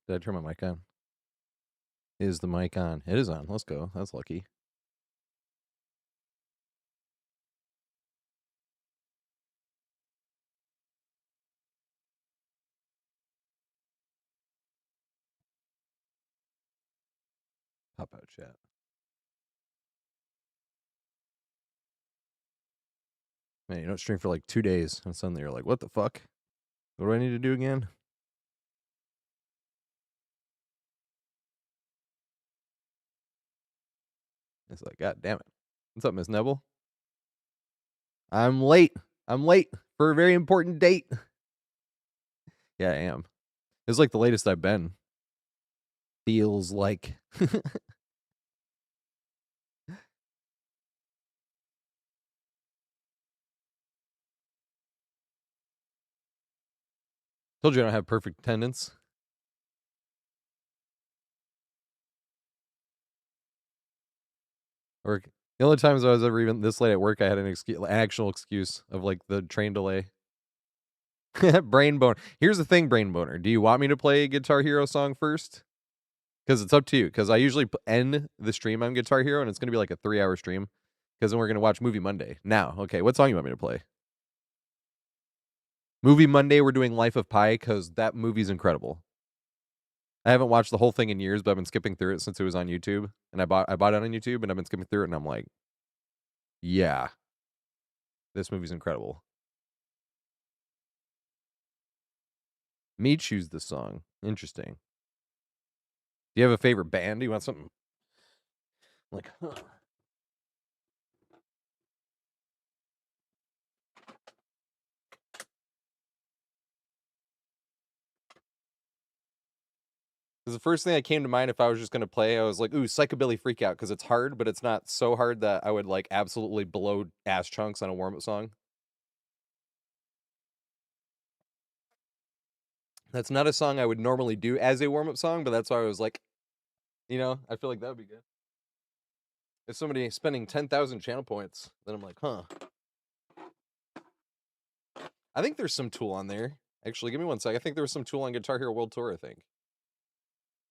Did I turn my mic on? Is the mic on? It is on. Let's go. That's lucky. Pop out chat. Man, you don't stream for like 2 days, and suddenly you're like, what the fuck? What do I need to do again? It's like, God damn it. What's up, Miss Neville? I'm late. I'm late for a very important date. Yeah, I am. It's like the latest I've been. Feels like. Told you I don't have perfect attendance. Or the only times I was ever even this late at work, I had an actual excuse of like the train delay. Brain boner. Here's the thing, brain boner. Do you want me to play a Guitar Hero song first? Because it's up to you. Because I usually end the stream on Guitar Hero, and it's going to be like a 3-hour stream. Because then we're going to watch Movie Monday. Now, okay, what song you want me to play? Movie Monday, we're doing Life of Pi, because that movie's incredible. I haven't watched the whole thing in years, but I've been skipping through it since it was on YouTube. And I bought it on YouTube, and I've been skipping through it, and I'm like, yeah, this movie's incredible. Me choose the song. Interesting. Do you have a favorite band? Do you want something like, huh? Because the first thing that came to mind if I was just going to play, I was like, ooh, Psychobilly Freakout, because it's hard, but it's not so hard that I would like absolutely blow ass chunks on a warm-up song. That's not a song I would normally do as a warm-up song, but that's why I was like, you know, I feel like that would be good. If somebody is spending 10,000 channel points, then I'm like, huh. I think there's some Tool on there. Actually, give me one sec. I think there was some Tool on Guitar Hero World Tour, I think.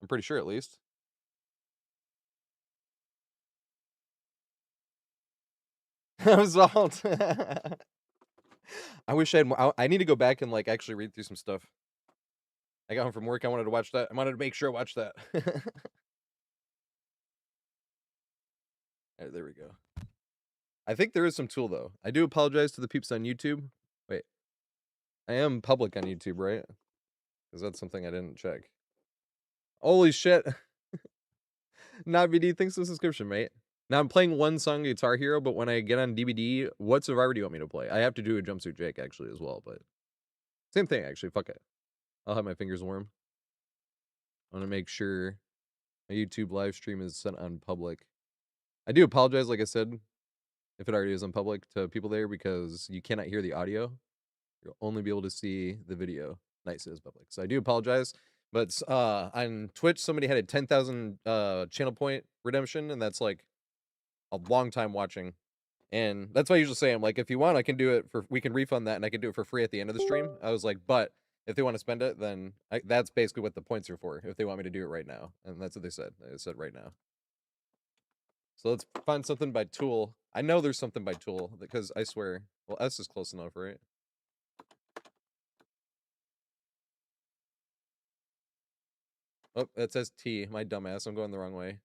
I'm pretty sure, at least. Result. I wish I had more. I need to go back and like actually read through some stuff. I got home from work. I wanted to watch that. I wanted to make sure I watched that. All right, there we go. I think there is some Tool, though. I do apologize to the peeps on YouTube. Wait. I am public on YouTube, right? Because that's something I didn't check. Holy shit. Not VD, thanks for the subscription, mate. Now I'm playing one song Guitar Hero, but when I get on DVD, what Survivor do you want me to play? I have to do a Jumpsuit Jake, actually, as well, but... Same thing, actually. Fuck it. I'll have my fingers warm. I want to make sure my YouTube live stream is set on public. I do apologize, like I said, if it already is on public, to people there, because you cannot hear the audio. You'll only be able to see the video. Nice, it is public. So I do apologize. But on Twitch, somebody had a 10,000 channel point redemption, and that's like a long time watching. And that's why I usually say, I'm like, if you want, I can do it we can refund that, and I can do it for free at the end of the stream. I was like, but if they want to spend it, then that's basically what the points are for, if they want me to do it right now. And that's what they said. They said right now. So let's find something by Tool. I know there's something by Tool, because I swear. Well, S is close enough, right? Oh, that says T. My dumbass. I'm going the wrong way.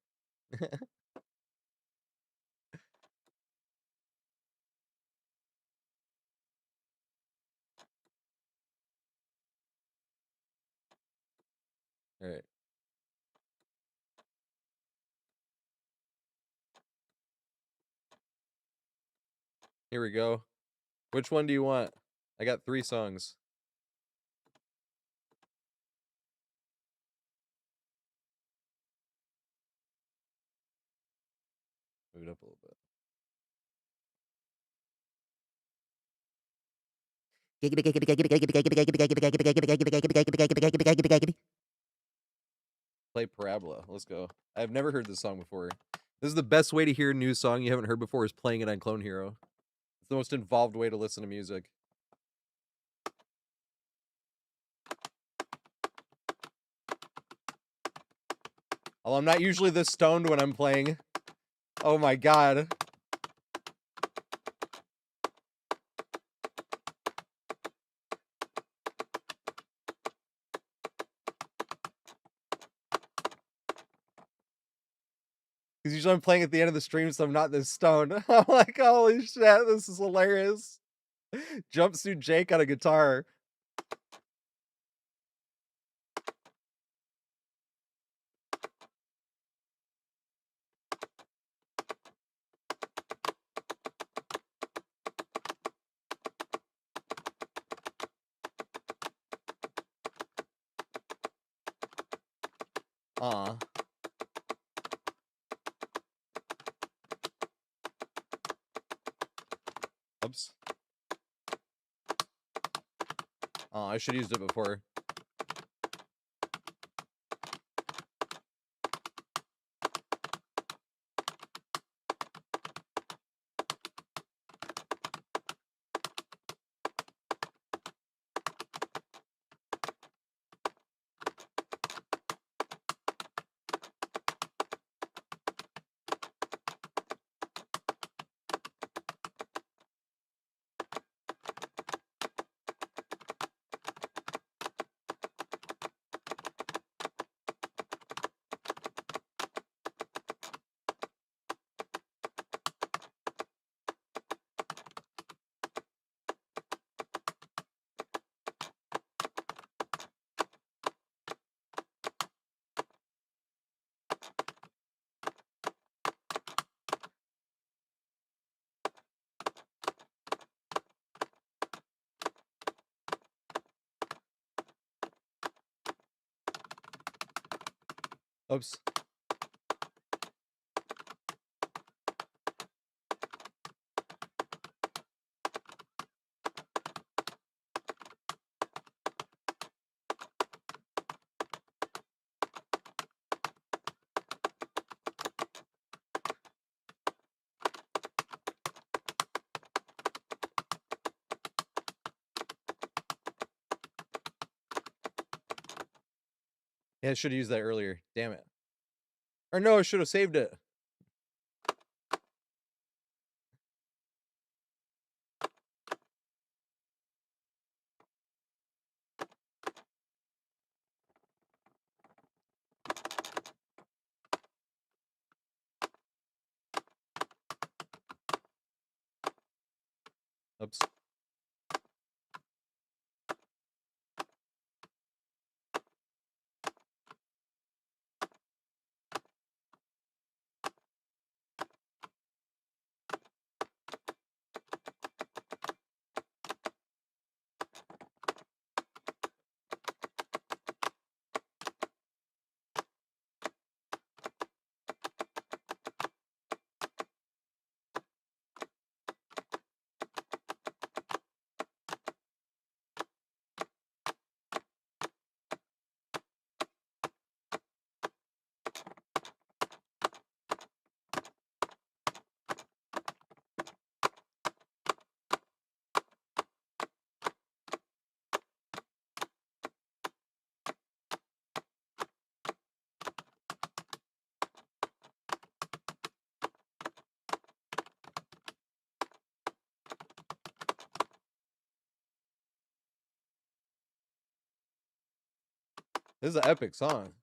All right. Here we go. Which one do you want? I got 3 songs. Move it up a little bit. Play Parabola. Let's go. I've never heard this song before. This is the best way to hear a new song you haven't heard before, is playing it on Clone Hero. It's the most involved way to listen to music. Although I'm not usually this stoned when I'm playing. Oh my god. Because usually I'm playing at the end of the stream, so I'm not this stoned. I'm like, holy shit, this is hilarious. Jumpsuit Jake on a guitar. Aw. Oops. Oh, I should have used it before. Oops. Yeah, I should have used that earlier. Damn it. Or no, I should have saved it. Oops. This is an epic song.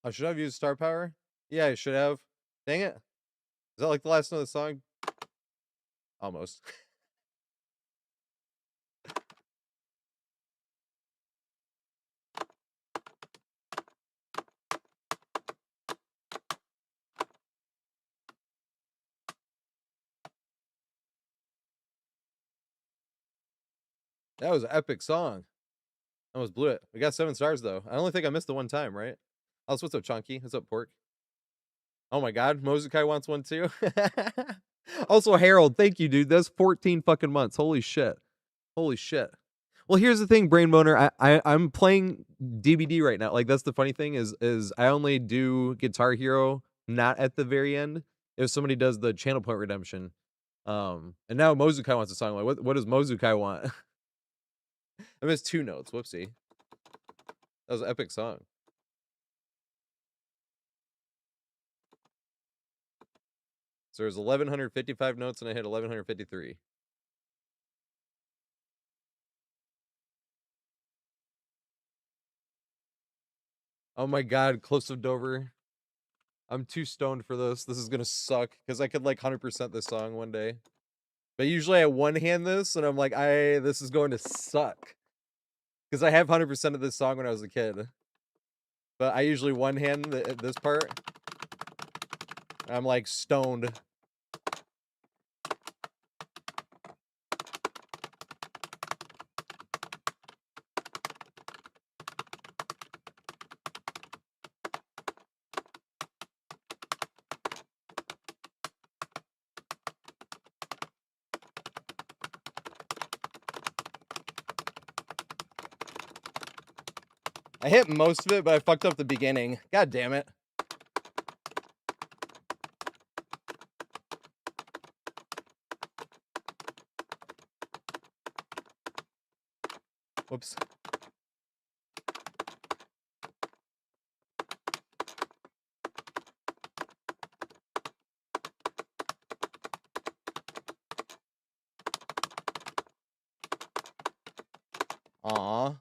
Oh, should I have used star power? Yeah, I should have. Dang it. Is that like the last note of the song? Almost. That was an epic song. Almost blew it. We got 7 stars though. I only think I missed the one time, right? Oh, what's up, Chunky? What's up, Pork? Oh my god, Mozukai wants one too. Also, Harold, thank you, dude. That's 14 fucking months. Holy shit. Holy shit. Well, here's the thing, Brain Boner. I'm playing DBD right now. Like that's the funny thing is I only do Guitar Hero not at the very end. If somebody does the channel point redemption. And now Mozukai wants a song. Like, what does Mozukai want? I missed 2 notes. Whoopsie. That was an epic song. So there's 1155 notes and I hit 1153. Oh my god, Cliffs of Dover. I'm too stoned for this. This is gonna suck because I could like 100% this song one day. But usually I one hand this and I'm like, this is going to suck. Because I have 100% of this song when I was a kid. But I usually one hand this part. I'm like stoned. I hit most of it, but I fucked up the beginning. God damn it. Whoops. Aw.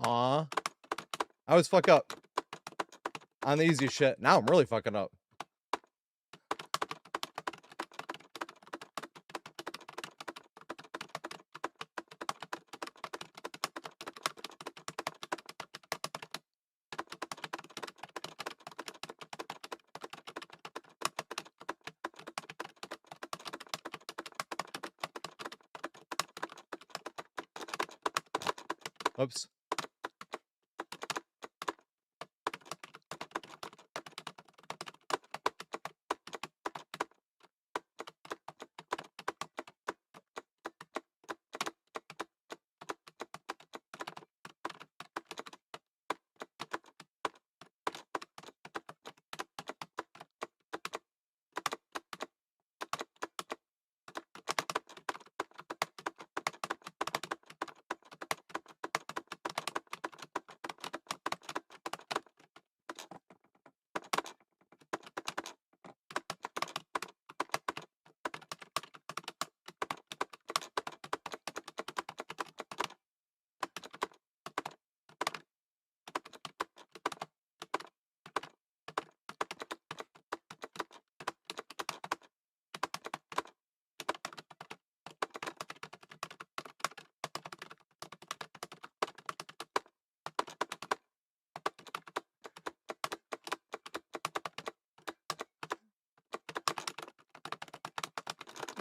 Aw. I always fuck up on the easy shit. Now I'm really fucking up. Oops.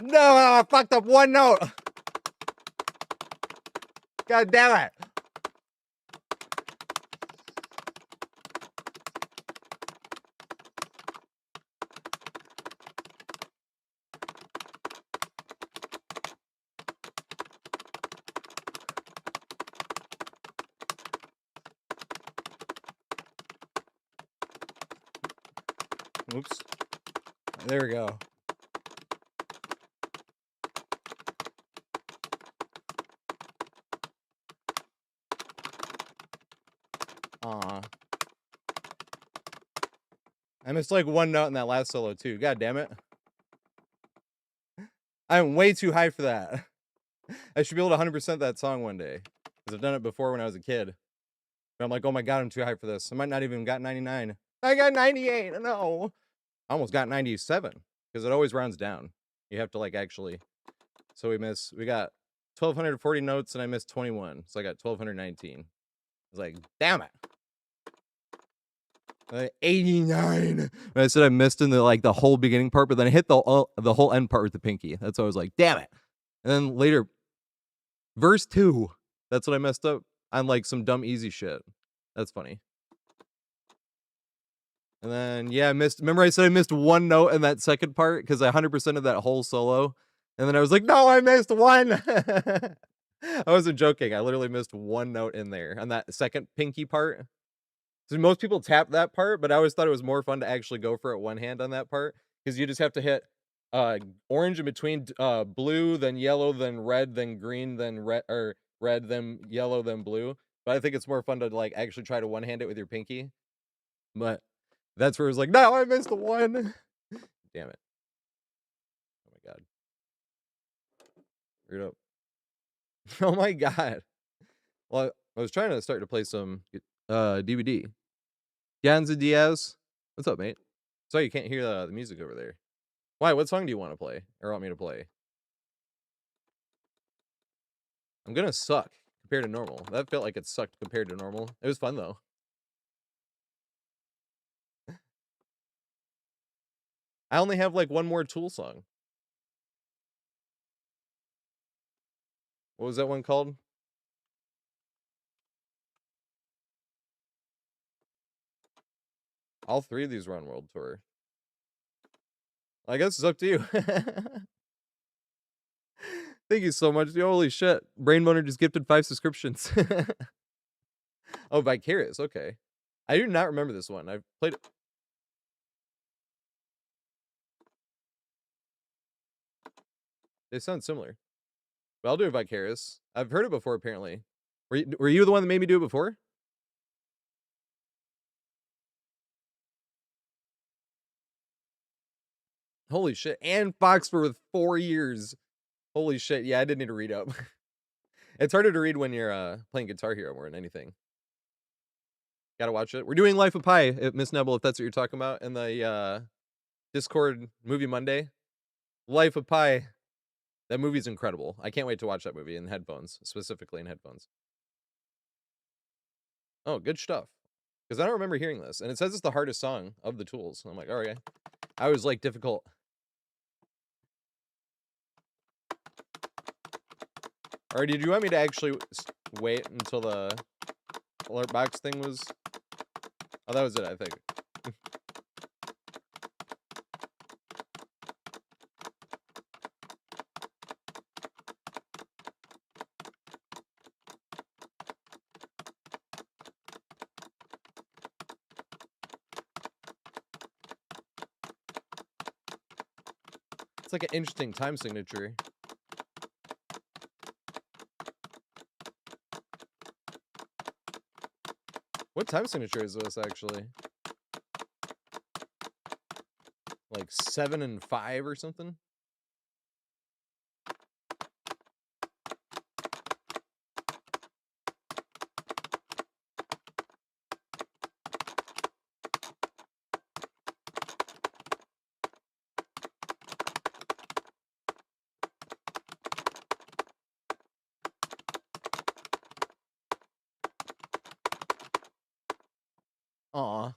No, I fucked up one note. God damn it. Oops. There we go. Aw. I missed like one note in that last solo too. God damn it. I'm way too high for that. I should be able to 100% that song one day. Because I've done it before when I was a kid. But I'm like, oh my god, I'm too high for this. I might not even got 99. I got 98. No. I almost got 97. Because it always rounds down. You have to like actually. So we got 1,240 notes and I missed 21. So I got 1,219. I was like, damn it. 89. I said I missed in the whole beginning part, but then I hit the whole end part with the pinky. That's why I was like, damn it. And then later, verse 2. That's what I messed up on like some dumb easy shit. That's funny. And then yeah, I missed. Remember I said I missed one note in that second part because I 100% of that whole solo. And then I was like, no, I missed one. I wasn't joking. I literally missed one note in there on that second pinky part. So most people tap that part, but I always thought it was more fun to actually go for it one hand on that part because you just have to hit orange in between, blue, then yellow, then red, then green, then red, or red, then yellow, then blue. But I think it's more fun to like actually try to one hand it with your pinky. But that's where it's like, no, I missed the one. Damn it. Oh my god. Read up. Oh my god. Well, I was trying to start to play some DVD. Ganza Diaz. What's up, mate? Sorry you can't hear the music over there. Why? What song do you want to play? Or want me to play? I'm gonna suck compared to normal. That felt like it sucked compared to normal. It was fun though. I only have like one more Tool song. What was that one called? All three of these were on World Tour. I guess it's up to you. Thank you so much. Holy shit. Brainboner just gifted 5 subscriptions. Oh, Vicarious. Okay. I do not remember this one. I've played it. They sound similar. But I'll do a Vicarious. I've heard it before, apparently. Were you the one that made me do it before? Holy shit. And Fox for 4 years. Holy shit. Yeah, I did need to read up. It's harder to read when you're playing Guitar Hero more than anything. Gotta watch it. We're doing Life of Pi at Miss Nebel, if that's what you're talking about, in the Discord Movie Monday. Life of Pi. That movie's incredible. I can't wait to watch that movie in headphones, specifically in headphones. Oh, good stuff. Because I don't remember hearing this. And it says it's the hardest song of the Tools. I'm like, all right. I was like difficult. Or did you want me to actually wait until the alert box thing was... Oh, that was it, I think. It's like an interesting time signature. What time signature is this, actually? Like 7 and 5 or something? Aw.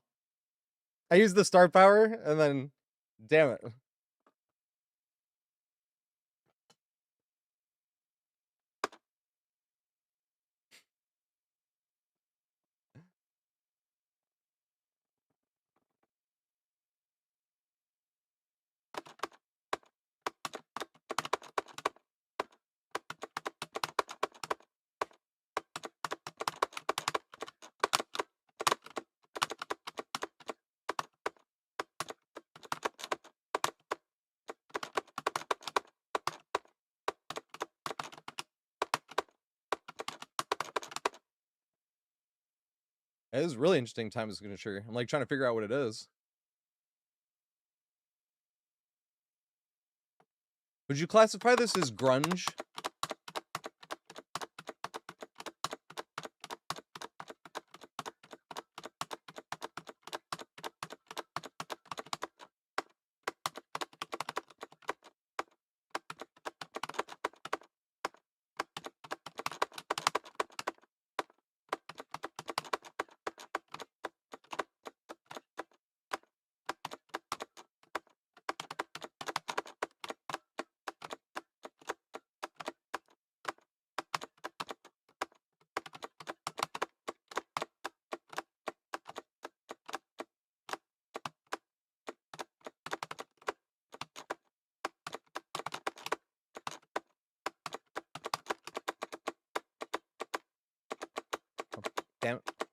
I used the star power, and then... Damn it. It is really interesting time signature. I'm like trying to figure out what it is. Would you classify this as grunge? Damn it.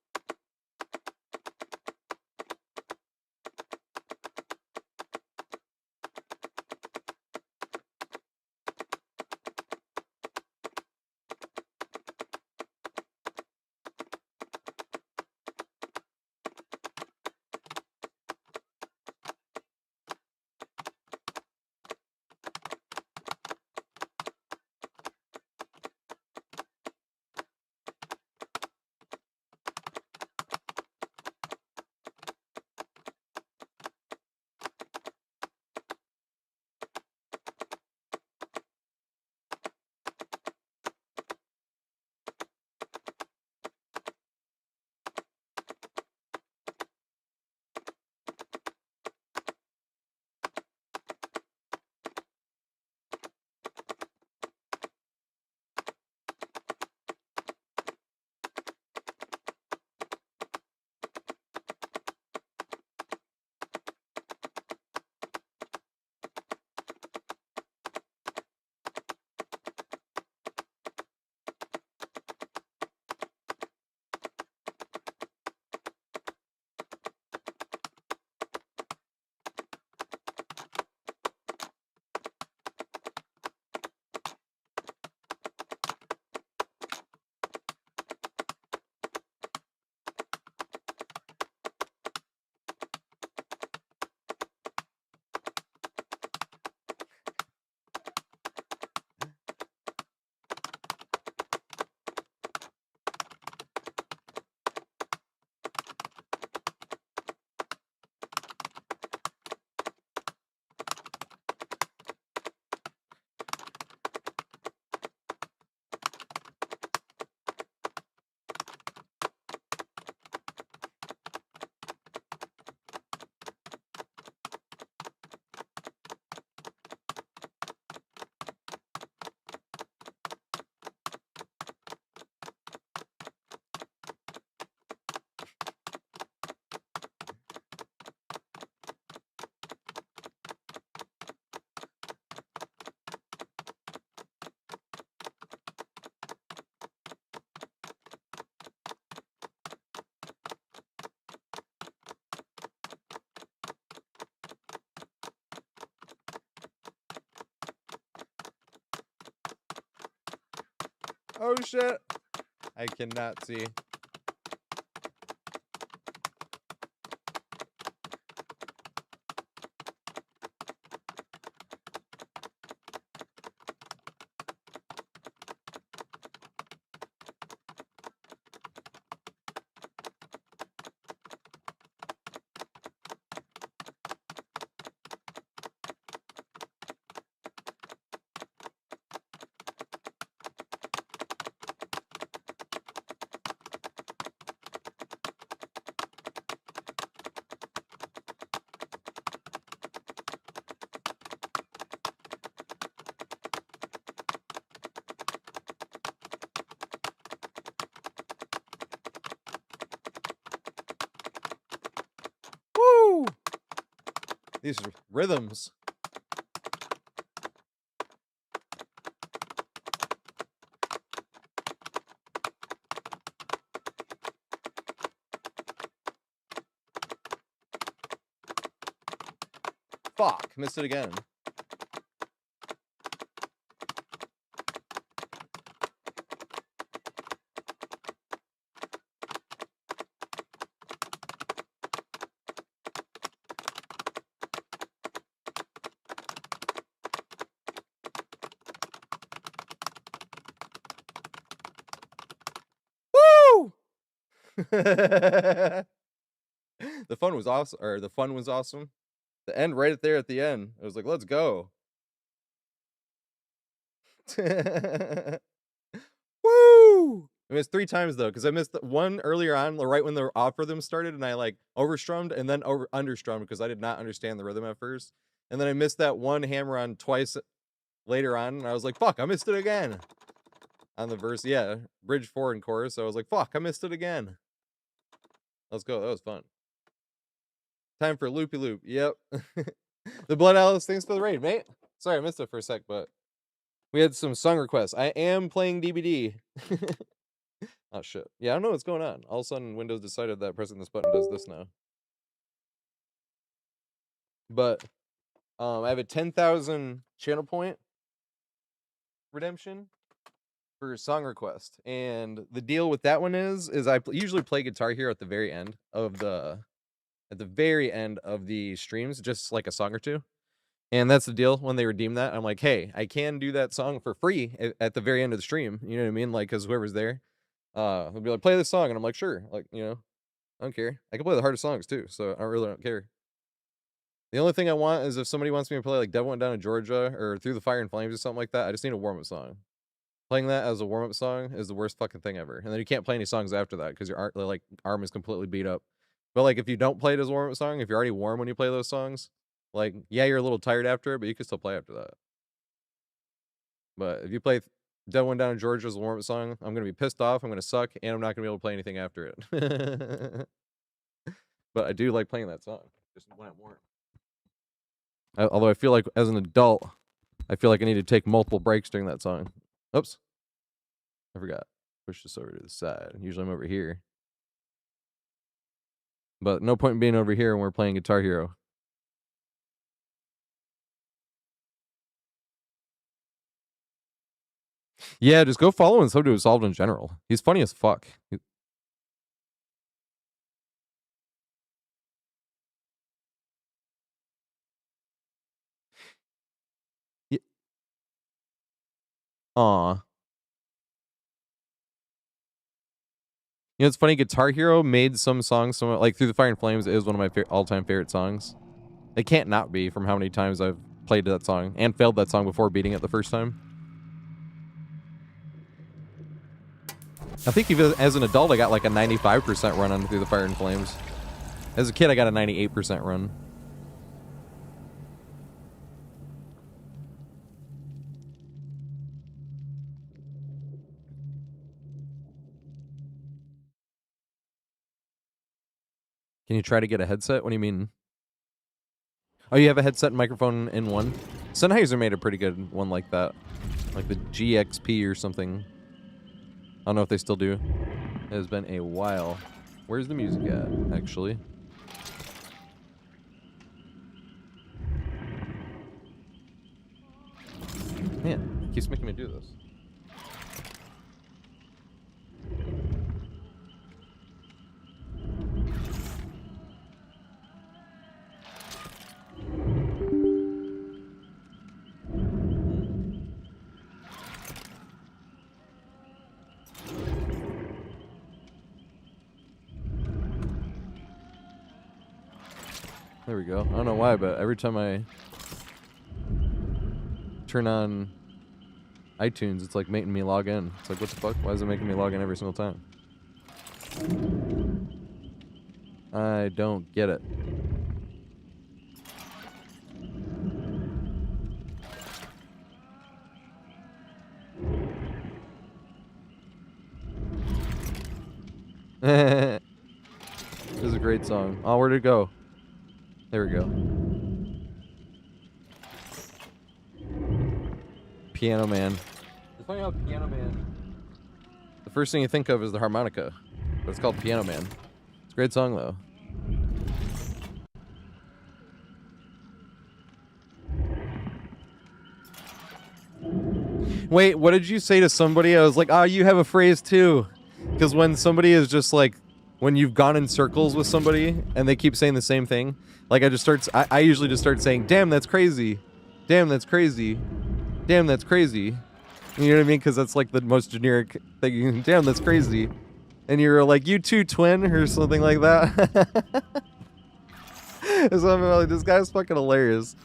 Oh shit. I cannot see. Woo! These are rhythms. Fuck, missed it again. The fun was awesome, or the fun was awesome. The end right there at the end, I was like, let's go. Woo! I missed 3 times though, because I missed one earlier on, right when the off rhythm started, and I like overstrummed and then understrummed because I did not understand the rhythm at first. And then I missed that one hammer on twice later on, and I was like, fuck, I missed it again. On the verse, yeah, bridge 4 and chorus. So I was like, fuck, I missed it again. Let's go. That was fun. Time for loopy loop. Yep. The Blood Alice, thanks for the raid, mate. Sorry, I missed it for a sec, but we had some song requests. I am playing DBD. Oh shit. Yeah, I don't know what's going on. All of a sudden, Windows decided that pressing this button does this now. But I have a 10,000 channel point redemption for song request, and the deal with that one is I usually play Guitar Hero at the very end of the streams, just like a song or two. And that's the deal. When they redeem that, I'm like, hey, I can do that song for free at the very end of the stream. You know what I mean? Like, because whoever's there, they'll be like, play this song, and I'm like, sure. Like, you know, I don't care. I can play the hardest songs too, so I really don't care. The only thing I want is if somebody wants me to play like Devil Went Down to Georgia or Through the Fire and Flames or something like that, I just need a warm-up song. Playing that as a warm-up song is the worst fucking thing ever. And then you can't play any songs after that because your arm is completely beat up. But like if you don't play it as a warm-up song, if you're already warm when you play those songs, like yeah, you're a little tired after it, but you can still play after that. But if you play Devil Went Down to Georgia as a warm-up song, I'm gonna be pissed off, I'm gonna suck, and I'm not gonna be able to play anything after it. But I do like playing that song, just when I'm warm. Although I feel like as an adult, I feel like I need to take multiple breaks during that song. Oops. I forgot. Push this over to the side. Usually I'm over here. But no point in being over here when we're playing Guitar Hero. Yeah, just go follow and to Solved in general. He's funny as fuck. Aw. You know, it's funny, Guitar Hero made some songs, like Through the Fire and Flames is one of my all-time favorite songs. It can't not be from how many times I've played that song and failed that song before beating it the first time. I think even as an adult, I got like a 95% run on Through the Fire and Flames. As a kid, I got a 98% run. Can you try to get a headset? What do you mean? Oh, you have a headset and microphone in one? Sennheiser made a pretty good one like that. Like the GXP or something. I don't know if they still do. It has been a while. Where's the music at, actually? Man, it keeps making me do this. There we go. I don't know why, but every time I turn on iTunes, it's like making me log in. It's like, what the fuck? Why is it making me log in every single time? I don't get it. This is a great song. Oh, where'd it go? There we go. Piano Man. It's funny how Piano Man, the first thing you think of is the harmonica, but it's called Piano Man. It's a great song though. Wait, what did you say to somebody? I was like, oh, you have a phrase too. Because when somebody is just like, when you've gone in circles with somebody and they keep saying the same thing, like I usually just start saying, damn, that's crazy. Damn, that's crazy. Damn, that's crazy. You know what I mean? Because that's like the most generic thing. Damn, that's crazy. And you're like, you too, twin, or something like that. So I'm like, this guy's fucking hilarious.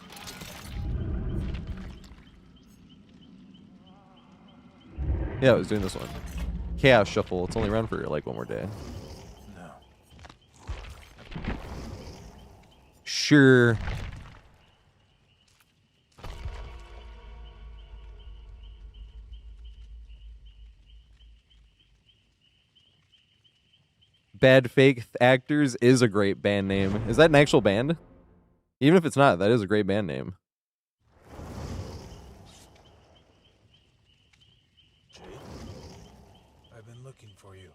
Yeah, I was doing this one. Chaos Shuffle. It's only around for like one more day. No. Sure. Bad Fake Actors is a great band name. Is that an actual band? Even if it's not, that is a great band name. Jade, I've been looking for you.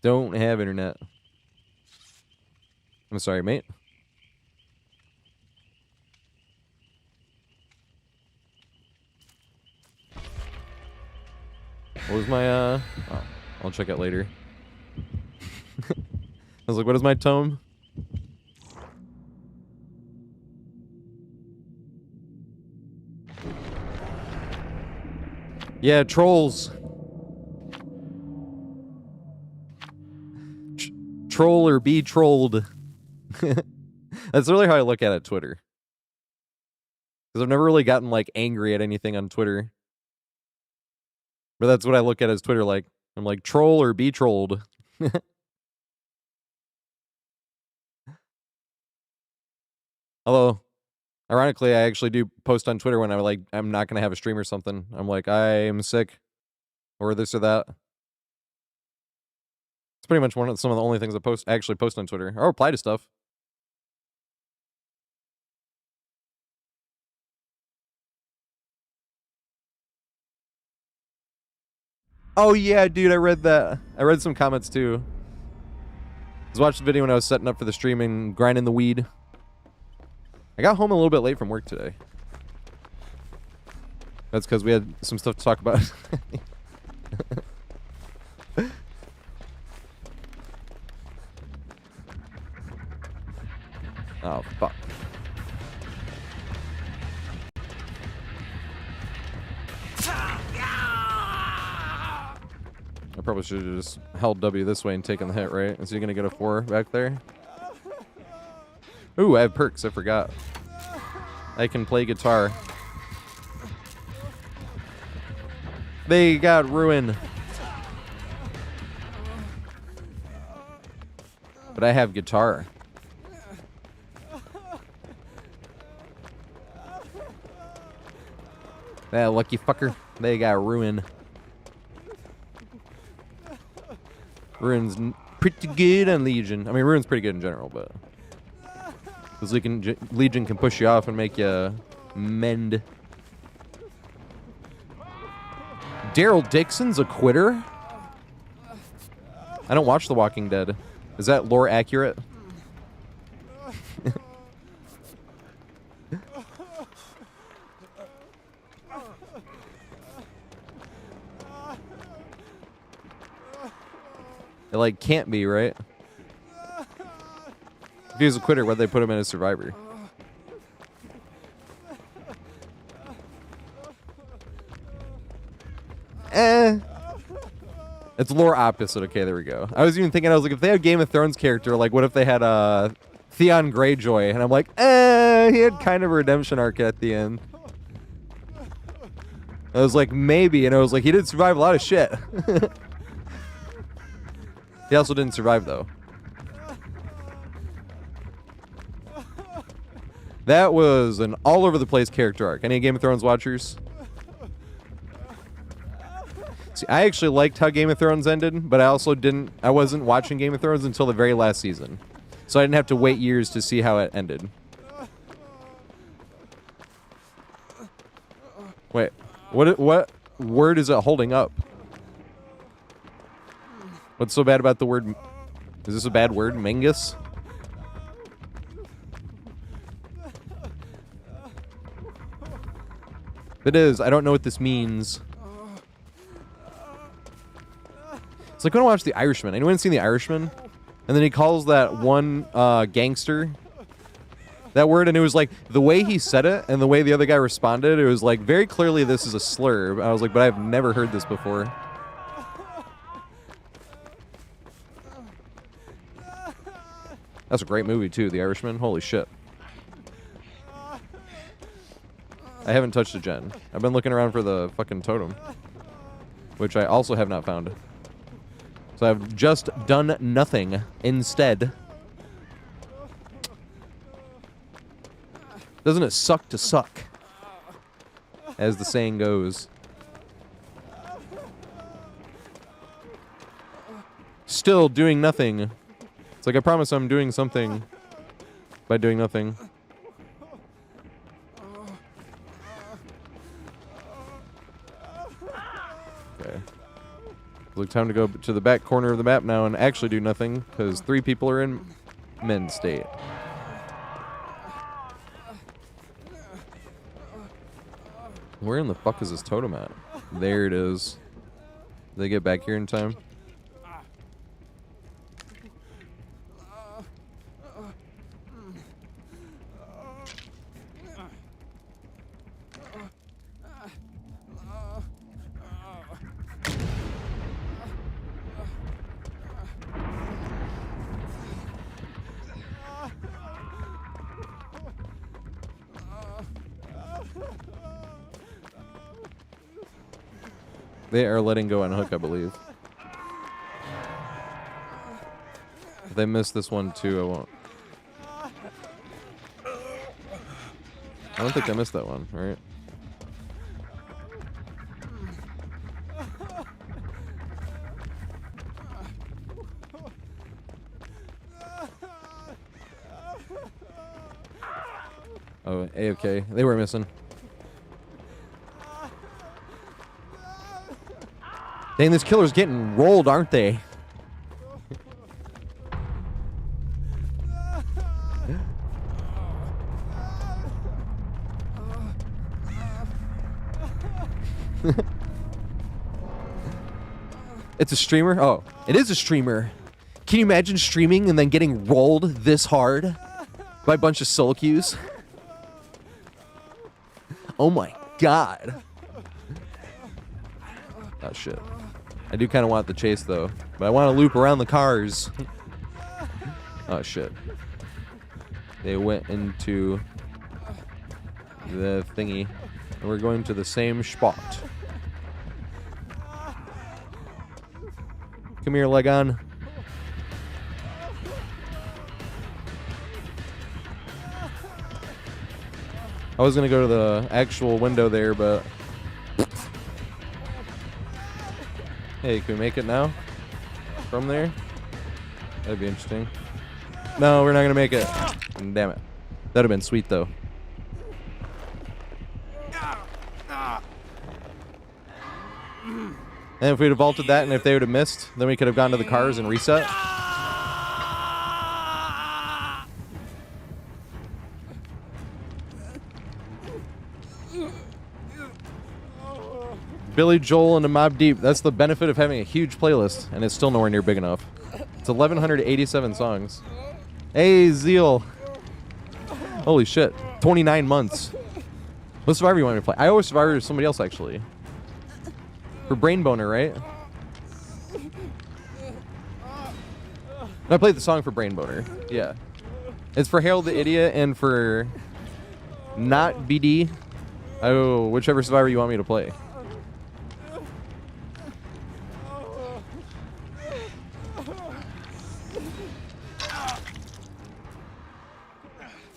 Don't have internet. I'm sorry, mate. What was my, oh, I'll check it later. I was like, what is my tome? Yeah, trolls. Troll or be trolled. That's really how I look at it, Twitter. Because I've never really gotten, like, angry at anything on Twitter. But that's what I look at as Twitter, like. I'm like, troll or be trolled. Although, ironically, I actually do post on Twitter when I'm not going to have a stream or something. I'm like, I'm sick. Or this or that. It's pretty much some of the only things I actually post on Twitter. Or reply to stuff. Oh yeah, dude, I read that. I read some comments too. I was watching the video when I was setting up for the stream and grinding the weed. I got home a little bit late from work today. That's because we had some stuff to talk about. Oh, fuck. I probably should have just held W this way and taken the hit, right? Is he gonna get a 4 back there? Ooh, I have perks. I forgot. I can play guitar. They got ruined. But I have guitar. That lucky fucker. They got ruined. Ruin's pretty good on Legion. I mean, Ruin's pretty good in general, but... Because Legion can push you off and make you mend. Daryl Dixon's a quitter? I don't watch The Walking Dead. Is that lore accurate? It, like, can't be, right? If he was a quitter, why'd they put him in as survivor? It's lore opposite. Okay, there we go. I was even thinking, I was like, if they had Game of Thrones character, like, what if they had Theon Greyjoy? And I'm like, he had kind of a redemption arc at the end. I was like, maybe. And I was like, he did survive a lot of shit. He also didn't survive, though. That was an all-over-the-place character arc. Any Game of Thrones watchers? See, I actually liked how Game of Thrones ended, but I wasn't watching Game of Thrones until the very last season. So I didn't have to wait years to see how it ended. Wait, what word is it holding up? What's so bad about the word? Is this a bad word? Mingus? If it is, I don't know what this means. It's like when I watch The Irishman. Anyone seen The Irishman? And then he calls that one gangster that word, and it was like the way he said it and the way the other guy responded, it was like very clearly this is a slur. I was like, but I've never heard this before. That's a great movie too, The Irishman. Holy shit. I haven't touched it yet. I've been looking around for the fucking totem, which I also have not found. So I've just done nothing instead. Doesn't it suck to suck? As the saying goes. Still doing nothing. It's like I promise I'm doing something by doing nothing. Okay. Look, time to go to the back corner of the map now and actually do nothing, because 3 people are in men's state. Where in the fuck is this totem at? There it is. Did they get back here in time? They are letting go on hook, I believe. If they miss this one too, I won't. I don't think I missed that one, right? Oh, A-okay. They were missing. Dang, this killer's getting rolled, aren't they? It's a streamer? Oh, it is a streamer. Can you imagine streaming and then getting rolled this hard by a bunch of solo queues? Oh my god. Oh shit. I do kind of want the chase though, but I want to loop around the cars. Oh shit. They went into the thingy, and we're going to the same spot. Come here, Legon. I was gonna go to the actual window there, but hey, can we make it now? From there? That'd be interesting. No, we're not gonna make it. Damn it. That'd have been sweet though. And if we'd have vaulted that and if they would have missed, then we could have gone to the cars and reset. Billy Joel and the Mob Deep. That's the benefit of having a huge playlist, and it's still nowhere near big enough. It's 1,187 songs. Hey, Zeal. Holy shit. 29 months. What Survivor you want me to play? I always Survivor with somebody else, actually. For Brain Boner, right? I played the song for Brain Boner. Yeah. It's for Harold the Idiot and for not BD. Oh, whichever Survivor you want me to play.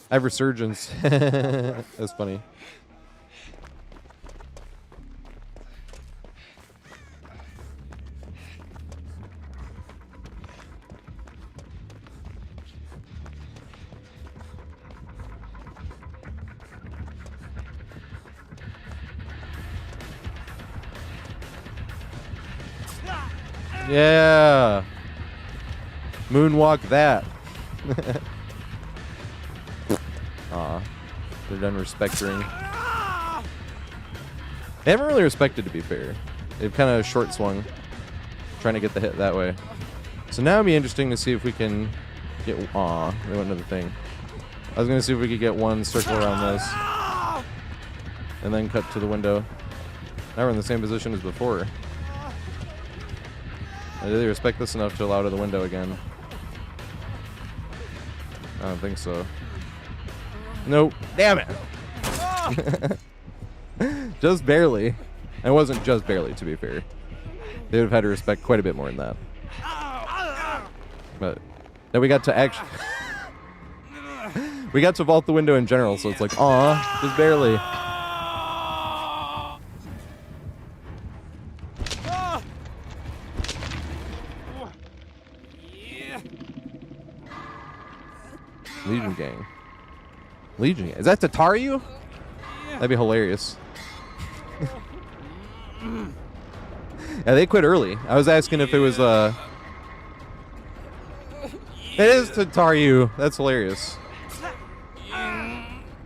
I have Resurgence. That's funny. Yeah. Moonwalk that. Aw. They're done respecting. They haven't really respected, to be fair. They've kind of short swung, trying to get the hit that way. So now it'd be interesting to see if we can get... Aw, they went to the thing. I was gonna see if we could get one circle around this. And then cut to the window. Now we're in the same position as before. Did they respect this enough to allow to the window again? I don't think so. Nope. Damn it! Just barely. It wasn't just barely, to be fair. They would have had to respect quite a bit more than that. But then we got to actually... we got to vault the window in general, so it's like, aw, just barely. Legion gang. Legion gang. Is that Tataru? That'd be hilarious. Yeah, they quit early. I was asking if it was, It is Tataru. That's hilarious.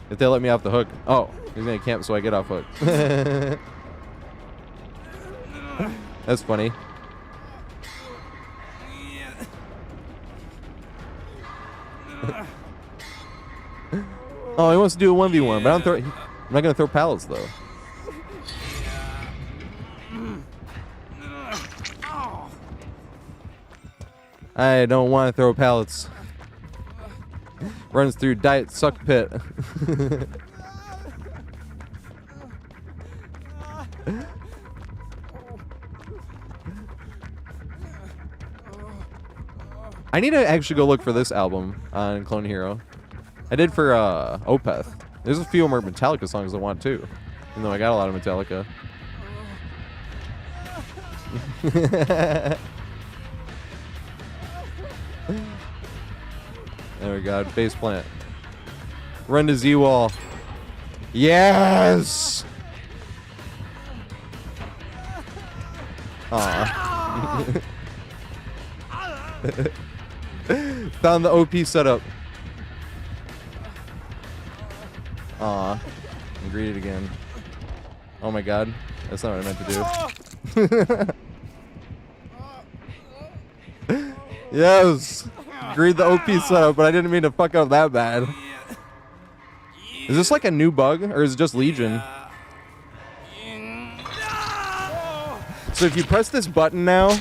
If they let me off the hook. Oh, he's gonna camp so I get off hook. That's funny. Oh, he wants to do a 1v1, but I'm not gonna throw pallets though. I don't want to throw pallets. Runs through diet suck pit. I need to actually go look for this album on Clone Hero. I did for Opeth. There's a few more Metallica songs I want too. Even though I got a lot of Metallica. There we go. Base plant. Run to Z-wall. Yes! Aw. Found the OP setup. Aw. And greet it again. Oh my god. That's not what I meant to do. Yes! Greet the OP setup, but I didn't mean to fuck up that bad. Is this like a new bug, or is it just Legion? So if you press this button now,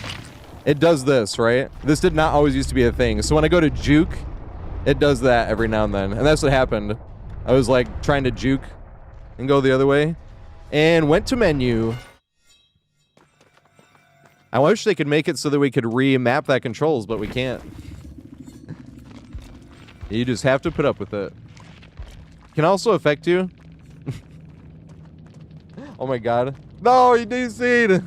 it does this, right? This did not always used to be a thing. So when I go to juke, it does that every now and then. And that's what happened. I was like trying to juke and go the other way. And went to menu. I wish they could make it so that we could remap that controls, but we can't. You just have to put up with it. Can also affect you. Oh my god. No, he DC'd!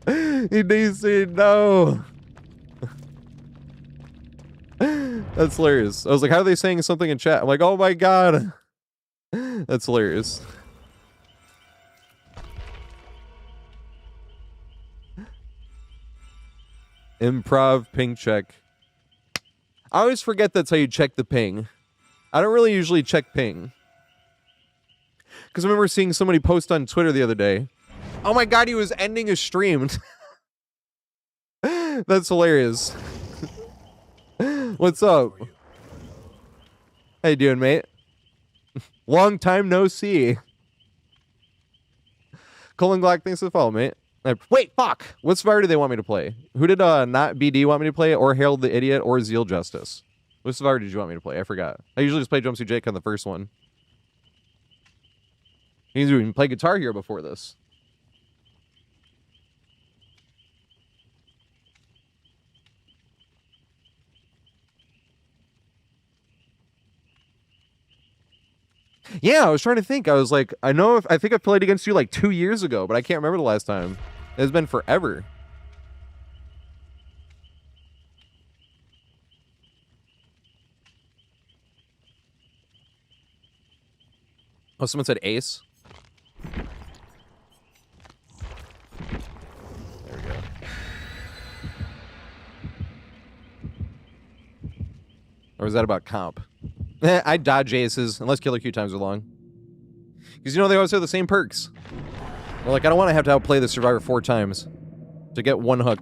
He DC'd, no! That's hilarious. I was like, how are they saying something in chat? I'm like, oh my god! That's hilarious. Improv ping check. I always forget that's how you check the ping. I don't really usually check ping. Because I remember seeing somebody post on Twitter the other day. Oh my god, he was ending a stream. That's hilarious. What's up? How you doing, mate? Long time no see. Colin Glock, thanks for the follow, mate. Wait, fuck! What survivor do they want me to play? Who did not BD want me to play? Or Harold the Idiot? Or Zeal Justice? What survivor did you want me to play? I forgot. I usually just play Jumpsuit Jake on the first one. Means we can play Guitar Hero before this. Yeah, I was trying to think. I was like, I think I played against you like 2 years ago, but I can't remember the last time. It's been forever. Oh, someone said Ace. There we go. Or is that about comp? I dodge aces, unless killer queue times are long. Because, you know, they always have the same perks. They're like, I don't want to have to outplay the survivor 4 times to get 1 hook.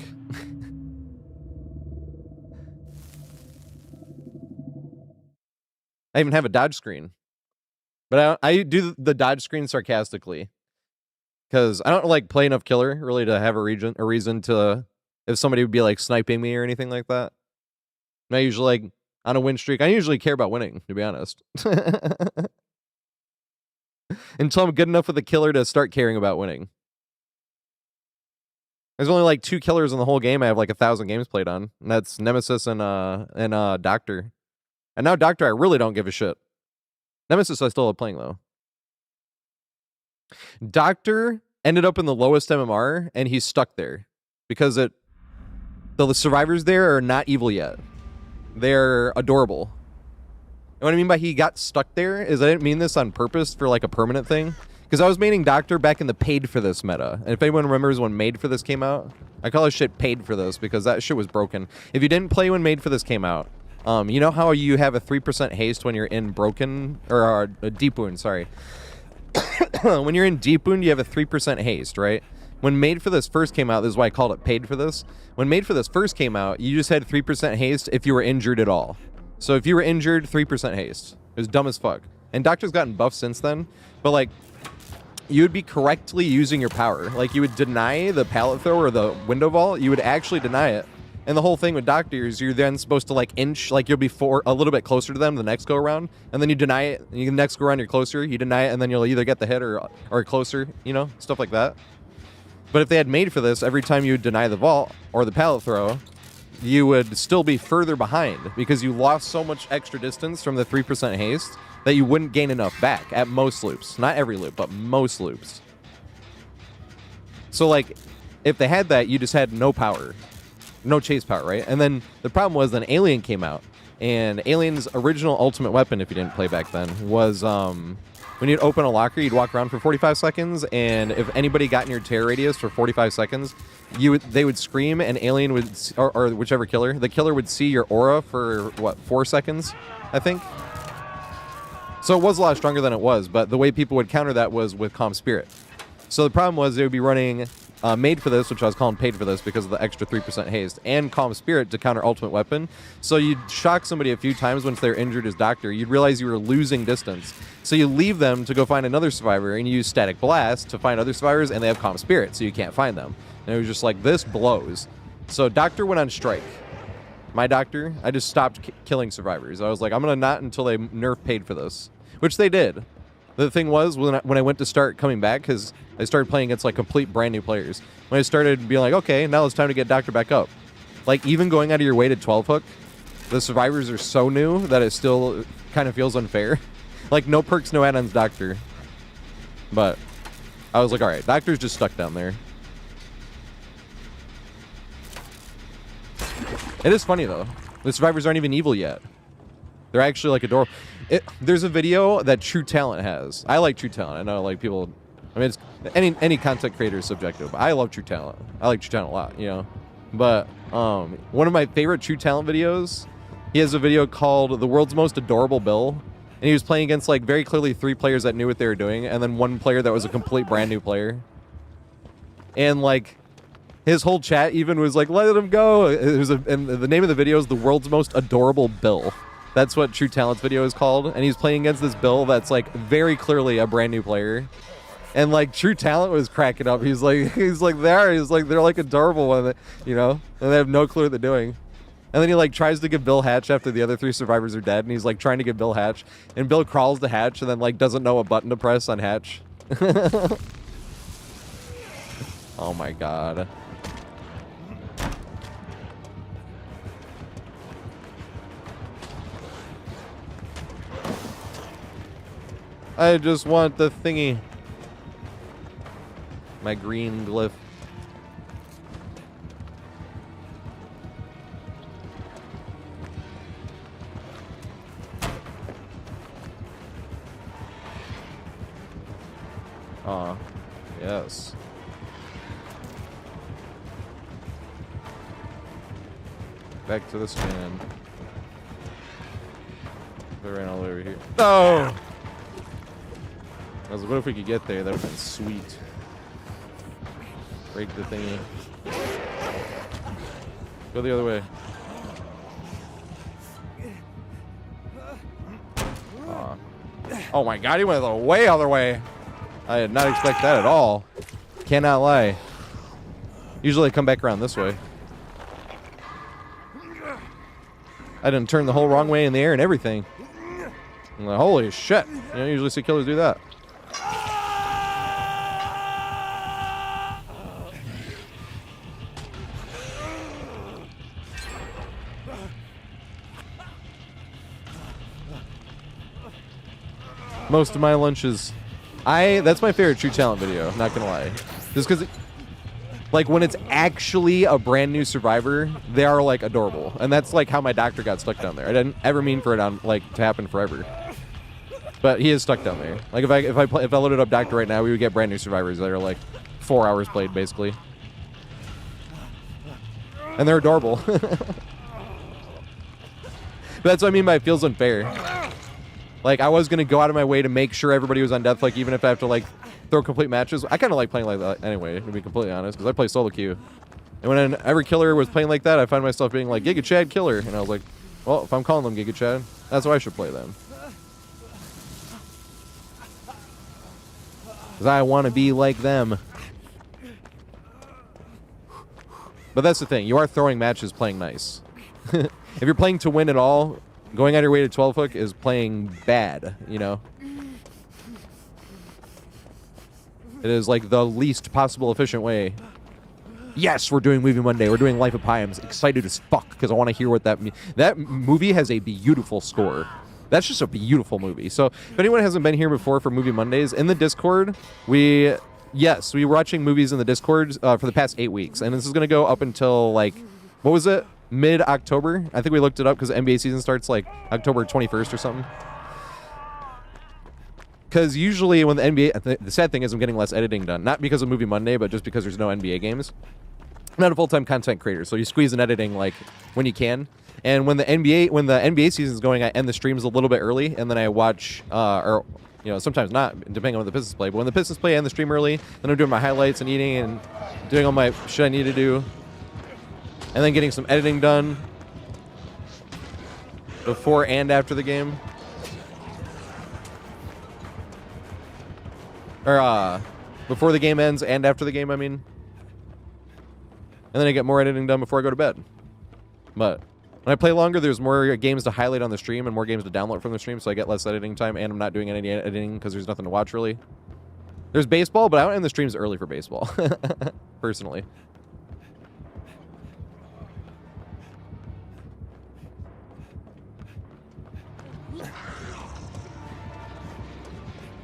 I even have a dodge screen. But I do the dodge screen sarcastically. Because I don't like play enough killer really to have a reason to if somebody would be like sniping me or anything like that. And I usually like on a win streak, I usually care about winning, to be honest. Until I'm good enough with the killer to start caring about winning. There's only like 2 killers in the whole game I have like 1,000 games played on. And that's Nemesis and Doctor. And now Doctor I really don't give a shit. Nemesis I still love playing though. Doctor ended up in the lowest MMR and he's stuck there. Because the survivors there are not evil yet. They're adorable. And what I mean by he got stuck there is I didn't mean this on purpose for like a permanent thing. Because I was maining Doctor back in the paid for this meta. And if anyone remembers when Made for This came out, I call this shit paid for this because that shit was broken. If you didn't play when Made for This came out, you know how you have a 3% haste when you're in broken, or deep wound, sorry. When you're in deep wound, you have a 3% haste, right? When Made for This first came out, this is why I called it paid for this. When Made for This first came out, you just had 3% haste if you were injured at all. So if you were injured, 3% haste. It was dumb as fuck. And Doctor's gotten buffed since then, but like, you would be correctly using your power. Like, you would deny the pallet throw or the window vault, you would actually deny it. And the whole thing with Doctor is you're then supposed to like inch, like you'll be a little bit closer to them the next go around, and then you deny it, and the next go around you're closer, you deny it, and then you'll either get the hit or closer, you know, stuff like that. But if they had Made for This, every time you would deny the vault or the pallet throw, you would still be further behind because you lost so much extra distance from the 3% haste that you wouldn't gain enough back at most loops. Not every loop, but most loops. So, like, if they had that, you just had no power. No chase power, right? And then the problem was then Alien came out. And Alien's original ultimate weapon, if you didn't play back then, was when you'd open a locker, you'd walk around for 45 seconds, and if anybody got in your tear radius for 45 seconds, they would scream, and Alien would, or whichever killer, the killer would see your aura for, what, 4 seconds, I think? So it was a lot stronger than it was, but the way people would counter that was with Calm Spirit. So the problem was they would be running Made for This, which I was calling Paid for This because of the extra 3% haste, and Calm Spirit to counter Ultimate Weapon. So you'd shock somebody a few times once they're injured as Doctor. You'd realize you were losing distance. So you leave them to go find another survivor, and you use Static Blast to find other survivors, and they have Calm Spirit, so you can't find them. And it was just like, this blows. So Doctor went on strike. My Doctor, I just stopped killing survivors. I was like, I'm going to not until they nerf Paid for This, which they did. The thing was, when I went to start coming back, because I started playing against like complete brand new players, when I started being like, okay, now it's time to get Doctor back up. Like, even going out of your way to 12 hook, the survivors are so new that it still kind of feels unfair. Like, no perks, no add-ons Doctor. But I was like, all right, Doctor's just stuck down there. It is funny, though. The survivors aren't even evil yet. They're actually, like, adorable. There's a video that True Talent has. I like True Talent. I know, like, people... I mean, it's, any content creator is subjective. But I love True Talent. I like True Talent a lot, you know? But one of my favorite True Talent videos, he has a video called The World's Most Adorable Bill. And he was playing against, like, very clearly 3 players that knew what they were doing, and then 1 player that was a complete brand new player. And, like... his whole chat even was like, let him go. And the name of the video is The World's Most Adorable Bill. That's what True Talent's video is called. And he's playing against this Bill that's like very clearly a brand new player. And like True Talent was cracking up. He's like they're like adorable one, you know, and they have no clue what they're doing. And then he like tries to give Bill hatch after the other 3 survivors are dead, and he's like trying to give Bill hatch, and Bill crawls to hatch and then like doesn't know what button to press on hatch. Oh my god. I just want the thingy. My green glyph. Aw, yes. Back to this man. They ran all over here. No! I was like, what if we could get there? That would have been sweet. Break the thingy. Go the other way. Oh my god, he went the way other way. I did not expect that at all. Cannot lie. Usually I come back around this way. I didn't turn the whole wrong way in the air and everything. I'm like, holy shit. You don't usually see killers do that. Most of my lunches, that's my favorite True Talent video, not gonna lie. Just because, like, when it's actually a brand new survivor, they are, like, adorable. And that's, like, how my doctor got stuck down there. I didn't ever mean for it to happen forever. But he is stuck down there. Like, if I loaded up Doctor right now, we would get brand new survivors that are, like, 4 hours played, basically. And they're adorable. But that's what I mean by it feels unfair. Like, I was going to go out of my way to make sure everybody was on death, like, even if I have to, like, throw complete matches. I kind of like playing like that anyway, to be completely honest, because I play solo queue. And when every killer was playing like that, I find myself being like, Giga Chad killer. And I was like, well, if I'm calling them Giga Chad, that's why I should play them. Because I want to be like them. But that's the thing. You are throwing matches playing nice. If you're playing to win at all, going out your way to 12 hook is playing bad, you know? It is like the least possible efficient way. Yes, we're doing Movie Monday. We're doing Life of Pi. I'm excited as fuck because I want to hear what that means. That movie has a beautiful score. That's just a beautiful movie. So if anyone hasn't been here before for Movie Mondays, in the Discord, we were watching movies in the Discord for the past 8 weeks. And this is going to go up until, like, what was it? Mid-October? I think we looked it up because the NBA season starts, like, October 21st or something. Because usually when the NBA... The sad thing is I'm getting less editing done. Not because of Movie Monday, but just because there's no NBA games. I'm not a full-time content creator, so you squeeze in editing, like, when you can. And when the NBA season is going, I end the streams a little bit early, and then I watch... or, you know, sometimes not, depending on when the Pistons play. But when the Pistons play, I end the stream early. Then I'm doing my highlights and eating and doing all my shit I need to do. And then getting some editing done before and after the game. Or, before the game ends and after the game, I mean. And then I get more editing done before I go to bed. But when I play longer, there's more games to highlight on the stream and more games to download from the stream, so I get less editing time, and I'm not doing any editing because there's nothing to watch, really. There's baseball, but I don't end the streams early for baseball, personally.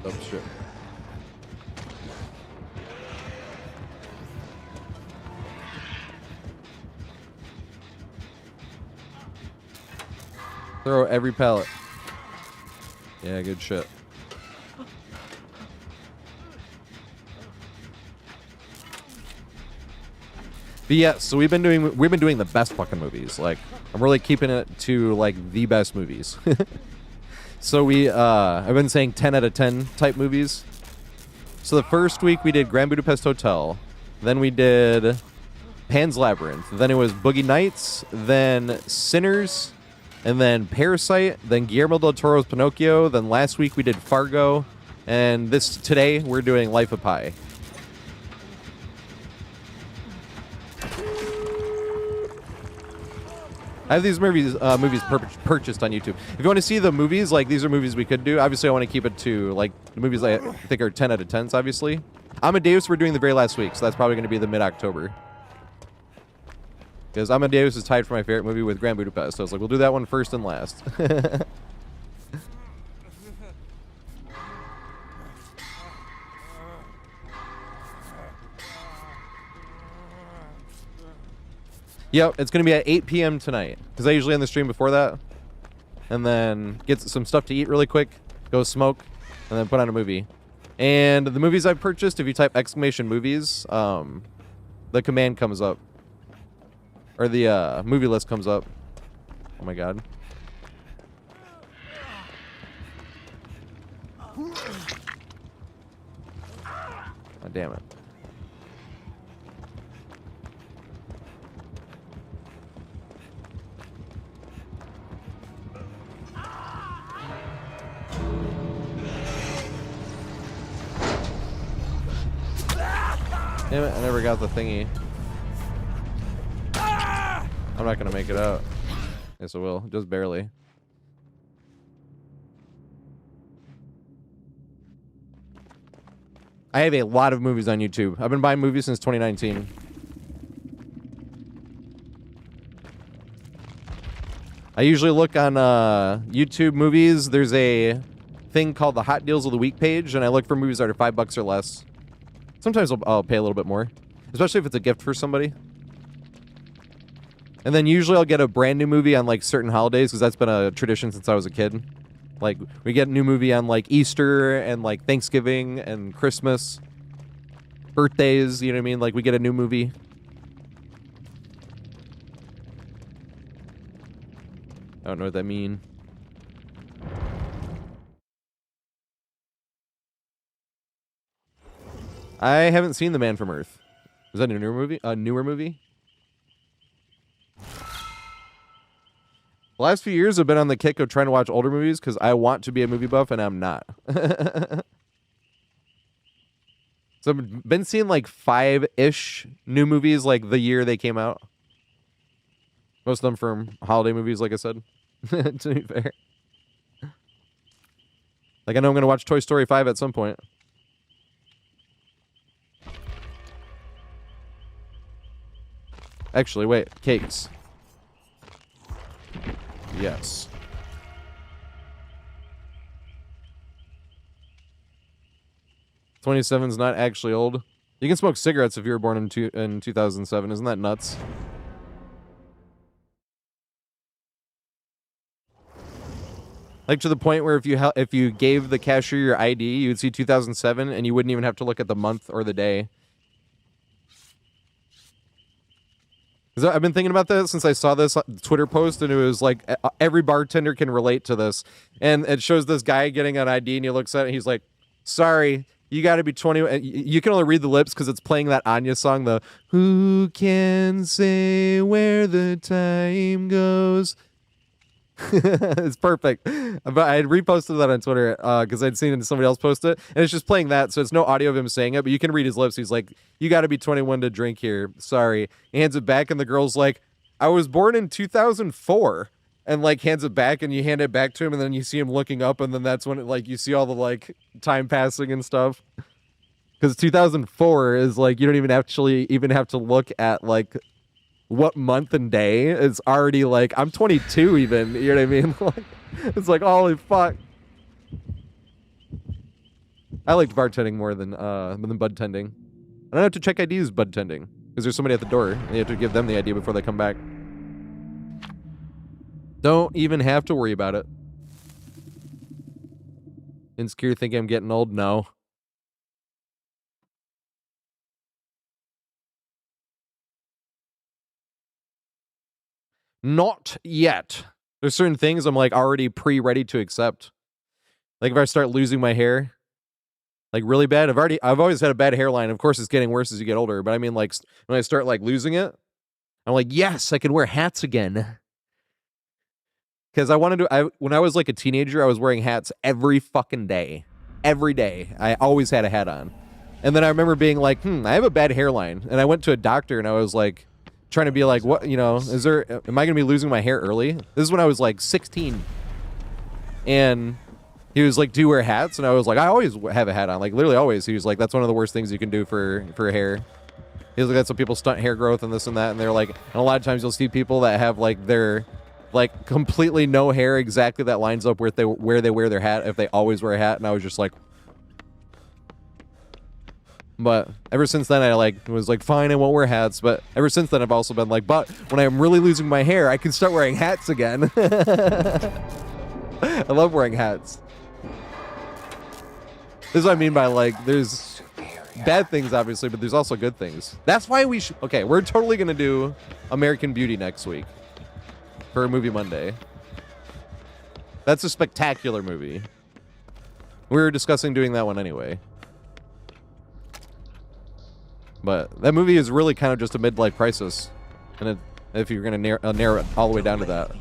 Oh, shit. Throw every pellet. Yeah, good shit. But yeah, so we've been doing the best fucking movies. Like, I'm really keeping it to, like, the best movies. So I've been saying 10 out of 10 type movies. So the first week we did Grand Budapest Hotel. Then we did Pan's Labyrinth. Then it was Boogie Nights. Then Sinners. And then Parasite. Then Guillermo del Toro's Pinocchio. Then last week we did Fargo. And today we're doing Life of Pi. I have these movies purchased on YouTube. If you want to see the movies, like, these are movies we could do. Obviously, I want to keep it to, like, the movies I think are 10 out of 10s, obviously. Amadeus we're doing the very last week, so that's probably going to be the mid-October. Because Amadeus is tied for my favorite movie with Grand Budapest. So I was like, we'll do that one first and last. Yep, it's going to be at 8 p.m. tonight. Because I usually end the stream before that. And then get some stuff to eat really quick. Go smoke. And then put on a movie. And the movies I've purchased, if you type !movies, the command comes up. Or the movie list comes up. Oh my god. Oh, damn it. Damn it, I never got the thingy. I'm not gonna make it out. Yes, I will. Just barely. I have a lot of movies on YouTube. I've been buying movies since 2019. I usually look on YouTube movies. There's a thing called the Hot Deals of the Week page, and I look for movies that are $5 or less. Sometimes I'll pay a little bit more, especially if it's a gift for somebody. And then usually I'll get a brand new movie on like certain holidays, because that's been a tradition since I was a kid. Like, we get a new movie on like Easter and like Thanksgiving and Christmas, birthdays, you know what I mean? Like, we get a new movie. I don't know what that mean. I haven't seen The Man from Earth. Is that a newer movie? A newer movie? The last few years I've been on the kick of trying to watch older movies because I want to be a movie buff and I'm not. So I've been seeing like 5-ish new movies like the year they came out. Most of them from holiday movies, like I said. To be fair. Like, I know I'm going to watch Toy Story 5 at some point. Actually, wait. Cakes. Yes. '27's not actually old. You can smoke cigarettes if you were born in 2007. Isn't that nuts? Like, to the point where if you gave the cashier your ID, you would see 2007, and you wouldn't even have to look at the month or the day. I've been thinking about this since I saw this Twitter post, and it was like every bartender can relate to this. And it shows this guy getting an ID, and he looks at it, and he's like, "Sorry, you got to be 20." You can only read the lips because it's playing that Anya song, the "Who can say where the time goes." It's perfect. But I had reposted that on Twitter because I'd seen somebody else post it, and it's just playing that, so it's no audio of him saying it, but you can read his lips. He's like, "You got to be 21 to drink here. Sorry." He hands it back, and the girl's like, "I was born in 2004," and like hands it back, and you hand it back to him, and then you see him looking up, and then that's when you see all the like time passing and stuff. Because 2004 is like, you don't even actually have to look at like what month and day. It's already like, I'm 22 even, you know what I mean? Like, it's like, holy fuck. I liked bartending more than bud tending. I don't have to check IDs bud tending because there's somebody at the door and you have to give them the ID before they come back. Don't even have to worry about it. Insecure thinking I'm getting old? No. Not yet. There's certain things I'm like already ready to accept. Like if I start losing my hair, like really bad. I've always had a bad hairline. Of course, it's getting worse as you get older. But I mean, like when I start like losing it, I'm like, yes, I can wear hats again. Because when I was like a teenager, I was wearing hats every fucking day. Every day. I always had a hat on. And then I remember being like, I have a bad hairline. And I went to a doctor and I was like, trying to be like, what, am I going to be losing my hair early? This is when I was like 16. And he was like, do you wear hats? And I was like, I always have a hat on, like literally always. He was like, that's one of the worst things you can do for hair. He was like, that's what people stunt hair growth and this and that. And they're like, and a lot of times you'll see people that have like their like completely no hair exactly that lines up where they wear their hat if they always wear a hat. And I was just like, but ever since then, I like was like, fine, I won't wear hats. But ever since then, I've also been like, but when I'm really losing my hair, I can start wearing hats again. I love wearing hats. This is what I mean by like, there's bad things, obviously, but there's also good things. That's why we should. Okay, we're totally going to do American Beauty next week for Movie Monday. That's a spectacular movie. We were discussing doing that one anyway. But that movie is really kind of just a midlife crisis. And if you're going to narrow it all the way down to that.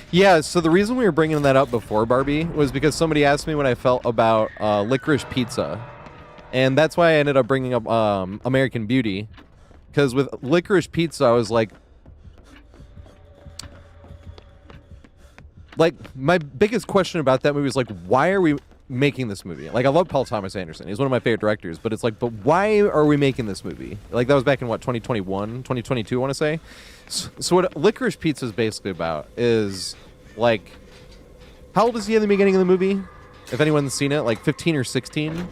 Yeah, so the reason we were bringing that up before, Barbie, was because somebody asked me what I felt about licorice pizza. And that's why I ended up bringing up American Beauty. Because with licorice pizza, I was like, my biggest question about that movie was like, why are we making this movie? Like, I love Paul Thomas Anderson. He's one of my favorite directors. But it's like, but why are we making this movie? Like, that was back in, what, 2021, 2022, I want to say? So what licorice pizza is basically about is, like, how old is he in the beginning of the movie? If anyone's seen it, like 15 or 16?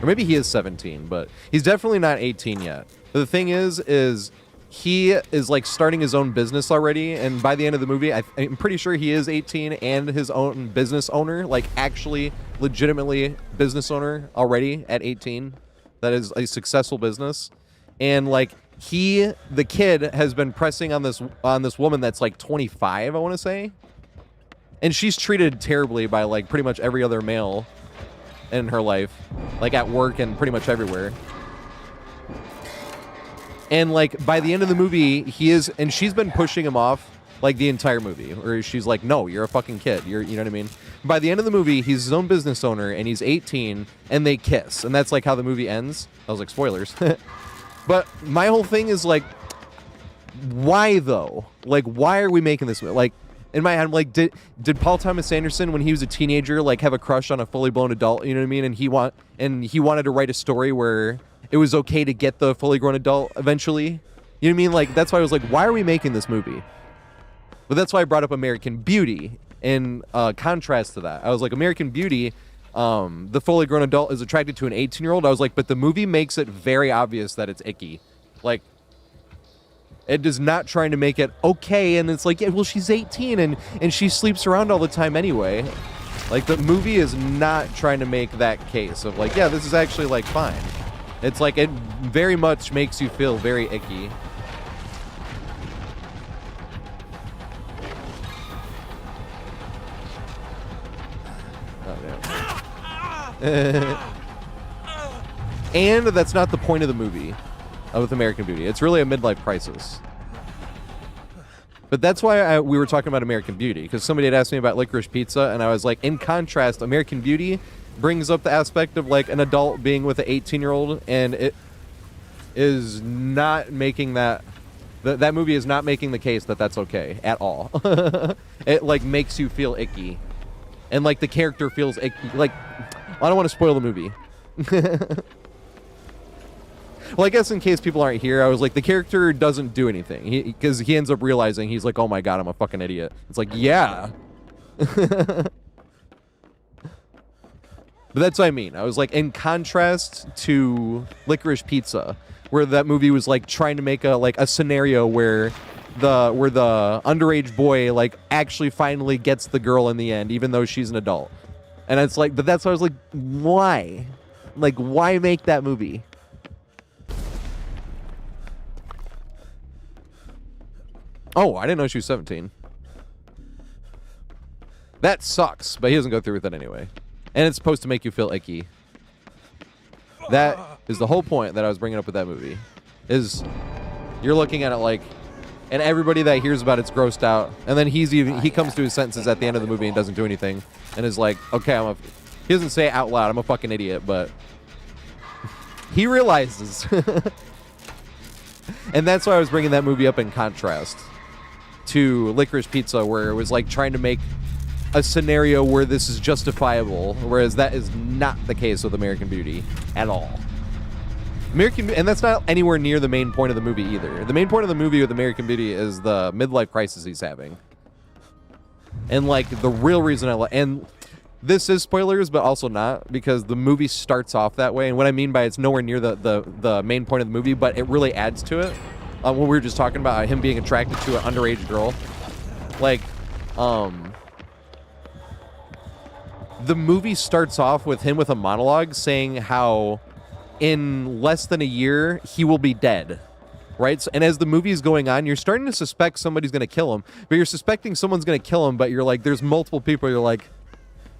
Or maybe he is 17, but he's definitely not 18 yet. But the thing is he is like starting his own business already, and by the end of the movie, I'm pretty sure he is 18 and his own business owner, like actually legitimately business owner already at 18. That is a successful business. And like the kid has been pressing on this woman that's like 25, I want to say. And she's treated terribly by like pretty much every other male in her life, like at work and pretty much everywhere. And like by the end of the movie, and she's been pushing him off like the entire movie, where she's like, "No, you're a fucking kid. You know what I mean?" By the end of the movie, he's his own business owner and he's 18, and they kiss, and that's like how the movie ends. I was like, spoilers. But my whole thing is like, why though? Like, why are we making this movie? Like, in my head, I'm like, did Paul Thomas Anderson, when he was a teenager, like have a crush on a fully blown adult? You know what I mean? And he wanted to write a story where it was okay to get the fully grown adult eventually. You know what I mean? Like, that's why I was like, why are we making this movie? But that's why I brought up American Beauty in contrast to that. I was like, American Beauty, the fully grown adult is attracted to an 18-year-old. I was like, but the movie makes it very obvious that it's icky. Like, it is not trying to make it okay, and it's like, yeah, well, she's 18 and she sleeps around all the time anyway. Like, the movie is not trying to make that case of like, yeah, this is actually like fine. It's like, it very much makes you feel very icky. Oh, no. And that's not the point of the movie with American Beauty. It's really a midlife crisis. But that's why we were talking about American Beauty, because somebody had asked me about licorice pizza, and I was like, in contrast, American Beauty brings up the aspect of like an adult being with an 18-year-old, and it is not making that movie is not making the case that that's okay at all. It like makes you feel icky, and like the character feels icky. Like, I don't want to spoil the movie. Well, I guess in case people aren't here, I was like, the character doesn't do anything because he ends up realizing, he's like, oh my god, I'm a fucking idiot. It's like, yeah. But that's what I mean. I was like, in contrast to Licorice Pizza, where that movie was like trying to make a scenario where the underage boy like actually finally gets the girl in the end, even though she's an adult. And it's like, but that's why I was like, why? Like, why make that movie? Oh, I didn't know she was 17. That sucks, but he doesn't go through with it anyway. And it's supposed to make you feel icky. That is the whole point that I was bringing up with that movie. Is you're looking at it like, and everybody that hears about it's grossed out, and then he comes to his sentences at the end of the movie and doesn't do anything, and is like, okay, he doesn't say it out loud, I'm a fucking idiot, but he realizes. And that's why I was bringing that movie up in contrast to Licorice Pizza, where it was like trying to make a scenario where this is justifiable, whereas that is not the case with American Beauty at all. And that's not anywhere near the main point of the movie either. The main point of the movie with American Beauty is the midlife crisis he's having. And like the real reason and this is spoilers, but also not, because the movie starts off that way. And what I mean by it's nowhere near the main point of the movie, but it really adds to it. When we were just talking about him being attracted to an underage girl. Like, the movie starts off with him with a monologue saying how in less than a year he will be dead. Right? And as the movie is going on, you're starting to suspect somebody's going to kill him. But you're suspecting someone's going to kill him, but you're like, there's multiple people. You're like,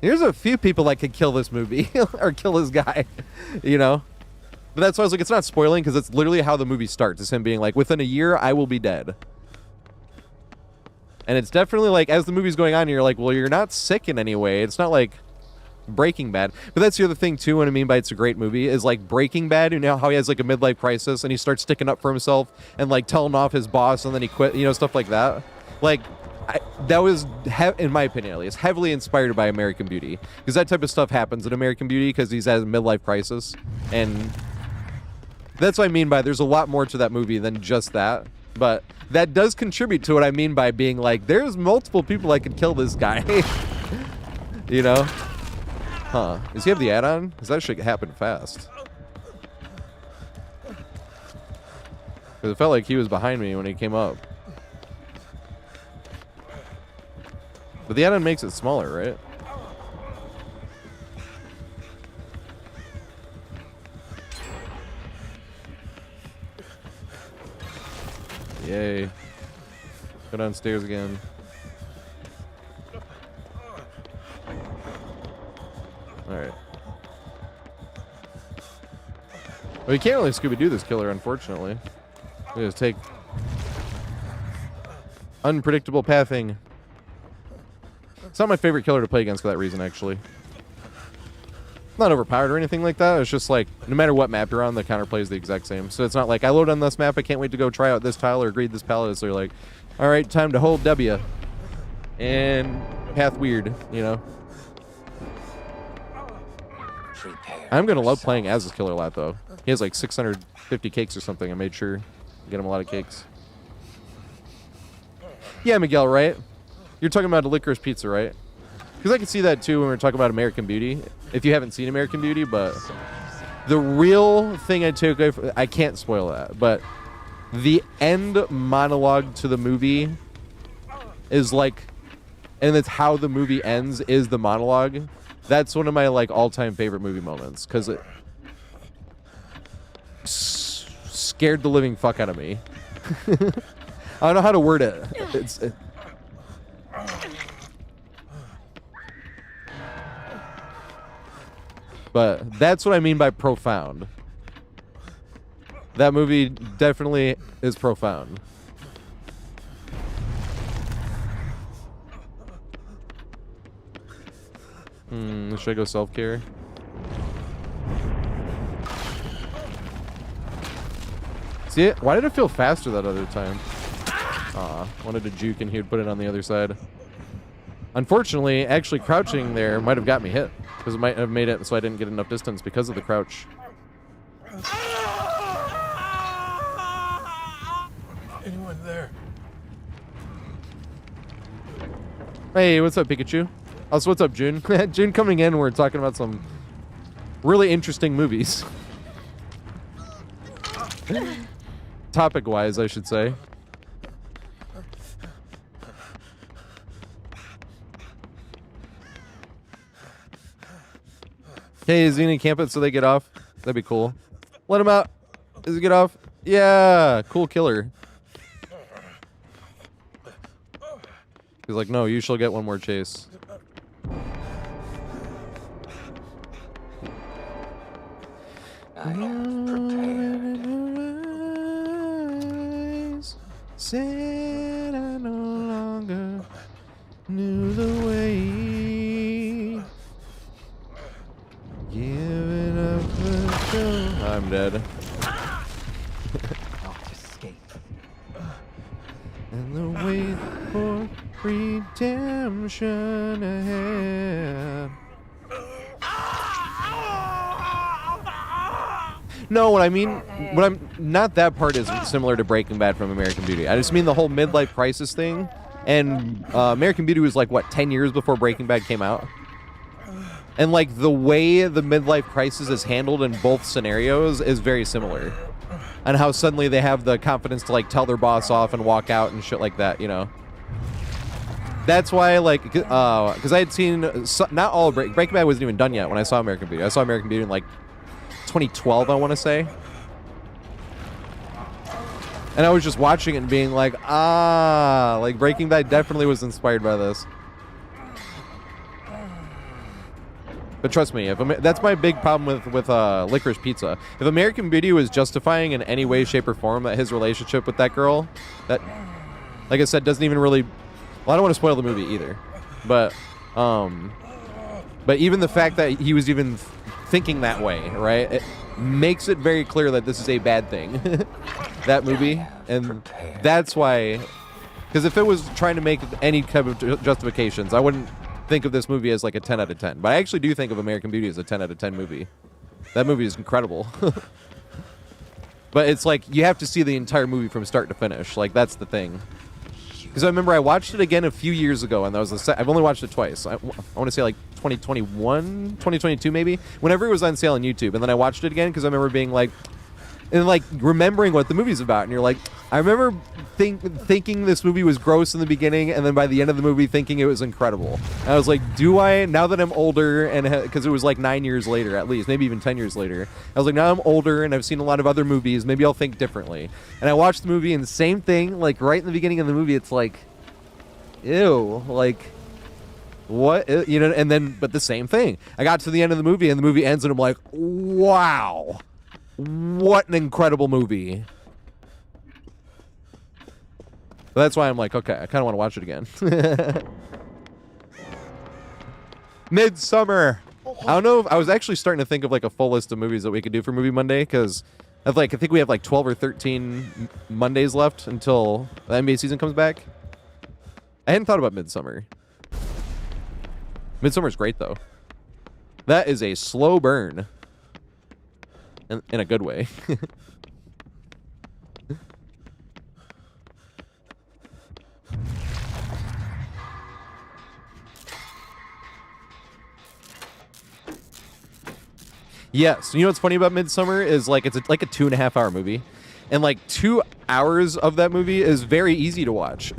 there's a few people that could kill this movie or kill this guy, you know? But that's why I was like, it's not spoiling, because it's literally how the movie starts. It's him being like, within a year, I will be dead. And it's definitely like, as the movie's going on, you're like, well, you're not sick in any way. It's not like Breaking Bad. But that's the other thing, too, what I mean by it's a great movie, is like Breaking Bad, you know how he has like a midlife crisis and he starts sticking up for himself and like telling off his boss and then he quit, you know, stuff like that. Like, that was, in my opinion at least, heavily inspired by American Beauty. Because that type of stuff happens in American Beauty because he's at a midlife crisis. And that's what I mean by there's a lot more to that movie than just that. But that does contribute to what I mean by being like, there's multiple people I could kill this guy. You know? Huh. Does he have the add-on? Because that should happen fast. Because it felt like he was behind me when he came up. But the add-on makes it smaller, right? Yay. Go downstairs again. Alright. Well, you can't really Scooby-Doo this killer, unfortunately. We just take unpredictable pathing. It's not my favorite killer to play against for that reason, actually. Not overpowered or anything like that. It's just like, no matter what map you're on, the counter plays the exact same. So it's not like, I load on this map, I can't wait to go try out this tile or greed this palette. So you're like, alright, time to hold W. And path weird, you know? I'm gonna love playing as this killer a lot, though. He has like 650 cakes or something. I made sure to get him a lot of cakes. Yeah, Miguel, right? You're talking about a licorice pizza, right? Because I can see that, too, when we're talking about American Beauty. If you haven't seen American Beauty, but the real thing I took away from, I can't spoil that, but the end monologue to the movie is like, and it's how the movie ends is the monologue. That's one of my like all-time favorite movie moments because it scared the living fuck out of me. I don't know how to word it. But that's what I mean by profound. That movie definitely is profound. Should I go self-care? See it? Why did it feel faster that other time? Aw, wanted to juke and he would put it on the other side. Unfortunately, actually crouching there might have got me hit. Because it might have made it so I didn't get enough distance because of the crouch. Anyone there? Hey, what's up, Pikachu? Also, what's up, June? June coming in, we're talking about some really interesting movies. Topic-wise, I should say. Hey, is he gonna camp it so they get off? That'd be cool. Let him out. Does he get off? Yeah, cool killer. He's like, no, you shall get one more chase. I am prepared. Said I no longer knew the way. Giving up the show. I'm dead. Not escape. And the wait for redemption ahead. No, what I mean, not that part is similar to Breaking Bad from American Beauty. I just mean the whole midlife crisis thing. And American Beauty was like, what, 10 years before Breaking Bad came out? And like the way the midlife crisis is handled in both scenarios is very similar. And how suddenly they have the confidence to like tell their boss off and walk out and shit like that, you know? That's why, like, because I had seen, not all Breaking Bad wasn't even done yet when I saw American Beauty. I saw American Beauty in like 2012, I want to say. And I was just watching it and being like, like Breaking Bad definitely was inspired by this. But trust me, that's my big problem with Licorice Pizza. If American Beauty was justifying in any way, shape, or form that his relationship with that girl, that, like I said, doesn't even really Well, I don't want to spoil the movie either, but even the fact that he was even thinking that way, right? It makes it very clear that this is a bad thing. That movie, and that's why. Because if it was trying to make any kind of justifications, I wouldn't think of this movie as like a 10 out of 10. But I actually do think of American Beauty as a 10 out of 10 movie. That movie is incredible. But it's like you have to see the entire movie from start to finish. Like, that's the thing. Because I remember I watched it again a few years ago, and that was I've only watched it twice. I want to say like 2021, 2022 maybe, whenever it was on sale on YouTube. And then I watched it again because I remember being like, and like remembering what the movie's about, and you're like, I remember thinking this movie was gross in the beginning, and then by the end of the movie thinking it was incredible. And I was like, do I, now that I'm older, and because it was like 9 years later at least, maybe even 10 years later, I was like, now I'm older and I've seen a lot of other movies, maybe I'll think differently. And I watched the movie, and the same thing, like right in the beginning of the movie, it's like, ew, like, what, you know? And then, but the same thing, I got to the end of the movie, and the movie ends, and I'm like, wow, what an incredible movie. But that's why I'm like, okay, I kind of want to watch it again. Midsummer. I don't know if I was actually starting to think of like a full list of movies that we could do for Movie Monday, because I think we have like 12 or 13 Mondays left until the NBA season comes back. I hadn't thought about Midsummer. Midsummer's great though. That is a slow burn. In a good way. Yes, you know what's funny about Midsummer is like it's like a 2.5 hour movie, and like 2 hours of that movie is very easy to watch.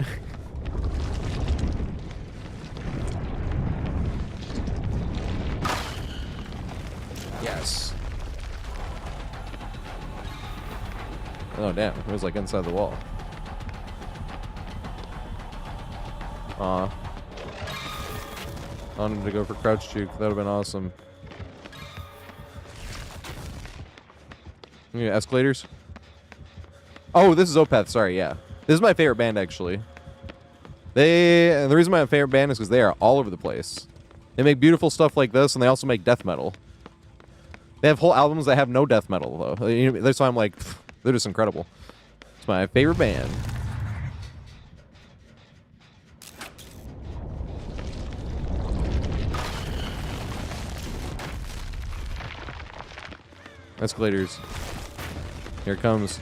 Yes. Oh damn, it was like inside the wall. Aw. I wanted to go for crouch juke, that would have been awesome. Yeah, escalators. Oh, this is Opeth, sorry, yeah. This is my favorite band, actually. The reason why I'm favorite band is because they are all over the place. They make beautiful stuff like this, and they also make death metal. They have whole albums that have no death metal, though. That's why I'm like, they're just incredible. It's my favorite band. Escalators. Here it comes.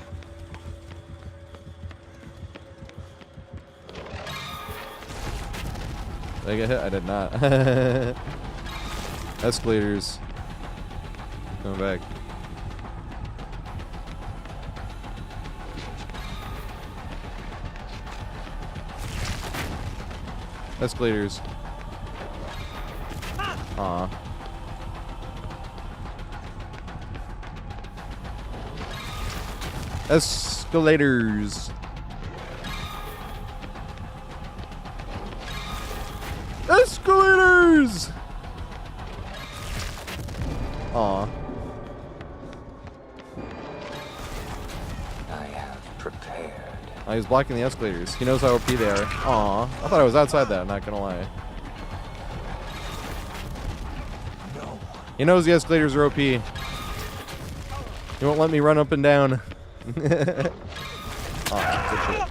Did I get hit? I did not. Escalators. Coming back. Escalators. Aw. Escalators. Escalators! Aw. I have prepared. Oh, he's blocking the escalators. He knows how OP they are. Aw. I thought I was outside that, not gonna lie. No. He knows the escalators are OP. He won't let me run up and down. Aw, good shit.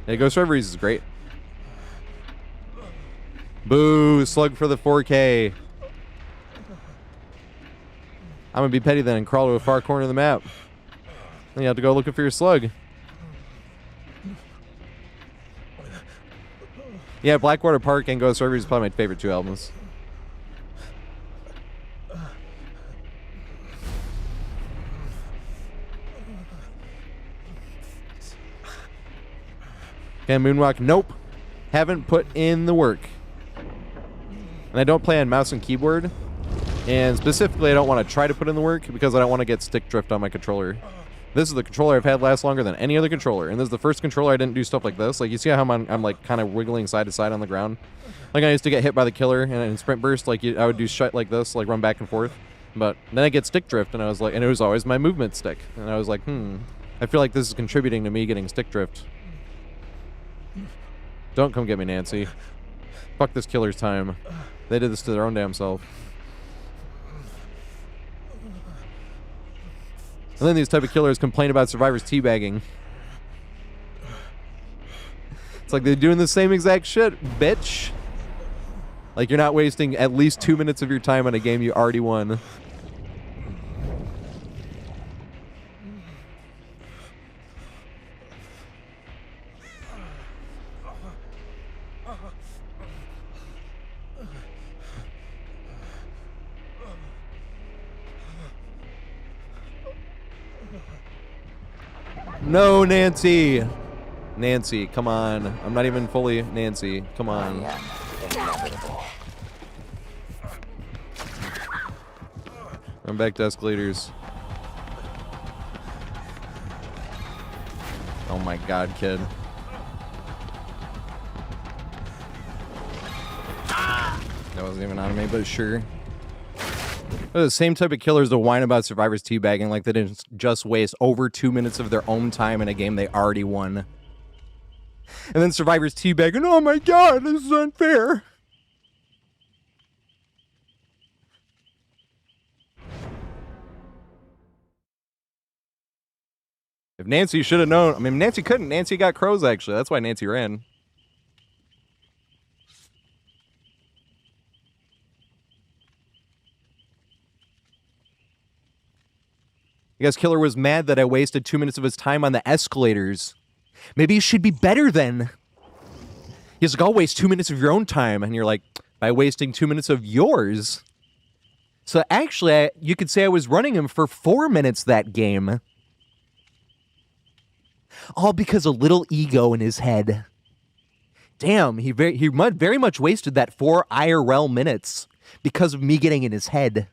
Yeah, Ghost Reveries is great. Boo, slug for the 4K. I'm gonna be petty then and crawl to a far corner of the map. Then you have to go looking for your slug. Yeah, Blackwater Park and Ghost Reveries is probably my favorite 2 albums. Okay, Moonwalk, nope. Haven't put in the work. And I don't play on mouse and keyboard. And specifically, I don't want to try to put in the work because I don't want to get stick drift on my controller. This is the controller I've had last longer than any other controller. And this is the first controller I didn't do stuff like this. Like, you see how I'm like, kind of wiggling side to side on the ground? Like, I used to get hit by the killer and in Sprint Burst, like, I would do shit like this, like, run back and forth. But then I get stick drift, and I was like, and it was always my movement stick. And I was like, I feel like this is contributing to me getting stick drift. Don't come get me, Nancy. Fuck this killer's time. They did this to their own damn self. And then these type of killers complain about survivors teabagging. It's like they're doing the same exact shit, bitch. Like you're not wasting at least 2 minutes of your time on a game you already won. No, Nancy. Nancy, come on. I'm not even fully Nancy. Come on. Inevitable. I'm back to escalators. Oh my god, kid. That wasn't even on me, but sure. They're the same type of killers that whine about survivors teabagging like they didn't just waste over 2 minutes of their own time in a game they already won. And then survivors teabagging, oh my god, this is unfair. If Nancy should have known, I mean, Nancy couldn't. Nancy got crows, actually. That's why Nancy ran. I guess Killer was mad that I wasted 2 minutes of his time on the escalators. Maybe you should be better then. He's like, I'll waste 2 minutes of your own time. And you're like, by wasting 2 minutes of yours. So actually, you could say I was running him for 4 minutes that game. All because of little ego in his head. Damn, he very much wasted that 4 IRL minutes because of me getting in his head.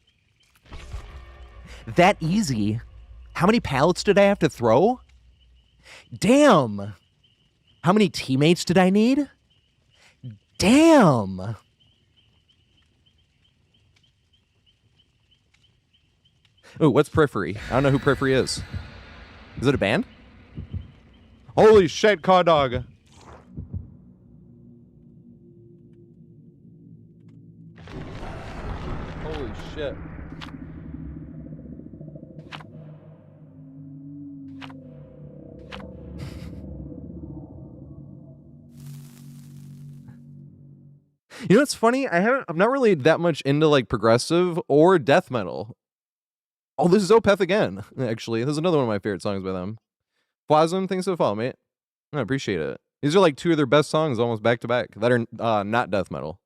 That easy. How many pallets did I have to throw? Damn. How many teammates did I need? Damn. Ooh, what's Periphery? I don't know who Periphery is. Is it a band? Holy shit, Caw Dog. Holy shit. You know what's funny? I'm not really that much into like progressive or death metal. Oh, this is Opeth again, actually. This is another one of my favorite songs by them. Plasm, thanks for the follow, mate. I appreciate it. These are like 2 of their best songs almost back to back that are not death metal.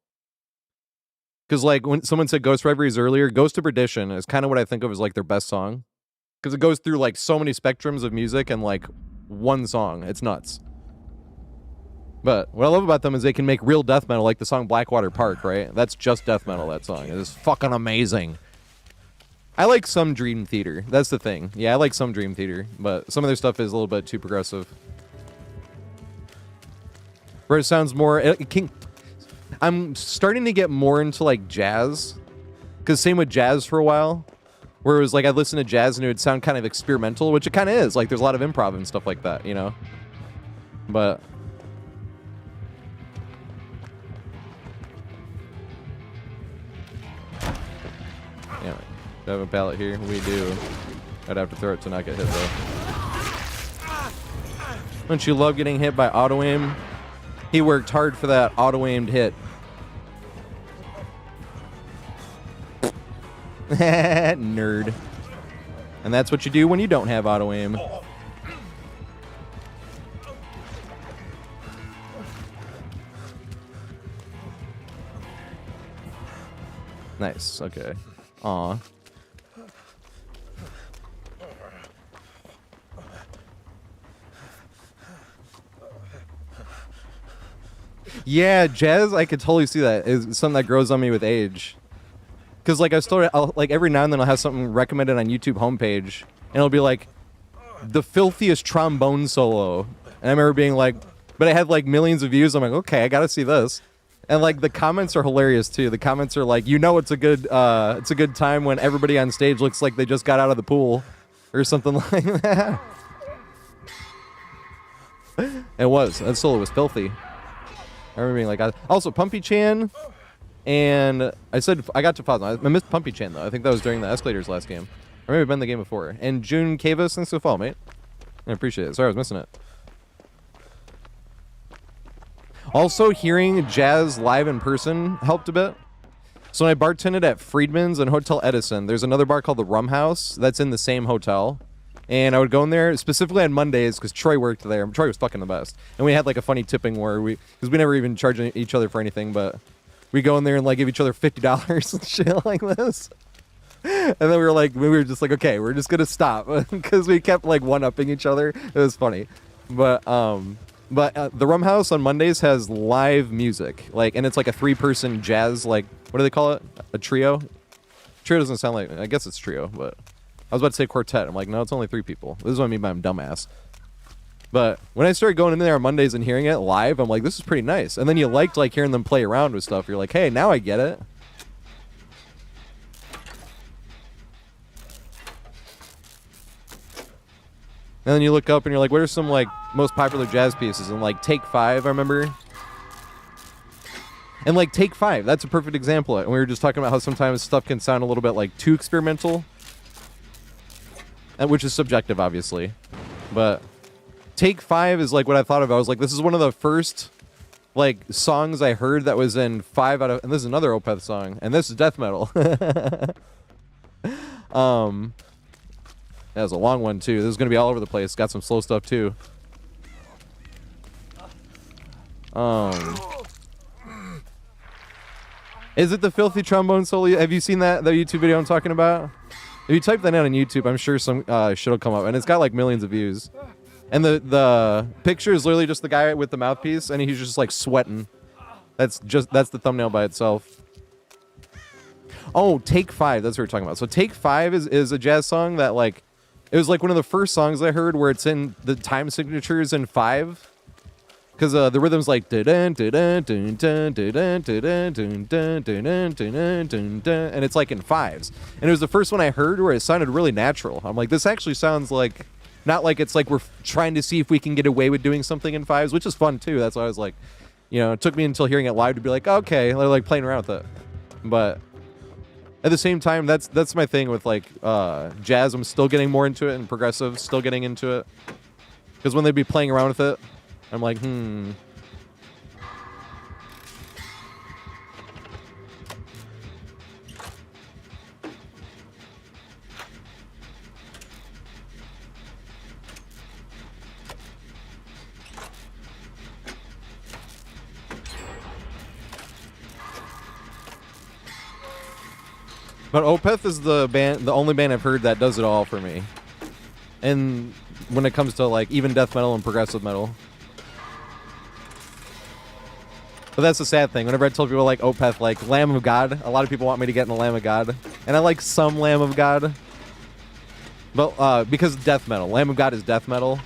Because like when someone said Ghost Reveries earlier, Ghost of Perdition is kind of what I think of as like their best song. Because it goes through like so many spectrums of music and like one song. It's nuts. But what I love about them is they can make real death metal, like the song Blackwater Park, right? That's just death metal, that song. It is fucking amazing. I like some Dream Theater. That's the thing. Yeah, I like some Dream Theater, but some of their stuff is a little bit too progressive. Where it sounds more... I'm starting to get more into, like, jazz. Because same with jazz for a while. Where it was like, I'd listen to jazz and it would sound kind of experimental, which it kind of is. Like, there's a lot of improv and stuff like that, you know? But... yeah, do I have a pallet here? We do. I'd have to throw it to not get hit, though. Don't you love getting hit by auto-aim? He worked hard for that auto-aimed hit. Nerd. And that's what you do when you don't have auto-aim. Nice, okay. Aw. Yeah, jazz, I could totally see that. It's something that grows on me with age. Because, like, like, every now and then I'll have something recommended on YouTube homepage, and it'll be like, the filthiest trombone solo. And I remember being like, but it had, like, millions of views. I'm like, okay, I gotta see this. And, like, the comments are hilarious, too. The comments are like, you know it's a good time when everybody on stage looks like they just got out of the pool. Or something like that. It was. That solo was filthy. I remember being like, also Pumpy Chan, and I said I got to Fosno. I missed Pumpy Chan though. I think that was during the Escalators last game. Or maybe been the game before. And June Cavus, thanks for the follow, mate. I appreciate it. Sorry, I was missing it. Also, hearing jazz live in person helped a bit. So when I bartended at Friedman's and Hotel Edison, there's another bar called the Rum House that's in the same hotel. And I would go in there specifically on Mondays because Troy worked there. Troy was fucking the best. And we had like a funny tipping where because we never even charged each other for anything, but we go in there and like give each other $50 and shit like this. And then we were just like, okay, we're just gonna stop because we kept like one-upping each other. It was funny, but the Rum House on Mondays has live music, like, and it's like a 3-person jazz, like, what do they call it? A trio? Trio doesn't sound like, I guess it's trio, but I was about to say quartet. I'm like, no, it's only 3 people. This is what I mean by I'm dumbass. But when I started going in there on Mondays and hearing it live, I'm like, this is pretty nice. And then you liked like hearing them play around with stuff. You're like, hey, now I get it. And then you look up and you're like, what are some like most popular jazz pieces? And like Take 5, I remember. And like Take 5, that's a perfect example. And we were just talking about how sometimes stuff can sound a little bit like too experimental. And which is subjective, obviously. But Take 5 is like what I thought of. I was like, this is one of the first like songs I heard that was in 5 out of, and this is another Opeth song, and this is death metal. That was a long one too. This is gonna be all over the place. Got some slow stuff too. Is it the filthy trombone solo? Have you seen the YouTube video I'm talking about? If you type that in on YouTube, I'm sure some shit will come up, and it's got like millions of views. And the picture is literally just the guy with the mouthpiece, and he's just like sweating. That's the thumbnail by itself. Oh, Take 5. That's what we're talking about. So Take 5 is a jazz song that like, it was like one of the first songs I heard where it's in the time signatures in 5. Because the rhythm's like and it's like in 5s. And it was the first one I heard where it sounded really natural. I'm like, this actually sounds like, not like it's like we're trying to see if we can get away with doing something in 5s, which is fun too. That's why I was like, you know, it took me until hearing it live to be like, okay, they're like playing around with it. But at the same time, that's my thing with like jazz. I'm still getting more into it, and progressive, still getting into it. Because when they'd be playing around with it, I'm like, But Opeth is the only band I've heard that does it all for me. And when it comes to like even death metal and progressive metal. But that's the sad thing. Whenever I tell people like Opeth, like Lamb of God, a lot of people want me to get in the Lamb of God. And I like some Lamb of God. But because death metal. Lamb of God is death metal.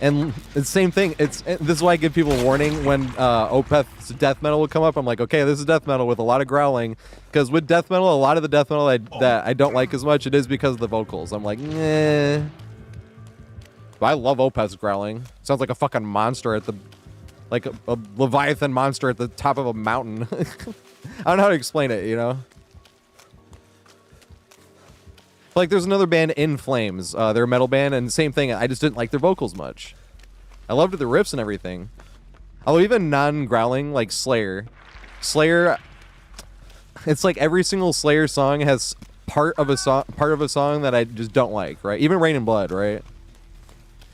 And it's the same thing. This is why I give people a warning when Opeth's death metal would come up. I'm like, okay, this is death metal with a lot of growling. Because with death metal, a lot of the death metal that I don't like as much, it is because of the vocals. I'm like, nah. But I love Opeth's growling. Sounds like a fucking monster at the, like a Leviathan monster at the top of a mountain. I don't know how to explain it, you know? Like, there's another band, In Flames. They're a metal band, and same thing. I just didn't like their vocals much. I loved the riffs and everything. Although even non-growling, like Slayer, it's like every single Slayer song has part of a song that I just don't like, right? Even Rain and Blood, right?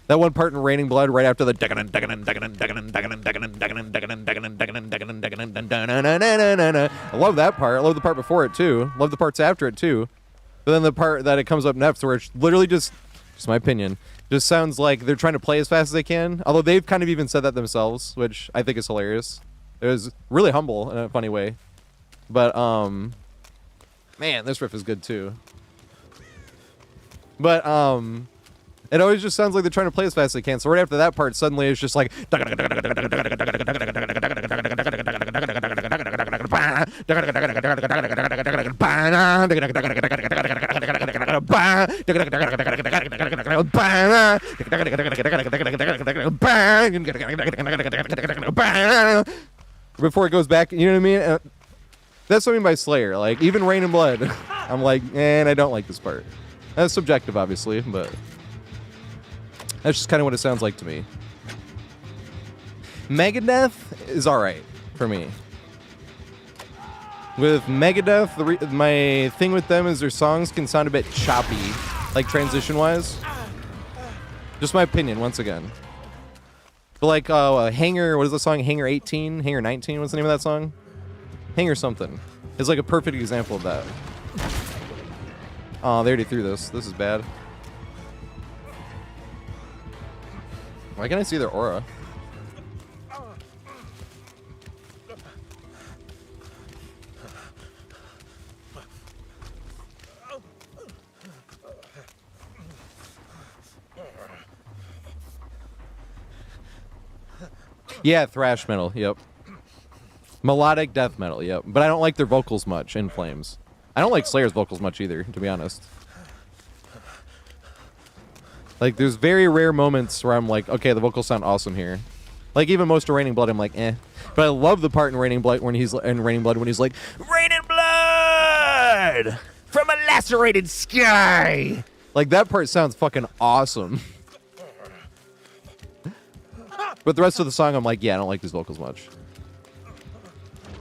That one part in Raining Blood right after the I love that part. I love the part before it too. Love the parts after it too. But then the part that it comes up next where it's literally just my opinion, just sounds like they're trying to play as fast as they can. Although they've kind of even said that themselves, which I think is hilarious. It was really humble in a funny way. But man, this riff is good too. But it always just sounds like they're trying to play as fast as they can. So right after that part, suddenly it's just like before it goes back. You know what I mean? That's what I mean by Slayer. Like, even Rain and Blood, I'm like, and I don't like this part. That's subjective, obviously, but that's just kind of what it sounds like to me. Megadeth is alright for me. With Megadeth, my thing with them is their songs can sound a bit choppy, like transition-wise. Just my opinion, once again. But like, Hanger, what is the song? Hanger 18? Hanger 19? What's the name of that song? Hanger something. It's like a perfect example of that. Oh, they already threw this. This is bad. Why can't I see their aura? Yeah, thrash metal, yep. Melodic death metal, yep. But I don't like their vocals much in Flames. I don't like Slayer's vocals much either, to be honest. Like, there's very rare moments where I'm like, okay, the vocals sound awesome here. Like, even most of Raining Blood, I'm like, eh. But I love the part in Raining Blood when he's like, Raining Blood! From a lacerated sky! Like, that part sounds fucking awesome. But the rest of the song, I'm like, yeah, I don't like these vocals much.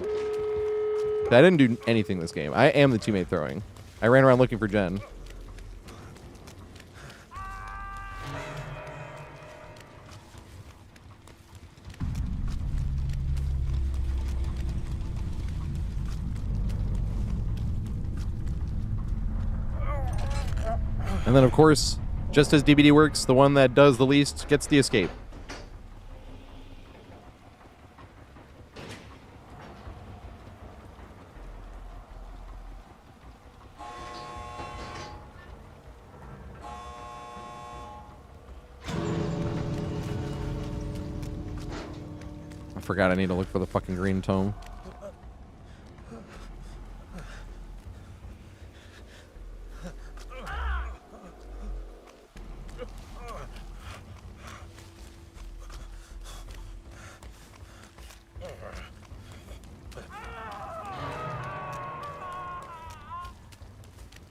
I didn't do anything this game. I am the teammate throwing. I ran around looking for Jen. And then, of course, just as DBD works, the one that does the least gets the escape. I forgot I need to look for the fucking green tome.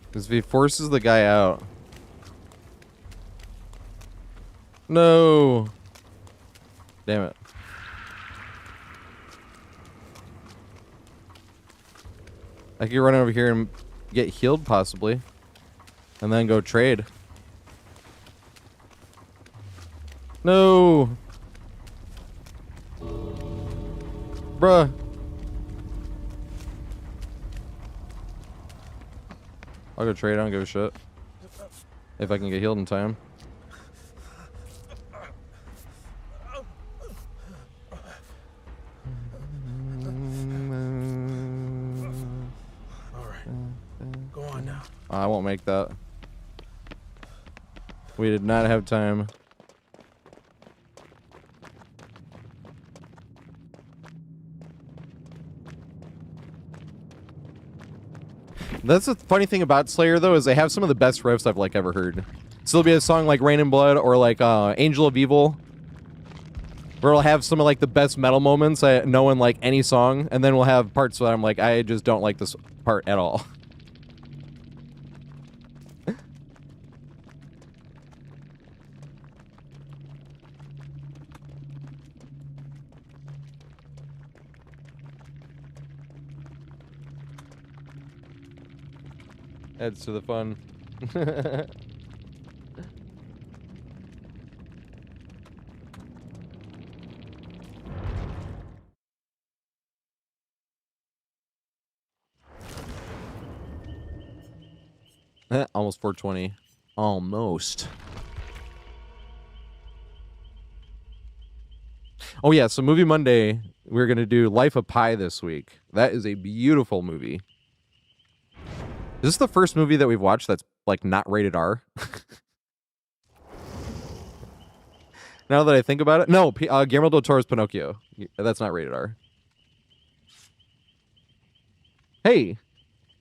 Because if he forces the guy out. No. Damn it. I could run over here and get healed, possibly. And then go trade. No. Bruh. I'll go trade. I don't give a shit. If I can get healed in time. Go on now. I won't make that. We did not have time. That's the funny thing about Slayer, though, is they have some of the best riffs I've like ever heard. So there'll be a song like Rain and Blood or like Angel of Evil, where it'll have some of like the best metal moments I know in like any song, and then we'll have parts where I'm like, I just don't like this part at all. Adds to the fun. Almost 420. Almost. Oh yeah, so Movie Monday, we're going to do Life of Pi this week. That is a beautiful movie. Is this the first movie that we've watched that's, like, not rated R? Now that I think about it. No, Guillermo del Toro's Pinocchio. That's not rated R. Hey,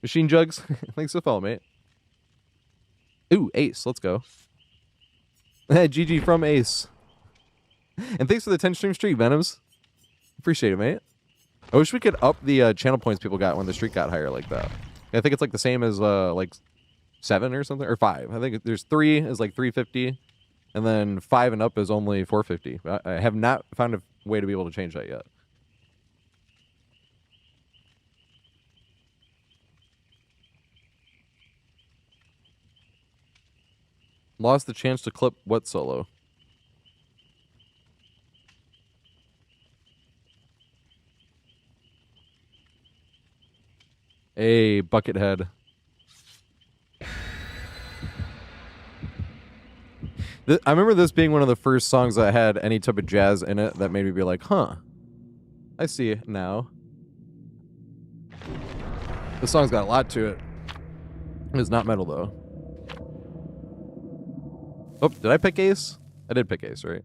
Machine Jugs. Thanks for the follow, mate. Ooh, Ace. Let's go. GG from Ace. And thanks for the 10 stream streak, Venoms. Appreciate it, mate. I wish we could up the channel points people got when the streak got higher like that. I think it's like the same as like 7 or something, or 5. I think there's 3 is like 350, and then 5 and up is only 450. I have not found a way to be able to change that yet. Lost the chance to clip what solo? Hey, Buckethead. I remember this being one of the first songs that had any type of jazz in it that made me be like, huh, I see it now. The song's got a lot to it. It's not metal, though. Oh, did I pick Ace? I did pick Ace, right?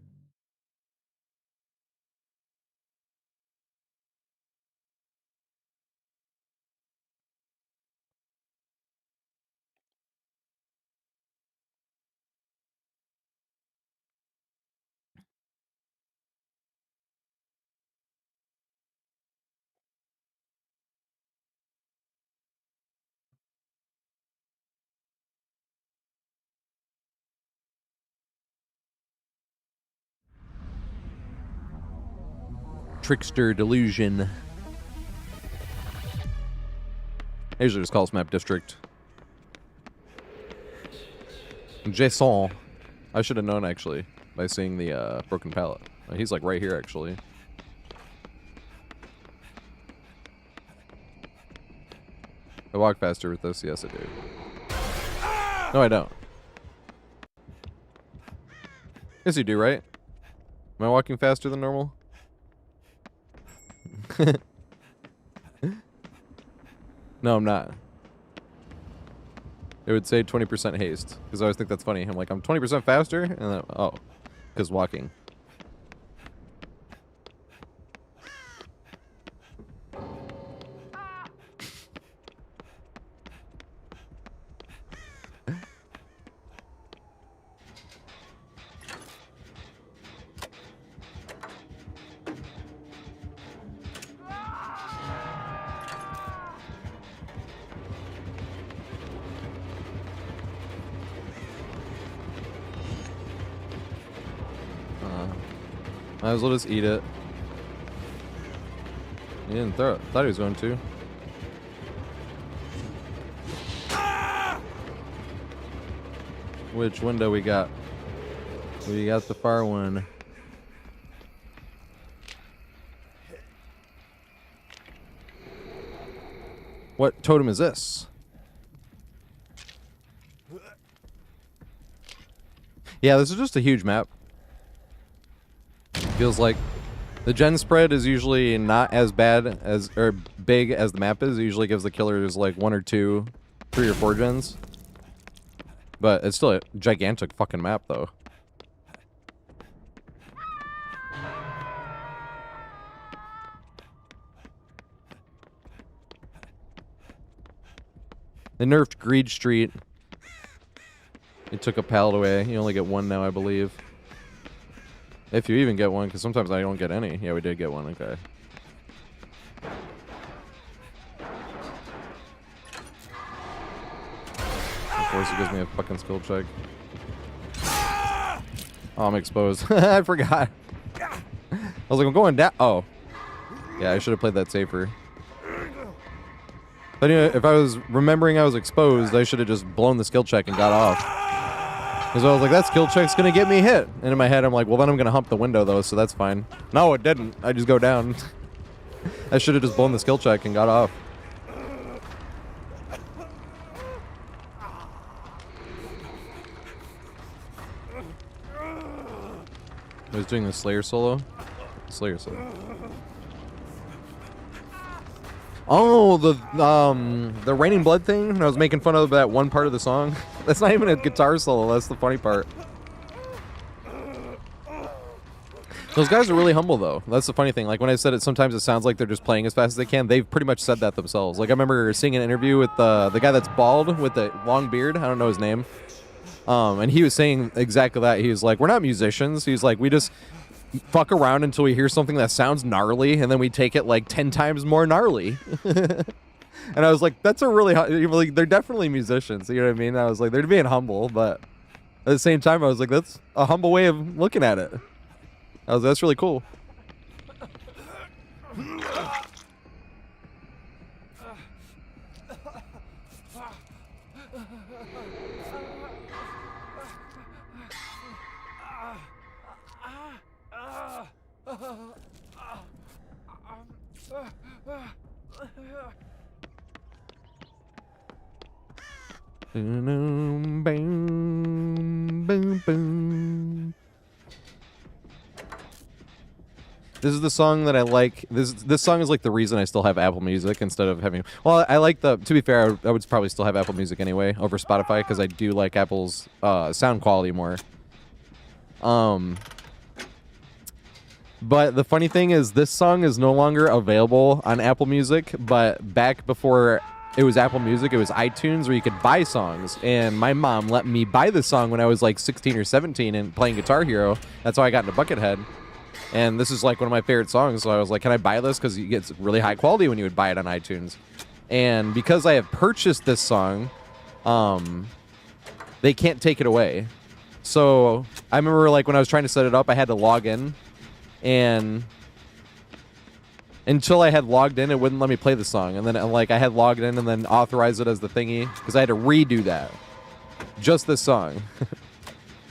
Trickster Delusion. I usually just call this map District. Jason. I should have known, actually, by seeing the broken pallet. He's, like, right here, actually. I walk faster with this? Yes, I do. No, I don't. Yes, you do, right? Am I walking faster than normal? No, I'm not. It would say 20% haste, because I always think that's funny. I'm like, I'm 20% faster? And then, oh, because walking. Might as well just eat it. He didn't throw it. Thought he was going to. Which window we got? We got the far one. What totem is this? Yeah, this is just a huge map. Feels like the gen spread is usually not as bad as, or big as the map is. It usually gives the killers like 1 or 2, 3 or 4 gens. But it's still a gigantic fucking map, though. They nerfed Greed Street. They took a pallet away. You only get 1 now, I believe. If you even get 1, because sometimes I don't get any. Yeah, we did get 1, okay. Of course, it gives me a fucking skill check. Oh, I'm exposed. I forgot. I was like, I'm going down. Oh. Yeah, I should have played that safer. But anyway, if I was remembering I was exposed, I should have just blown the skill check and got off. Because I was like, that skill check's going to get me hit. And in my head, I'm like, well, then I'm going to hump the window, though, so that's fine. No, it didn't. I just go down. I should have just blown the skill check and got off. I was doing the Slayer solo. Slayer solo. Oh, the Raining Blood thing. And I was making fun of that one part of the song. That's not even a guitar solo. That's the funny part. Those guys are really humble, though. That's the funny thing. Like, when I said it, sometimes it sounds like they're just playing as fast as they can. They've pretty much said that themselves. Like, I remember seeing an interview with the guy that's bald with the long beard. I don't know his name. And he was saying exactly that. He was like, we're not musicians. He's like, we just... fuck around until we hear something that sounds gnarly, and then we take it like 10 times more gnarly. And I was like, that's a really, like, they're definitely musicians, you know what I mean? I was like, they're being humble, but at the same time, I was like, that's a humble way of looking at it. That's really cool. Boom, boom, boom, boom. This is the song that I like. This song is like the reason I still have Apple Music instead of having. Well, I like the. To be fair, I would probably still have Apple Music anyway over Spotify because I do like Apple's sound quality more. But the funny thing is, this song is no longer available on Apple Music. But back before it was Apple Music, it was iTunes where you could buy songs. And my mom let me buy this song when I was like 16 or 17 and playing Guitar Hero. That's how I got into Buckethead. And this is like one of my favorite songs. So I was like, can I buy this? Because it gets really high quality when you would buy it on iTunes. And because I have purchased this song, they can't take it away. So I remember like when I was trying to set it up, I had to log in. And until I had logged in, it wouldn't let me play the song. And then like I had logged in and then authorized it as the thingy. Because I had to redo that. Just this song.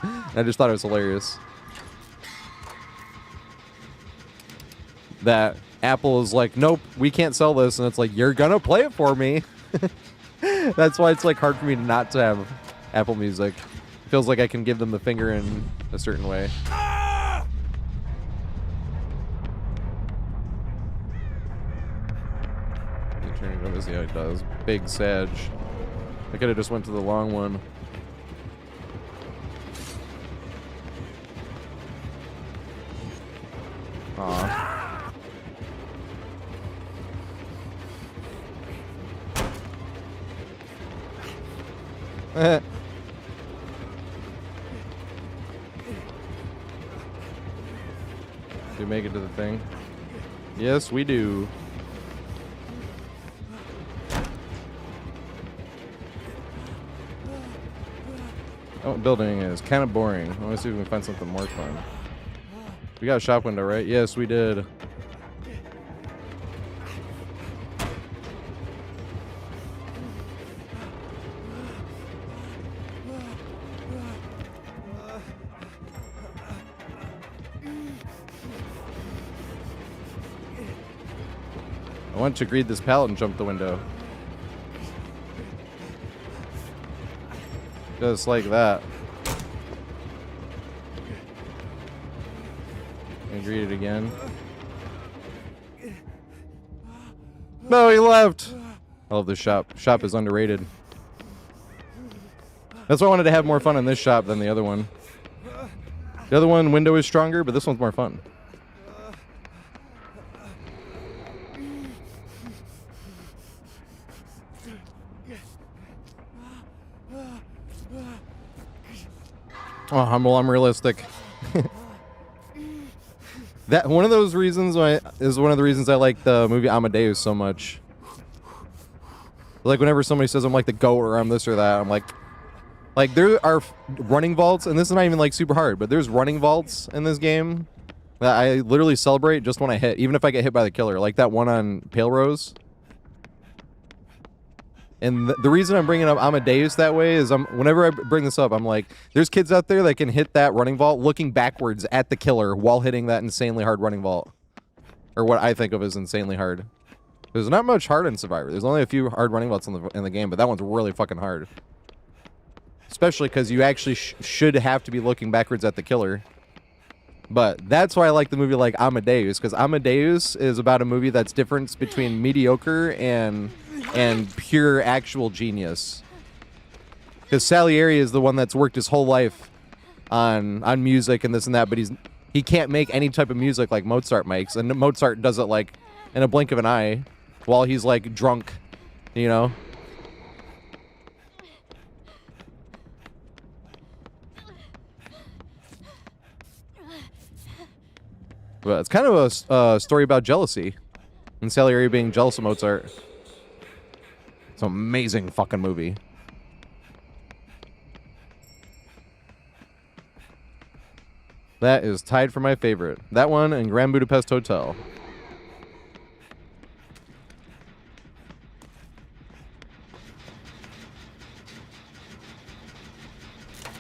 And I just thought it was hilarious. That Apple is like, nope, we can't sell this. And it's like, you're going to play it for me. That's why it's like hard for me not to have Apple Music. It feels like I can give them the finger in a certain way. Yeah, it does. Big Sag. I could have just went to the long one. Aw. Do we make it to the thing? Yes, we do. Oh, building is kind of boring. I want to see if we can find something more fun. We got a shop window, right? Yes, we did. I want to greet this pallet and jump the window. Just like that. And read it again. No, he left. I love this shop. Shop is underrated. That's why I wanted to have more fun in this shop than the other one. The other one, window is stronger, but this one's more fun. Oh, I'm realistic. That one of those reasons why is one of the reasons I like the movie Amadeus so much. Like whenever somebody says I'm like the GOAT or I'm this or that, I'm like there are running vaults, and this is not even like super hard, but there's running vaults in this game that I literally celebrate just when I hit, even if I get hit by the killer, like that one on Pale Rose. And the reason I'm bringing up Amadeus that way is whenever I bring this up, I'm like, there's kids out there that can hit that running vault looking backwards at the killer while hitting that insanely hard running vault. Or what I think of as insanely hard. There's not much hard in Survivor. There's only a few hard running vaults in the game, but that one's really fucking hard. Especially because you actually should have to be looking backwards at the killer. But that's why I like the movie like Amadeus, because Amadeus is about a movie that's difference between mediocre and pure actual genius. Because Salieri is the one that's worked his whole life on music and this and that, but he can't make any type of music like Mozart makes, and Mozart does it like in a blink of an eye while he's like drunk, you know? But it's kind of a story about jealousy. And Salieri being jealous of Mozart. It's an amazing fucking movie. That is tied for my favorite. That one and Grand Budapest Hotel.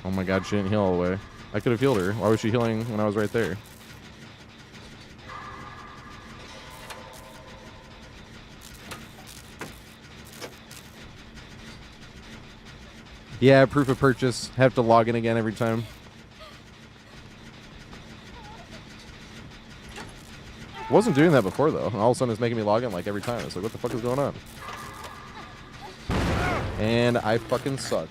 Oh my god, she didn't heal all the way. I could have healed her. Why was she healing when I was right there? Yeah, proof of purchase. Have to log in again every time. Wasn't doing that before though. And all of a sudden it's making me log in like every time. It's like, what the fuck is going on? And I fucking suck.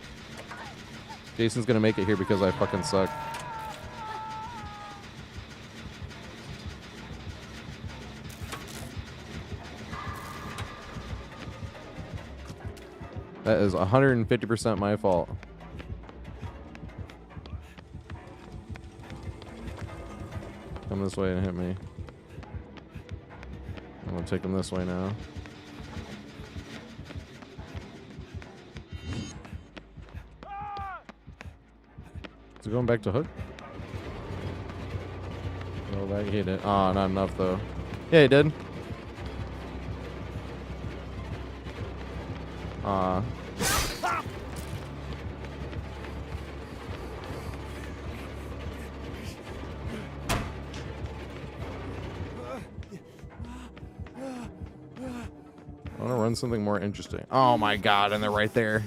Jason's gonna make it here because I fucking suck. That is 150% my fault. Come this way and hit me. I'm gonna take him this way now. Is it going back to hook? Go back. He did. Oh, not enough though. Yeah, he did. I want to run something more interesting. Oh my god, and they're right there.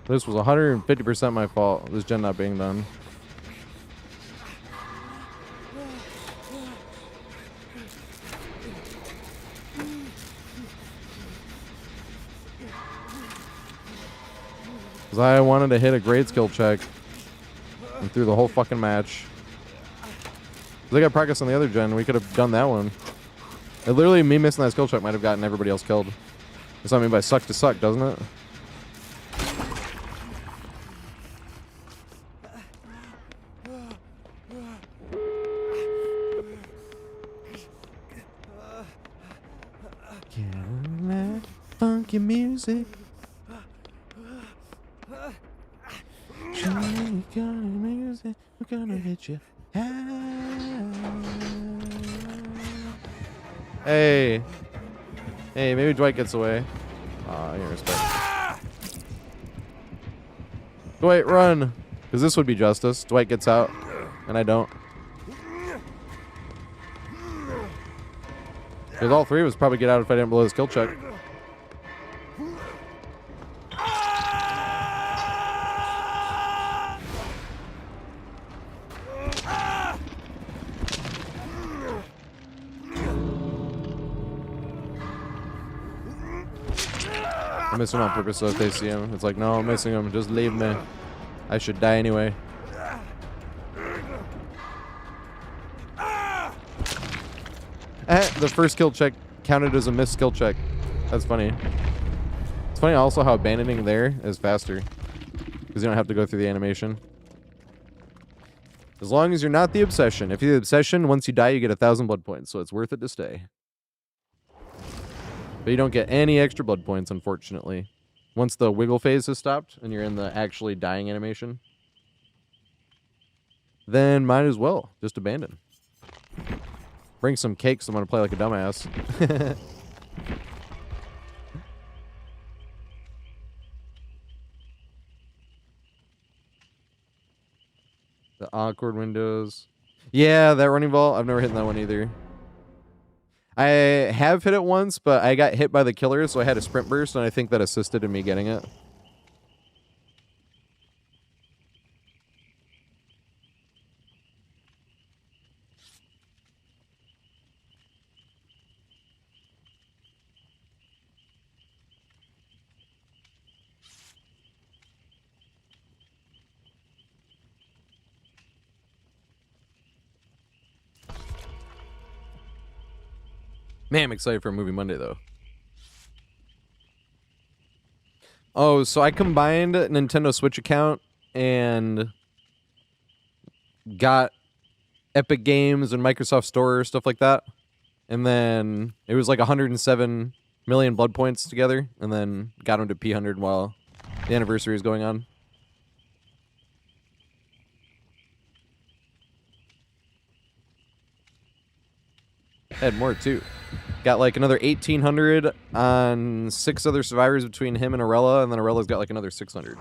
This was 150% my fault, this gen not being done. Because I wanted to hit a great skill check and through the whole fucking match. Because I got practice on the other gen, we could have done that one. And literally, me missing that skill check might have gotten everybody else killed. That's what I mean by suck to suck, doesn't it? Funky music. Music. We're gonna hit you. Hey. Hey, maybe Dwight gets away. I get respect. Dwight, run! Because this would be justice. Dwight gets out, and I don't. Because all three of us probably get out if I didn't blow the skill check. I miss him on purpose so if they see him. It's like, no, I'm missing him. Just leave me. I should die anyway. The first skill check counted as a missed skill check. That's funny. It's funny also how abandoning there is faster. Because you don't have to go through the animation. As long as you're not the obsession. If you're the obsession, once you die, you get 1,000 blood points. So it's worth it to stay. But you don't get any extra blood points, unfortunately. Once the wiggle phase has stopped and you're in the actually dying animation, then might as well just abandon. Bring some cakes. I'm going to play like a dumbass. The awkward windows. Yeah, that running ball. I've never hit that one either. I have hit it once, but I got hit by the killer, so I had a sprint burst, and I think that assisted in me getting it. Man, I'm excited for Movie Monday, though. Oh, so I combined a Nintendo Switch account and got Epic Games and Microsoft Store, stuff like that. And then it was like 107 million blood points together, and then got them to P100 while the anniversary was going on. Had more too. Got like another 1,800 on 6 other survivors between him and Arella, and then Arella's got like another 600.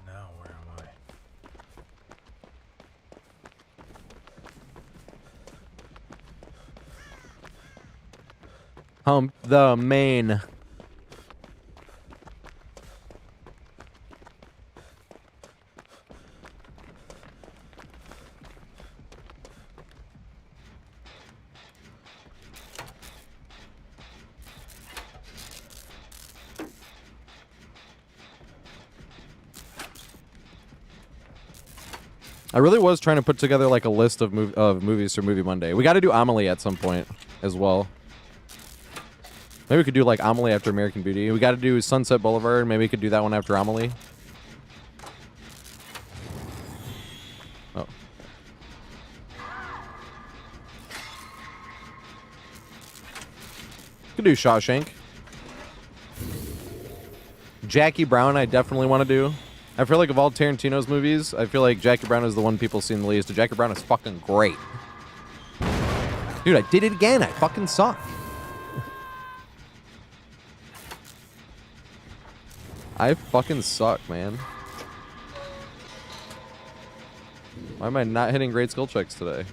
Now where am I? Hump the main. I really was trying to put together like a list of movies for Movie Monday. We got to do Amelie at some point as well. Maybe we could do like Amelie after American Beauty. We got to do Sunset Boulevard. Maybe we could do that one after Amelie. Oh. Could do Shawshank. Jackie Brown I definitely want to do. I feel like of all Tarantino's movies, I feel like Jackie Brown is the one people seen the least. Jackie Brown is fucking great. Dude, I did it again. I fucking suck. I fucking suck, man. Why am I not hitting great skill checks today?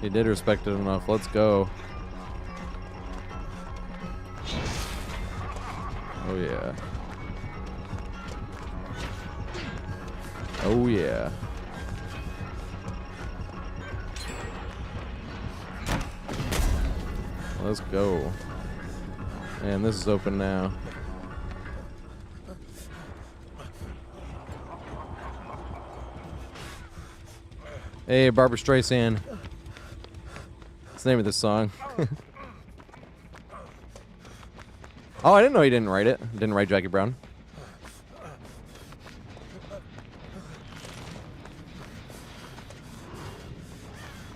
He did respect it enough. Let's go. Oh, yeah. Oh, yeah. Let's go. And this is open now. Hey, Barbara Streisand. What's the name of this song? Oh, I didn't know he didn't write it. Didn't write Jackie Brown.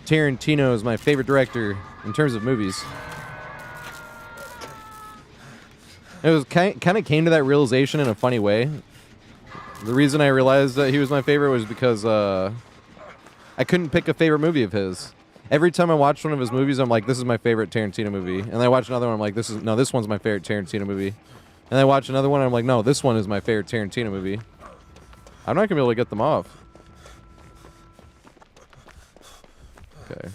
Tarantino is my favorite director in terms of movies. It was kind of came to that realization in a funny way. The reason I realized that he was my favorite was because I couldn't pick a favorite movie of his. Every time I watch one of his movies, I'm like, this is my favorite Tarantino movie. And then I watch another one, I'm like, this one's my favorite Tarantino movie. And I watch another one, I'm like, no, this one is my favorite Tarantino movie. I'm not going to be able to get them off. Okay.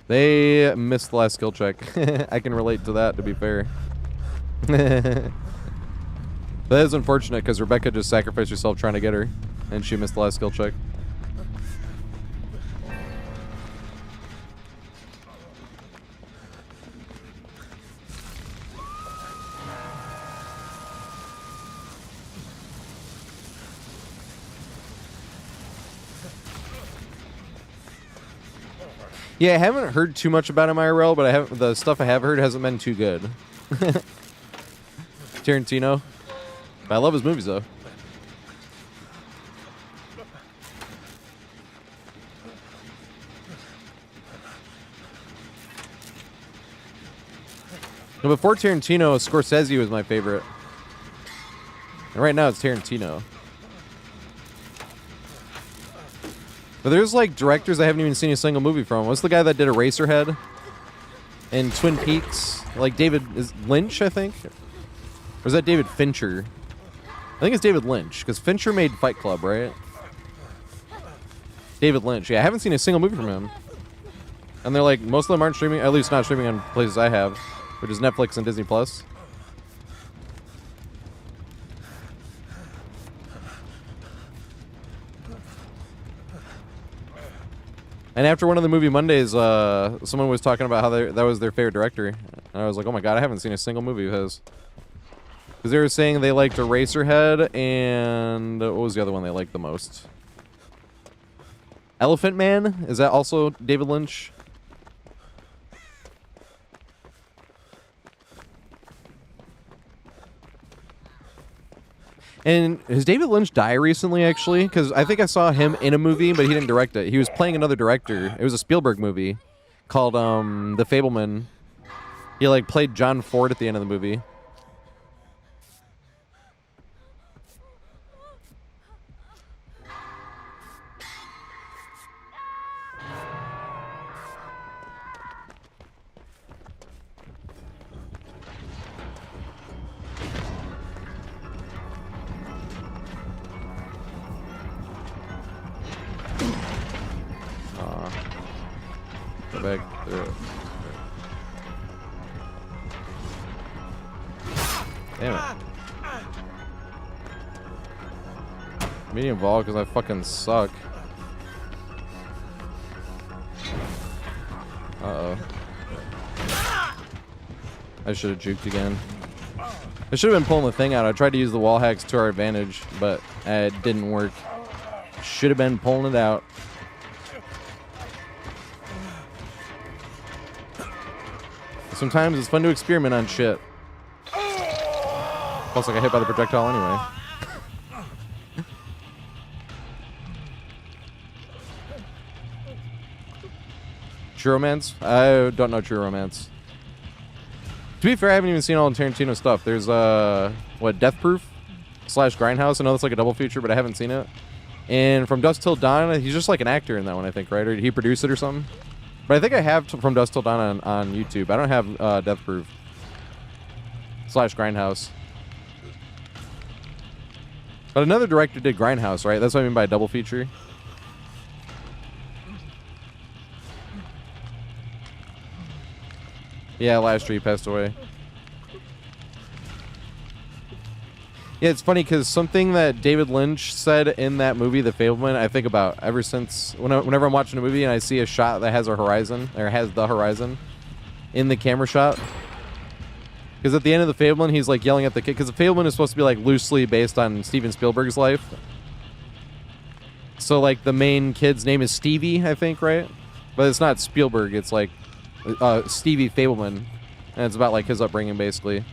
They missed the last skill check. I can relate to that, to be fair. That is unfortunate, because Rebecca just sacrificed herself trying to get her, and she missed the last skill check. Yeah, I haven't heard too much about him IRL, but the stuff I have heard hasn't been too good. Tarantino. But I love his movies though. But before Tarantino, Scorsese was my favorite. And right now it's Tarantino. But there's like directors I haven't even seen a single movie from. What's the guy that did Eraserhead? And Twin Peaks? Like David Lynch, I think? Or is that David Fincher? I think it's David Lynch, because Fincher made Fight Club, right? David Lynch. Yeah, I haven't seen a single movie from him. And they're like, most of them aren't streaming, at least not streaming on places I have, which is Netflix and Disney Plus. And after one of the movie Mondays, someone was talking about how that was their favorite director. And I was like, oh my god, I haven't seen a single movie of his. Because they were saying they liked Eraserhead and... what was the other one they liked the most? Elephant Man? Is that also David Lynch? And has David Lynch died recently, actually? Because I think I saw him in a movie, but he didn't direct it. He was playing another director. It was a Spielberg movie called The Fableman. He like played John Ford at the end of the movie. Go back through it. Damn it. Medium vol because I fucking suck. Uh-oh. I should have juked again. I should have been pulling the thing out. I tried to use the wall hacks to our advantage, but it didn't work. Should have been pulling it out. Sometimes it's fun to experiment on shit. Plus, I got hit by the projectile anyway. True Romance? I don't know True Romance. To be fair, I haven't even seen all the Tarantino stuff. There's, what, Death Proof? / Grindhouse. I know that's like a double feature, but I haven't seen it. And From Dusk Till Dawn, he's just like an actor in that one, I think, right? Or did he produce it or something? But I think I have From Dusk Till Dawn on YouTube. I don't have Death Proof / Grindhouse. But another director did Grindhouse, right? That's what I mean by a double feature. Yeah, last year he passed away. Yeah, it's funny because something that David Lynch said in that movie, The Fableman, I think about ever since whenever I'm watching a movie and I see a shot that has a horizon, or has the horizon in the camera shot. Because at the end of The Fableman, he's like yelling at the kid. Because The Fableman is supposed to be like loosely based on Steven Spielberg's life. So like the main kid's name is Stevie, I think, right? But it's not Spielberg. It's like Stevie Fableman, and it's about like his upbringing, basically.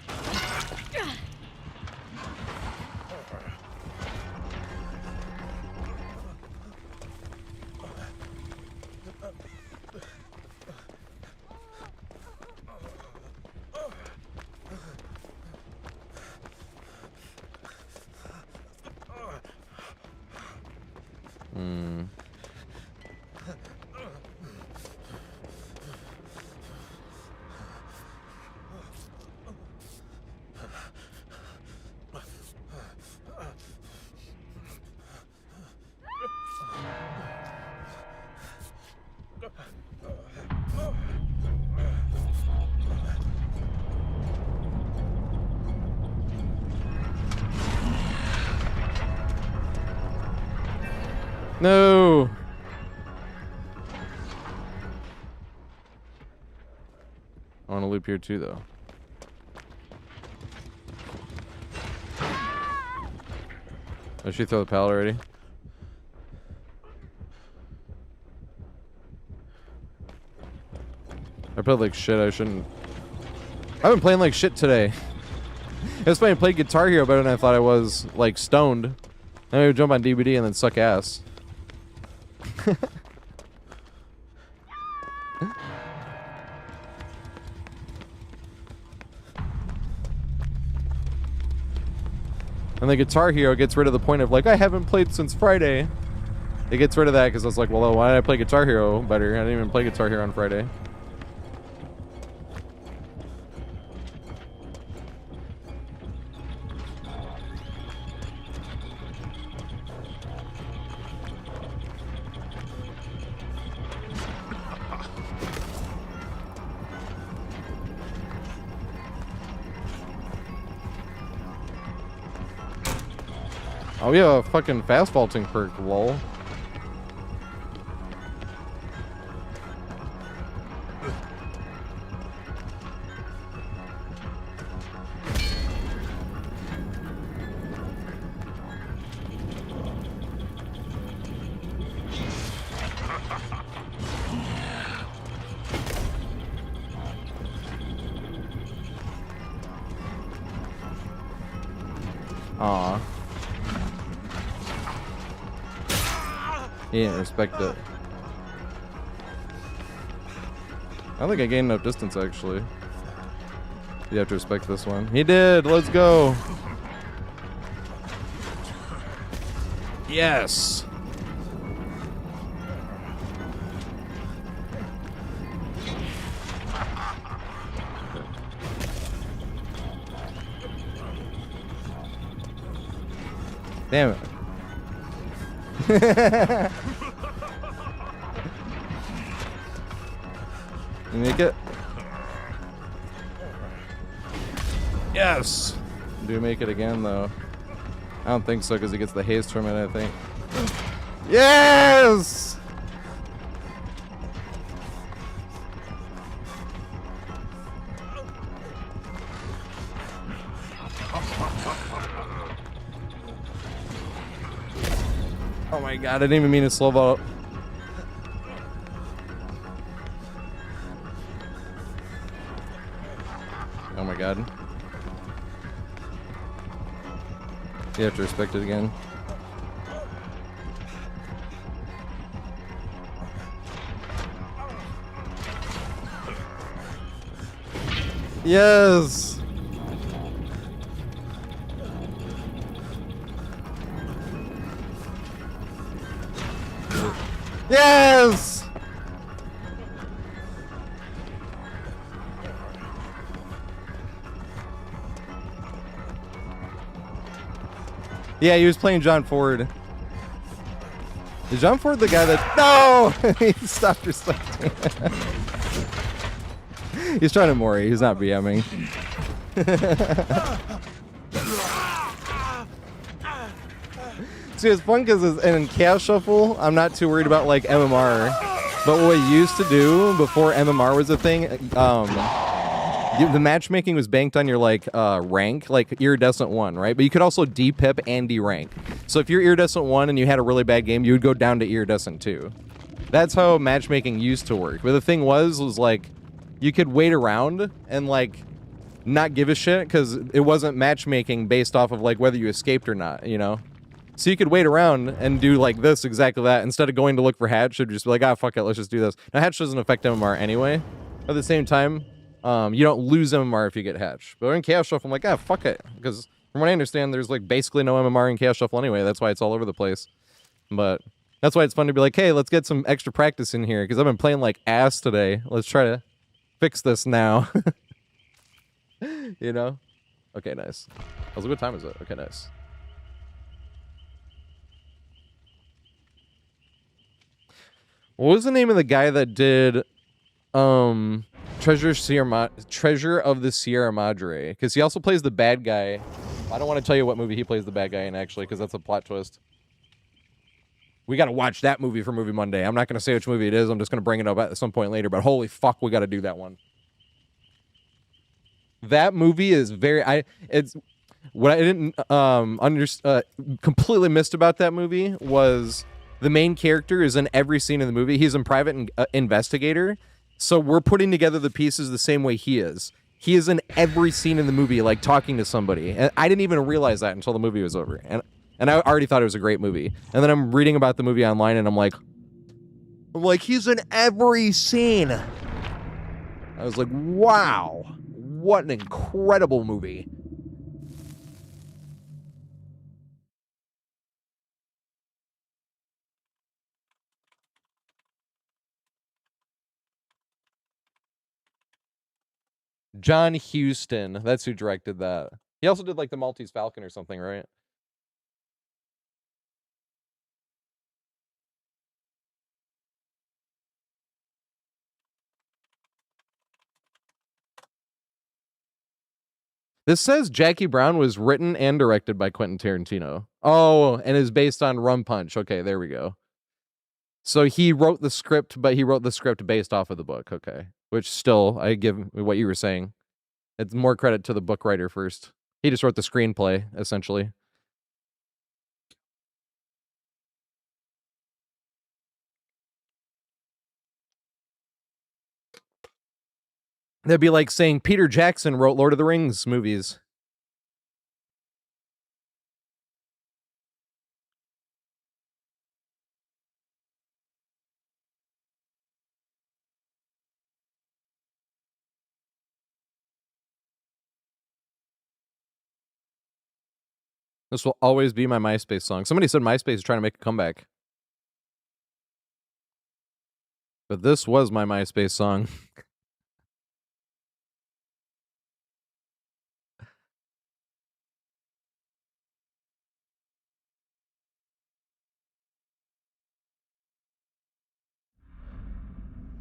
No. I want to loop here too, though. Did she throw the pallet already? I played like shit. I shouldn't. I've been playing like shit today. It was funny. I played Guitar Hero better than I thought I was, like, stoned. Then we would jump on DVD and then suck ass. And the Guitar Hero gets rid of the point of, like, I haven't played since Friday. It gets rid of that because I was like, well, why did I play Guitar Hero better? I didn't even play Guitar Hero on Friday. Oh, we have a fucking fast vaulting perk, lol. Aw. He didn't respect it. I don't think I gained enough distance, actually. You have to respect this one. He did! Let's go! Yes! Damn it. You make it? Yes! Do you make it again, though? I don't think so, because he gets the haste from it, I think. Yes! Oh my god, I didn't even mean to slow vault. Oh my god. You have to respect it again. Yes! Yes! Yeah, he was playing John Ford. Is John Ford the guy that... No! He stopped respecting. He's trying to Mori. He's not BMing. See, it's fun because in Chaos Shuffle, I'm not too worried about, like, MMR. But what we used to do before MMR was a thing, the matchmaking was banked on your, like, rank, like Iridescent 1, right? But you could also D-pip and D-rank. So if you're Iridescent 1 and you had a really bad game, you would go down to Iridescent 2. That's how matchmaking used to work. But the thing was like, you could wait around and, like, not give a shit because it wasn't matchmaking based off of, like, whether you escaped or not, you know? So you could wait around and do, like, this, exactly that, instead of going to look for Hatch, you'd just be like, ah, fuck it, let's just do this. Now, Hatch doesn't affect MMR anyway. At the same time, you don't lose MMR if you get Hatch. But in Chaos Shuffle, I'm like, ah, fuck it. Because from what I understand, there's, like, basically no MMR in Chaos Shuffle anyway. That's why it's all over the place. But that's why it's fun to be like, hey, let's get some extra practice in here, because I've been playing like ass today. Let's try to fix this now. You know? Okay, nice. I was like, what time is it? Okay, nice. What was the name of the guy that did Treasure of the Sierra Madre? Because he also plays the bad guy. I don't want to tell you what movie he plays the bad guy in, actually, because that's a plot twist. We got to watch that movie for Movie Monday. I'm not going to say which movie it is. I'm just going to bring it up at some point later. But holy fuck, we got to do that one. That movie is very... It's what I didn't completely missed about that movie was the main character is in every scene of the movie. He's a private investigator. So we're putting together the pieces the same way he is. He is in every scene in the movie, like talking to somebody. And I didn't even realize that until the movie was over. And I already thought it was a great movie. And then I'm reading about the movie online, and I'm like, he's in every scene. I was like, wow, what an incredible movie. John Huston, that's who directed that. He also did like the Maltese Falcon or something, right? This says Jackie Brown was written and directed by Quentin Tarantino. Oh, and is based on Rum Punch. Okay, there we go. So he wrote the script, but he wrote the script based off of the book. Okay, which still, I give what you were saying. It's more credit to the book writer first. He just wrote the screenplay, essentially. That'd be like saying Peter Jackson wrote Lord of the Rings movies. This will always be my MySpace song. Somebody said MySpace is trying to make a comeback. But this was my MySpace song.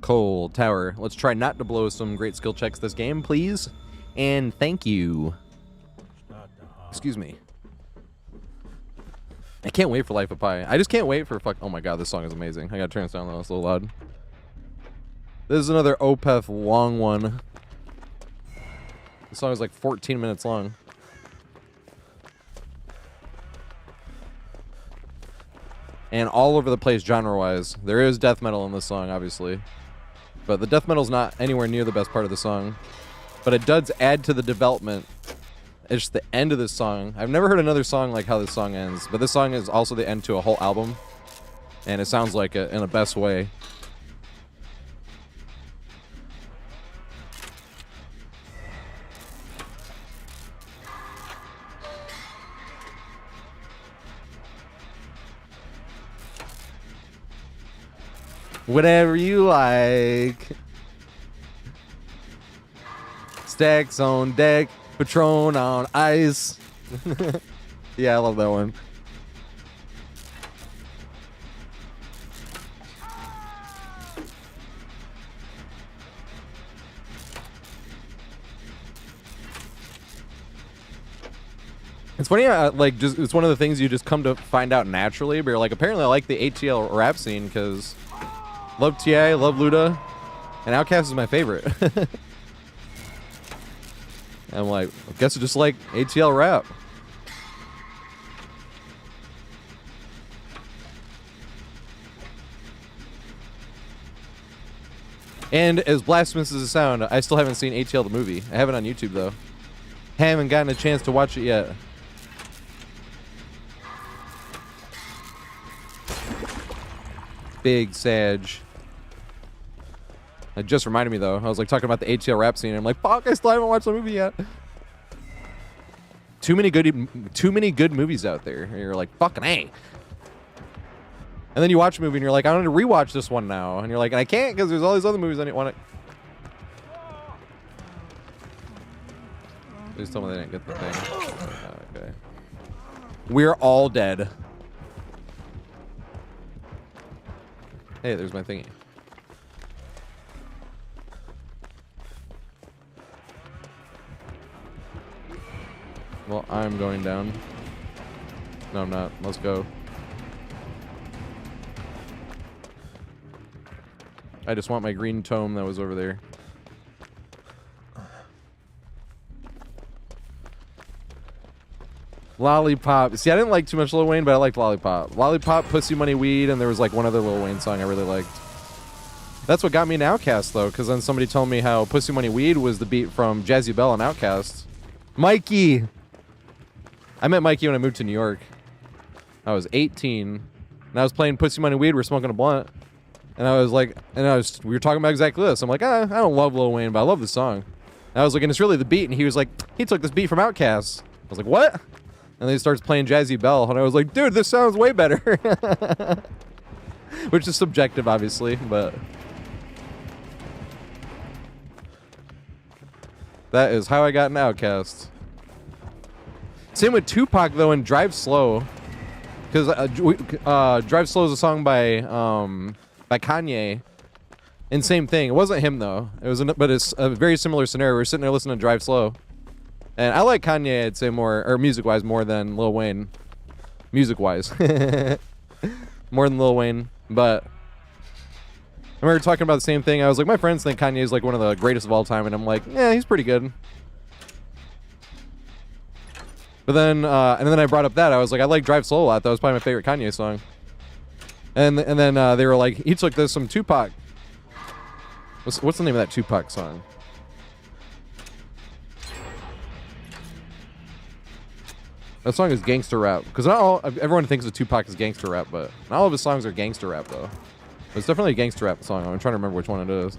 Cold Tower. Let's try not to blow some great skill checks this game, please. And thank you. Excuse me. I can't wait for Life of Pi. I just can't wait for oh my god, this song is amazing. I gotta turn this down though, it's a little loud. This is another Opeth long one. This song is like 14 minutes long. And all over the place genre-wise. There is death metal in this song, obviously. But the death metal's not anywhere near the best part of the song. But it does add to the development. It's just the end of this song. I've never heard another song like how this song ends. But this song is also the end to a whole album. And it sounds like it in the best way. Whatever you like. Stacks on deck, Patron on ice. Yeah, I love that one. It's funny, like, it's one of the things you just come to find out naturally, but you're like, apparently I like the ATL rap scene because love T.I., love Luda, and Outkast is my favorite. I'm like, I guess I just like ATL rap. And as blasphemous as it sounds, I still haven't seen ATL the movie. I have it on YouTube, though. Haven't gotten a chance to watch it yet. Big Sag. It just reminded me, though. I was like talking about the ATL rap scene, and I'm like, fuck, I still haven't watched the movie yet. Too many good movies out there. And you're like, fucking A. And then you watch a movie and you're like, I want to rewatch this one now. And you're like, I can't because there's all these other movies I didn't want to. Please tell me they didn't get the thing. Oh, okay. We're all dead. Hey, there's my thingy. Well, I'm going down. No, I'm not. Let's go. I just want my green tome that was over there. Lollipop. See, I didn't like too much Lil Wayne, but I liked Lollipop. Lollipop, Pussy Money Weed, and there was like one other Lil Wayne song I really liked. That's what got me into Outkast, though, because then somebody told me how Pussy Money Weed was the beat from Jazzy Bell on Outkast. Mikey! I met Mikey when I moved to New York. I was 18, and I was playing Pussy Money Weed, we're smoking a blunt, and I was like, we were talking about exactly this. I'm like, I don't love Lil Wayne, but I love this song. And I was like, and it's really the beat, and he was like, he took this beat from Outkast. I was like, what? And then he starts playing Jazzy Bell, and I was like, dude, this sounds way better. Which is subjective, obviously, but... that is how I got an Outkast. Same with Tupac, though, in Drive Slow. Because Drive Slow is a song by Kanye. And same thing. It wasn't him, though. But it's a very similar scenario. We're sitting there listening to Drive Slow. And I like Kanye, I'd say, more, or music-wise, more than Lil Wayne. Music-wise. More than Lil Wayne. But... and we were talking about the same thing. I was like, my friends think Kanye is like one of the greatest of all time, and I'm like, yeah, he's pretty good. But then, and then I brought up that I was like, I like Drive Slow a lot. That was probably my favorite Kanye song. And then they were like, he took this from Tupac. What's the name of that Tupac song? That song is gangster rap. Because not all, everyone thinks of Tupac as gangster rap, but not all of his songs are gangster rap though. It's definitely a gangster rap song. I'm trying to remember which one it is.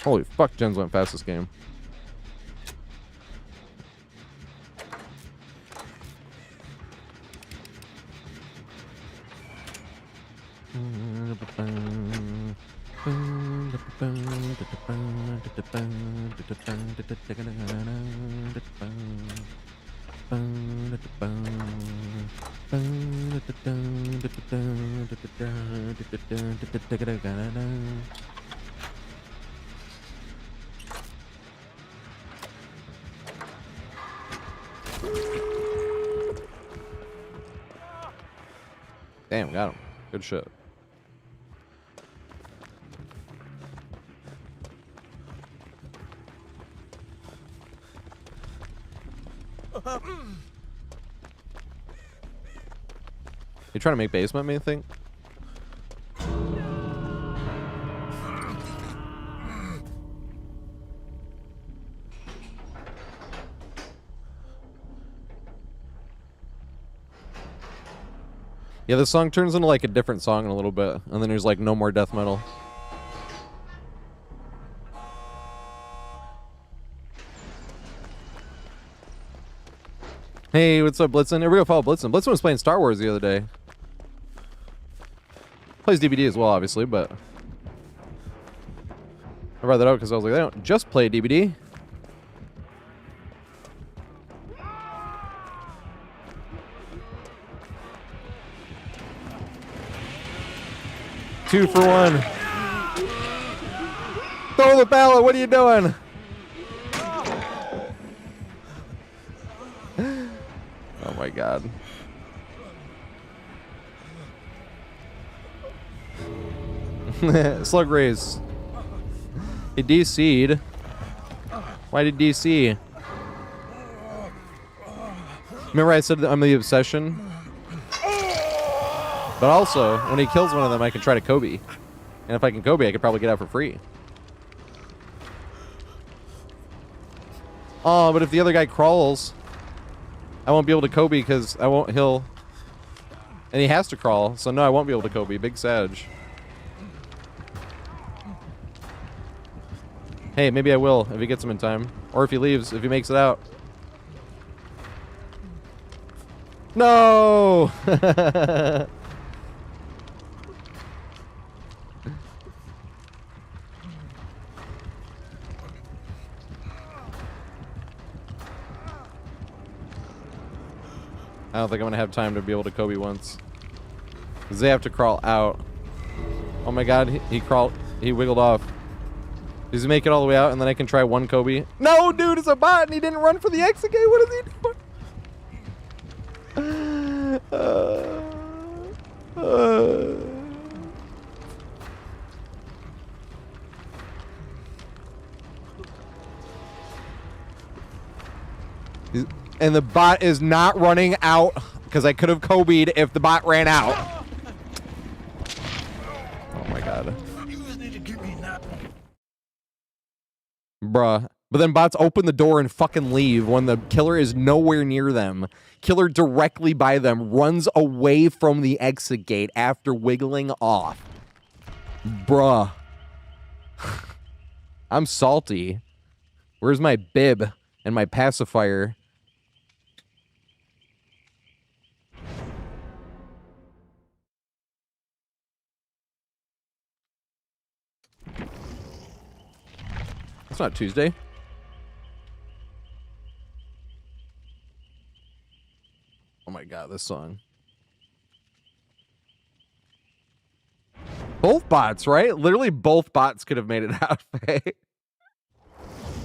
Holy fuck, Jens went fast this game. Damn, got him. Good shit. You trying to make basement, me think? Yeah, this song turns into like a different song in a little bit, and then there's like no more death metal. Hey, what's up, Blitzen? Here we go, follow Blitzen. Blitzen was playing Star Wars the other day. Plays DBD as well, obviously, but I brought that up because I was like, they don't just play DBD. Two for one. Throw the ballot. What are you doing? Oh my god. Slug raise. He DC'd. Why did DC? Remember I said that I'm the obsession? But also, when he kills one of them, I can try to Kobe. And if I can Kobe, I could probably get out for free. Oh, but if the other guy crawls, I won't be able to Kobe because he'll... and he has to crawl, so no, I won't be able to Kobe. Big Sag. Hey, maybe I will if he gets him in time. Or if he leaves, if he makes it out. No! I don't think I'm gonna have time to be able to Kobe once. Because they have to crawl out. Oh my god, he crawled, he wiggled off. Does he make it all the way out and then I can try one Kobe? No, dude, it's a bot and he didn't run for the exit gate. What is he doing? And the bot is not running out because I could have Kobe'd if the bot ran out. Oh my god. You just need to give me that. Bruh. But then bots open the door and fucking leave when the killer is nowhere near them. Killer directly by them runs away from the exit gate after wiggling off. Bruh. I'm salty. Where's my bib and my pacifier? It's not Tuesday. Oh my god, this song. Both bots, right? Literally both bots could have made it out.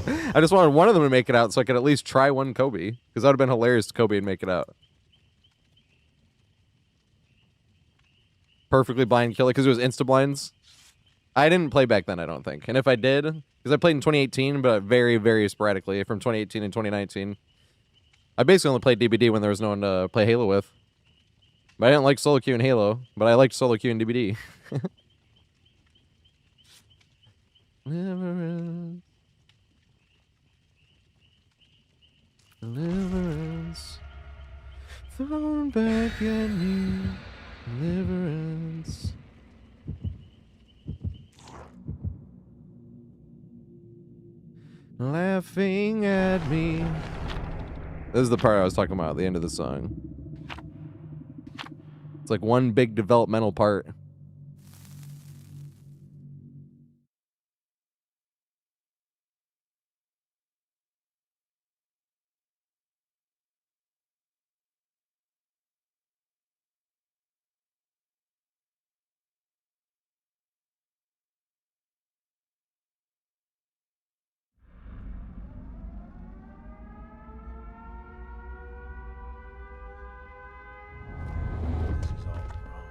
I just wanted one of them to make it out so I could at least try one Kobe. Because that would have been hilarious to Kobe and make it out. Perfectly blind killer because it was insta-blinds. I didn't play back then, I don't think. And if I did, because I played in 2018, but very, very sporadically from 2018 and 2019. I basically only played DBD when there was no one to play Halo with. But I didn't like solo queue in Halo, but I liked solo queue in DBD. Deliverance. Deliverance. Thrown back at me. Deliverance. Laughing at me. This is the part I was talking about at the end of the song. It's like one big developmental part. This is all wrong.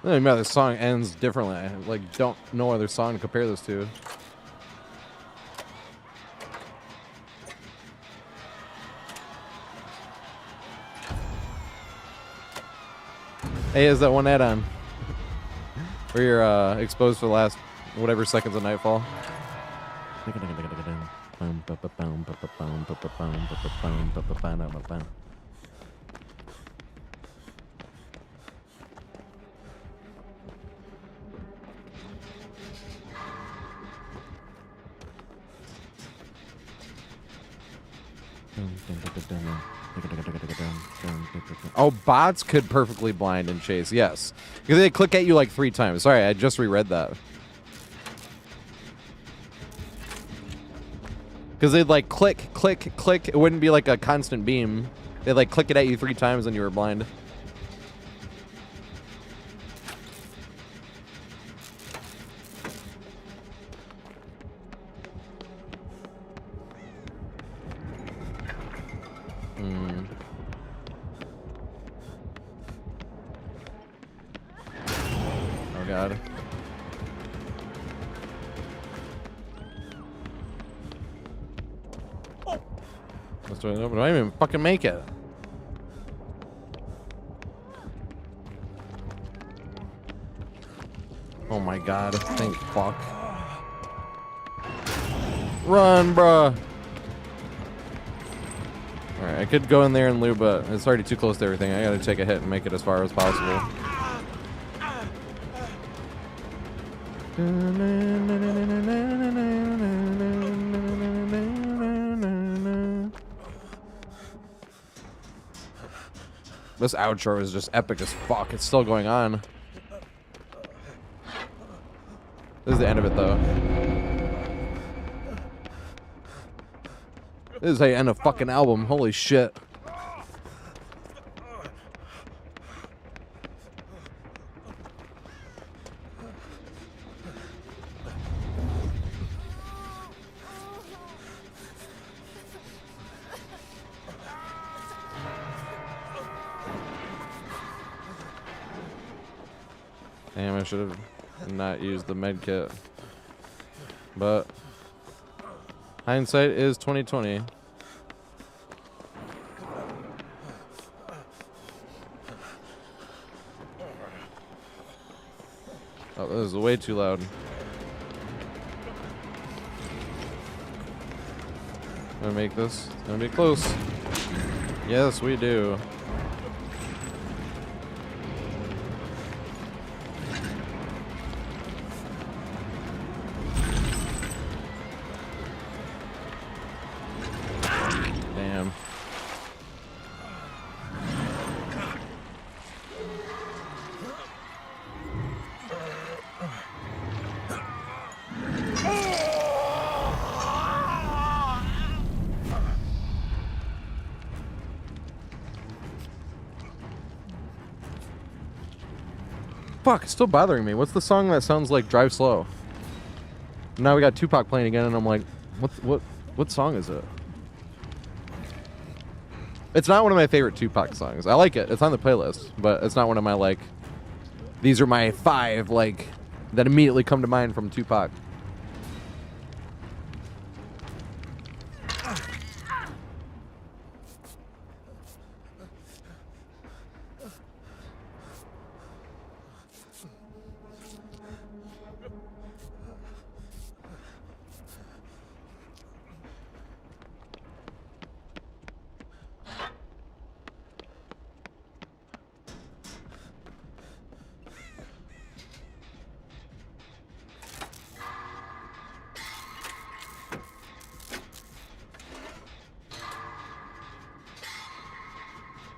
I don't even know, this song ends differently. I like don't know other song to compare this to. Hey, is that one add-on where you're exposed for the last whatever seconds of Nightfall? Oh, bots could perfectly blind and chase, yes. Because they click at you like 3 times. Sorry, I just reread that. Because they'd like click, click, click. It wouldn't be like a constant beam. They'd like click it at you 3 times and you were blind. Oh god. But I didn't even fucking make it. Oh my god, thank fuck. Run, bruh. Alright, I could go in there and loot, but it's already too close to everything. I gotta take a hit and make it as far as possible. This outro is just epic as fuck. It's still going on. This is the end of it, though. This is how you end a fucking album. Holy shit. Damn, I should have not used the med kit. But hindsight is 2020. Oh, this is way too loud. Gonna make this. It's gonna be close. Yes, we do. Damn. Fuck, it's still bothering me. What's the song that sounds like Drive Slow? Now we got Tupac playing again, and I'm like, what song is it? It's not one of my favorite Tupac songs. I like it. It's on the playlist, but it's not one of my, like, these are my 5, like, that immediately come to mind from Tupac.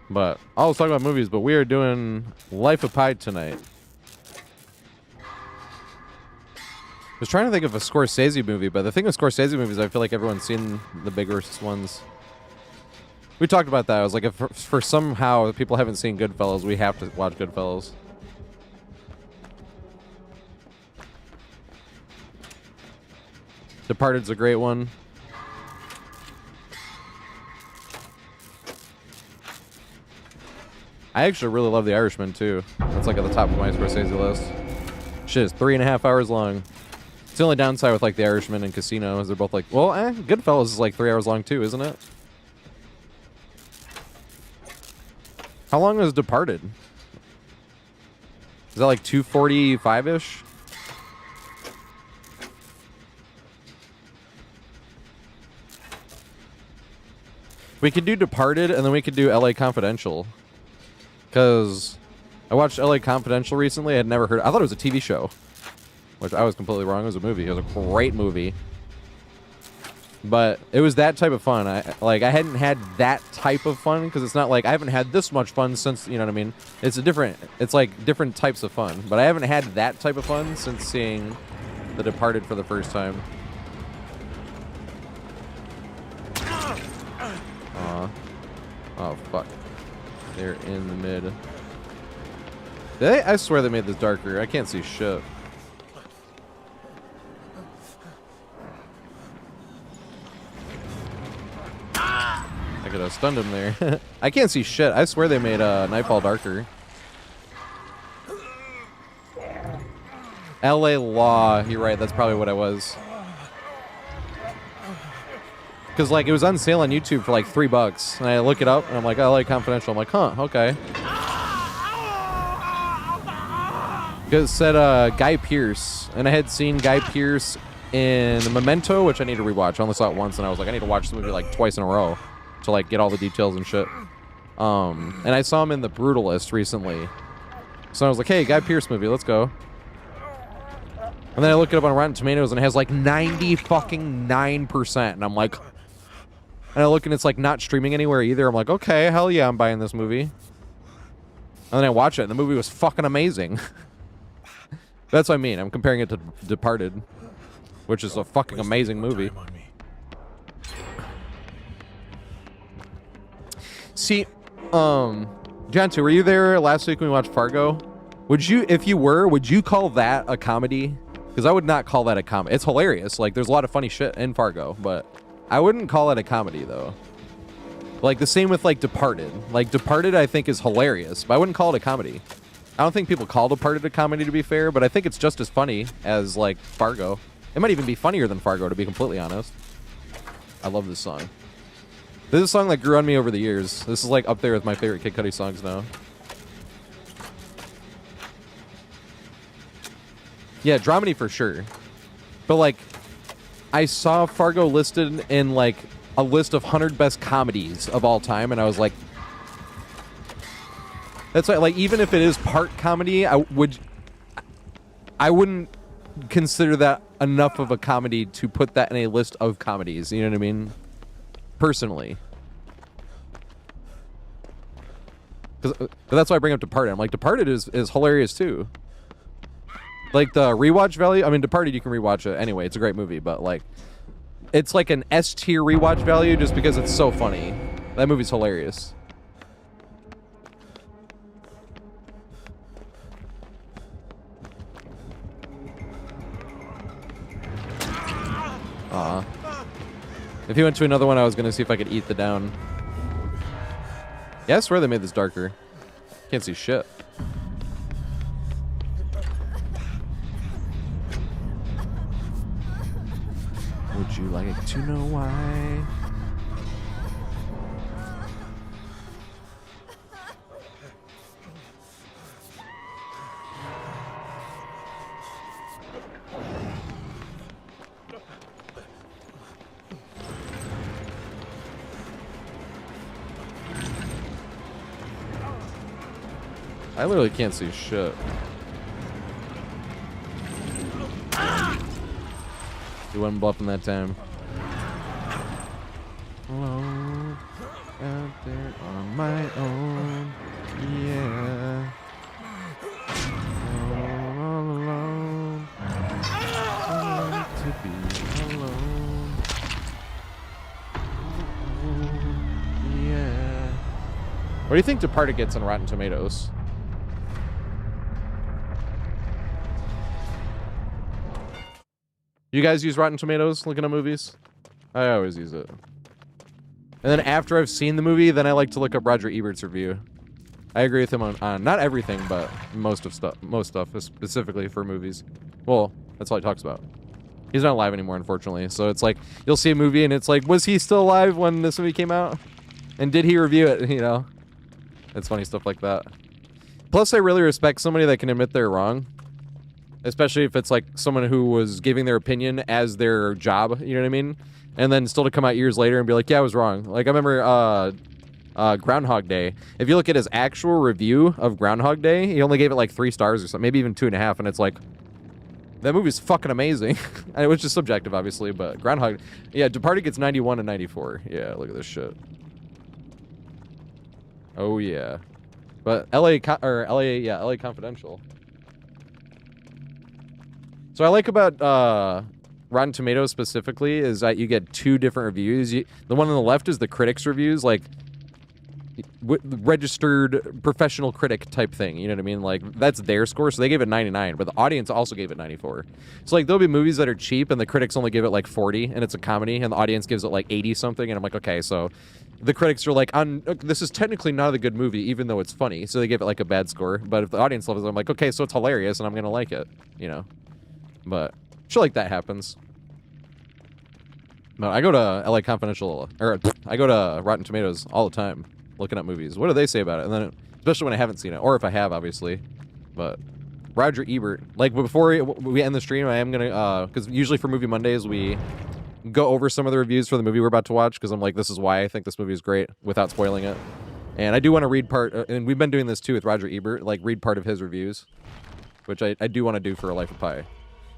But I was talking about movies, but we are doing Life of Pi tonight. I was trying to think of a Scorsese movie, but the thing with Scorsese movies, I feel like everyone's seen the bigger ones. We talked about that. I was like, if for somehow people haven't seen Goodfellas, we have to watch Goodfellas. Departed's a great one. I actually really love The Irishman, too. That's like at the top of my Scorsese list. Shit, it's 3.5 hours long. It's the only downside with like The Irishman and Casino is they're both like, well, Goodfellas is like 3 hours long, too, isn't it? How long is Departed? Is that like 245-ish? We could do Departed, and then we could do LA Confidential. Because I watched LA Confidential recently. I had never heard. I thought it was a TV show, which I was completely wrong. It was a movie. It was a great movie, but it was that type of fun. I hadn't had that type of fun because it's not like I haven't had this much fun since, you know what I mean. It's like different types of fun, but I haven't had that type of fun since seeing The Departed for the first time. Oh fuck. They're in the mid. I swear they made this darker. I can't see shit. I could have stunned him there. I can't see shit. I swear they made Nightfall darker. LA Law. You're right. That's probably what I was. Because, like, it was on sale on YouTube for, like, $3. And I look it up, and I'm like, LA Confidential. I'm like, huh, okay. Because it said Guy Pearce. And I had seen Guy Pearce in Memento, which I need to rewatch. I only saw it once, and I was like, I need to watch the movie, like, twice in a row to, like, get all the details and shit. And I saw him in The Brutalist recently. So I was like, hey, Guy Pearce movie, let's go. And then I look it up on Rotten Tomatoes, and it has, like, 90%. And I'm like... And I look and it's like not streaming anywhere either. I'm like, okay, hell yeah, I'm buying this movie. And then I watch it and the movie was fucking amazing. That's what I mean. I'm comparing it to Departed, which is a fucking amazing movie. See, John, were you there last week when we watched Fargo? Would you, if you were, would you call that a comedy? Because I would not call that a comedy. It's hilarious. Like, there's a lot of funny shit in Fargo, but I wouldn't call it a comedy, though. Like, the same with, like, Departed. Like, Departed, I think, is hilarious, but I wouldn't call it a comedy. I don't think people call Departed a comedy, to be fair, but I think it's just as funny as, like, Fargo. It might even be funnier than Fargo, to be completely honest. I love this song. This is a song that grew on me over the years. This is, like, up there with my favorite Kid Cudi songs now. Yeah, dramedy for sure. But, like, I saw Fargo listed in, like, a list of 100 best comedies of all time, and I was like... That's why, like, even if it is part comedy, I wouldn't consider that enough of a comedy to put that in a list of comedies, you know what I mean? Personally. But that's why I bring up Departed. I'm like, Departed is hilarious, too. Like, the rewatch value, I mean, Departed, you can rewatch it anyway. It's a great movie, but, like, it's like an S-tier rewatch value just because it's so funny. That movie's hilarious. Aw. If he went to another one, I was going to see if I could eat the down. Yeah, I swear they made this darker. Can't see shit. Would you like to know why? I literally can't see shit. He wasn't bluffing that time. Alone, out there on my own, yeah. All alone, I want to be alone. Yeah. What do you think Departed gets on Rotten Tomatoes? You guys use Rotten Tomatoes looking at movies? I always use it. And then after I've seen the movie, then I like to look up Roger Ebert's review. I agree with him on not everything, but most stuff, specifically for movies. Well, that's all he talks about. He's not alive anymore, unfortunately. So it's like, you'll see a movie and it's like, was he still alive when this movie came out? And did he review it, you know? It's funny stuff like that. Plus, I really respect somebody that can admit they're wrong. Especially if it's like someone who was giving their opinion as their job, you know what I mean? And then still to come out years later and be like, yeah, I was wrong. Like, I remember Groundhog Day. If you look at his actual review of Groundhog Day, he only gave it like 3 stars or something, maybe even 2.5, and it's like, that movie's fucking amazing. And it was just subjective, obviously, but Groundhog... Yeah, Departed gets 91 and 94. Yeah, look at this shit. Oh, yeah. But LA Confidential. So I like about Rotten Tomatoes specifically is that you get 2 different reviews. The one on the left is the critics' reviews, like registered professional critic type thing. You know what I mean? Like, that's their score, so they gave it 99, but the audience also gave it 94. So, like, there'll be movies that are cheap, and the critics only give it, like, 40, and it's a comedy, and the audience gives it, like, 80-something, and I'm like, okay, so the critics are like, this is technically not a good movie, even though it's funny, so they give it, like, a bad score. But if the audience loves it, I'm like, okay, so it's hilarious, and I'm gonna like it, you know? But shit like that happens. No, I go to LA Confidential, or I go to Rotten Tomatoes all the time, looking at movies. What do they say about it? And then, especially when I haven't seen it, or if I have, obviously. But Roger Ebert, like, before we end the stream, I am gonna, because usually for Movie Mondays, we go over some of the reviews for the movie we're about to watch, because I'm like, this is why I think this movie is great, without spoiling it. And I do want to read part, and we've been doing this too with Roger Ebert, like, read part of his reviews, which I do want to do for A Life of Pi.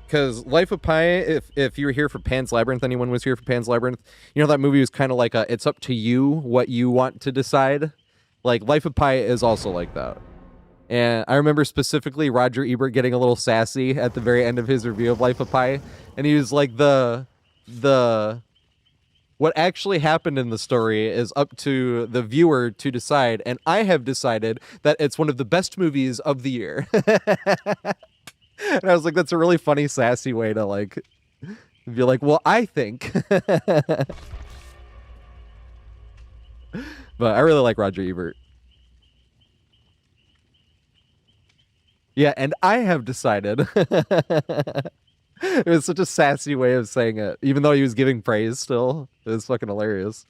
Because Life of Pi, if you were here for Pan's Labyrinth, anyone was here for Pan's Labyrinth, you know that movie was kind of like a, it's up to you what you want to decide. Like, Life of Pi is also like that. And I remember specifically Roger Ebert getting a little sassy at the very end of his review of Life of Pi, and he was like, the what actually happened in the story is up to the viewer to decide, and I have decided that it's one of the best movies of the year. And I was like, that's a really funny, sassy way to like be like, well, I think. But I really like Roger Ebert. Yeah, and I have decided. It was such a sassy way of saying it, even though he was giving praise still. It was fucking hilarious.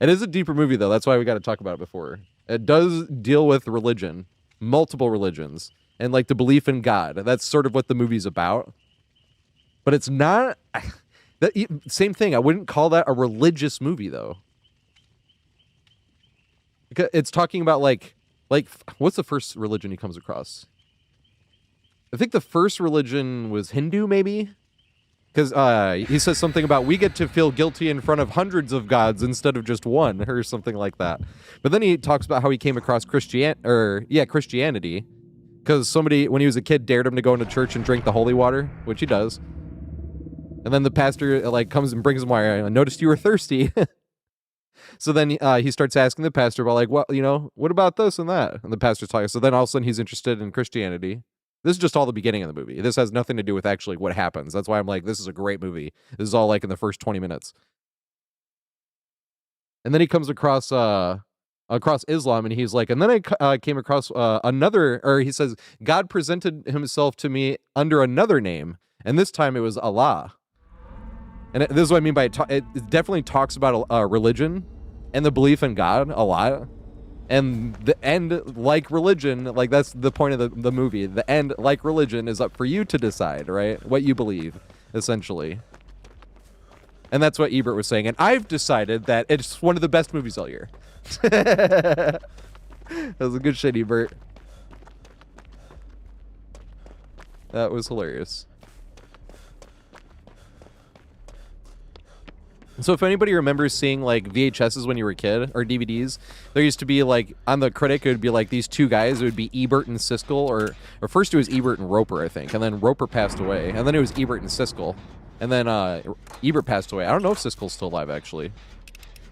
It is a deeper movie, though. That's why we got to talk about it before. It does deal with religion, multiple religions, and like the belief in God. That's sort of what the movie's about. But it's not... Same thing. I wouldn't call that a religious movie, though. It's talking about like what's the first religion he comes across? I think the first religion was Hindu, maybe, because he says something about we get to feel guilty in front of hundreds of gods instead of just one, or something like that. But then he talks about how he came across Christianity, because somebody when he was a kid dared him to go into church and drink the holy water, which he does. And then the pastor like comes and brings him water. I noticed you were thirsty. So then he starts asking the pastor about like, what, what about this and that? And the pastor's talking. So then all of a sudden he's interested in Christianity. This is just all the beginning of the movie. This has nothing to do with actually what happens. That's why I'm like, this is a great movie. This is all like in the first 20 minutes. And then he comes across Islam, and he's like, and then I came across he says, God presented himself to me under another name, and this time it was Allah. And this is what I mean by it definitely talks about religion and the belief in God a lot. And the end, like religion, like that's the point of the movie. The end, like religion, is up for you to decide, right? What you believe, essentially. And that's what Ebert was saying. And I've decided that it's one of the best movies all year. That was a good shit, Ebert. That was hilarious. So if anybody remembers seeing like VHSs when you were a kid or DVDs, there used to be like on the critic it would be like these two guys. It would be Ebert and Siskel, or first it was Ebert and Roper, I think, and then Roper passed away, and then it was Ebert and Siskel, and then Ebert passed away. I don't know if Siskel's still alive actually,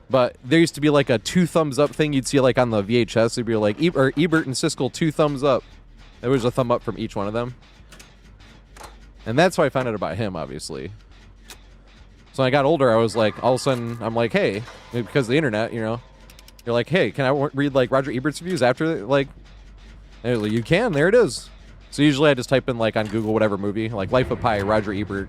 but there used to be like a 2 thumbs up thing you'd see like on the VHS. It'd be like Ebert and Siskel 2 thumbs up. There was a thumb up from each one of them, and that's how I found out about him, obviously. So when I got older, I was like, all of a sudden, I'm like, hey, because of the internet, you're like, hey, can I read like Roger Ebert's reviews after like, and like, you can, there it is. So usually I just type in like on Google whatever movie, like Life of Pi, Roger Ebert.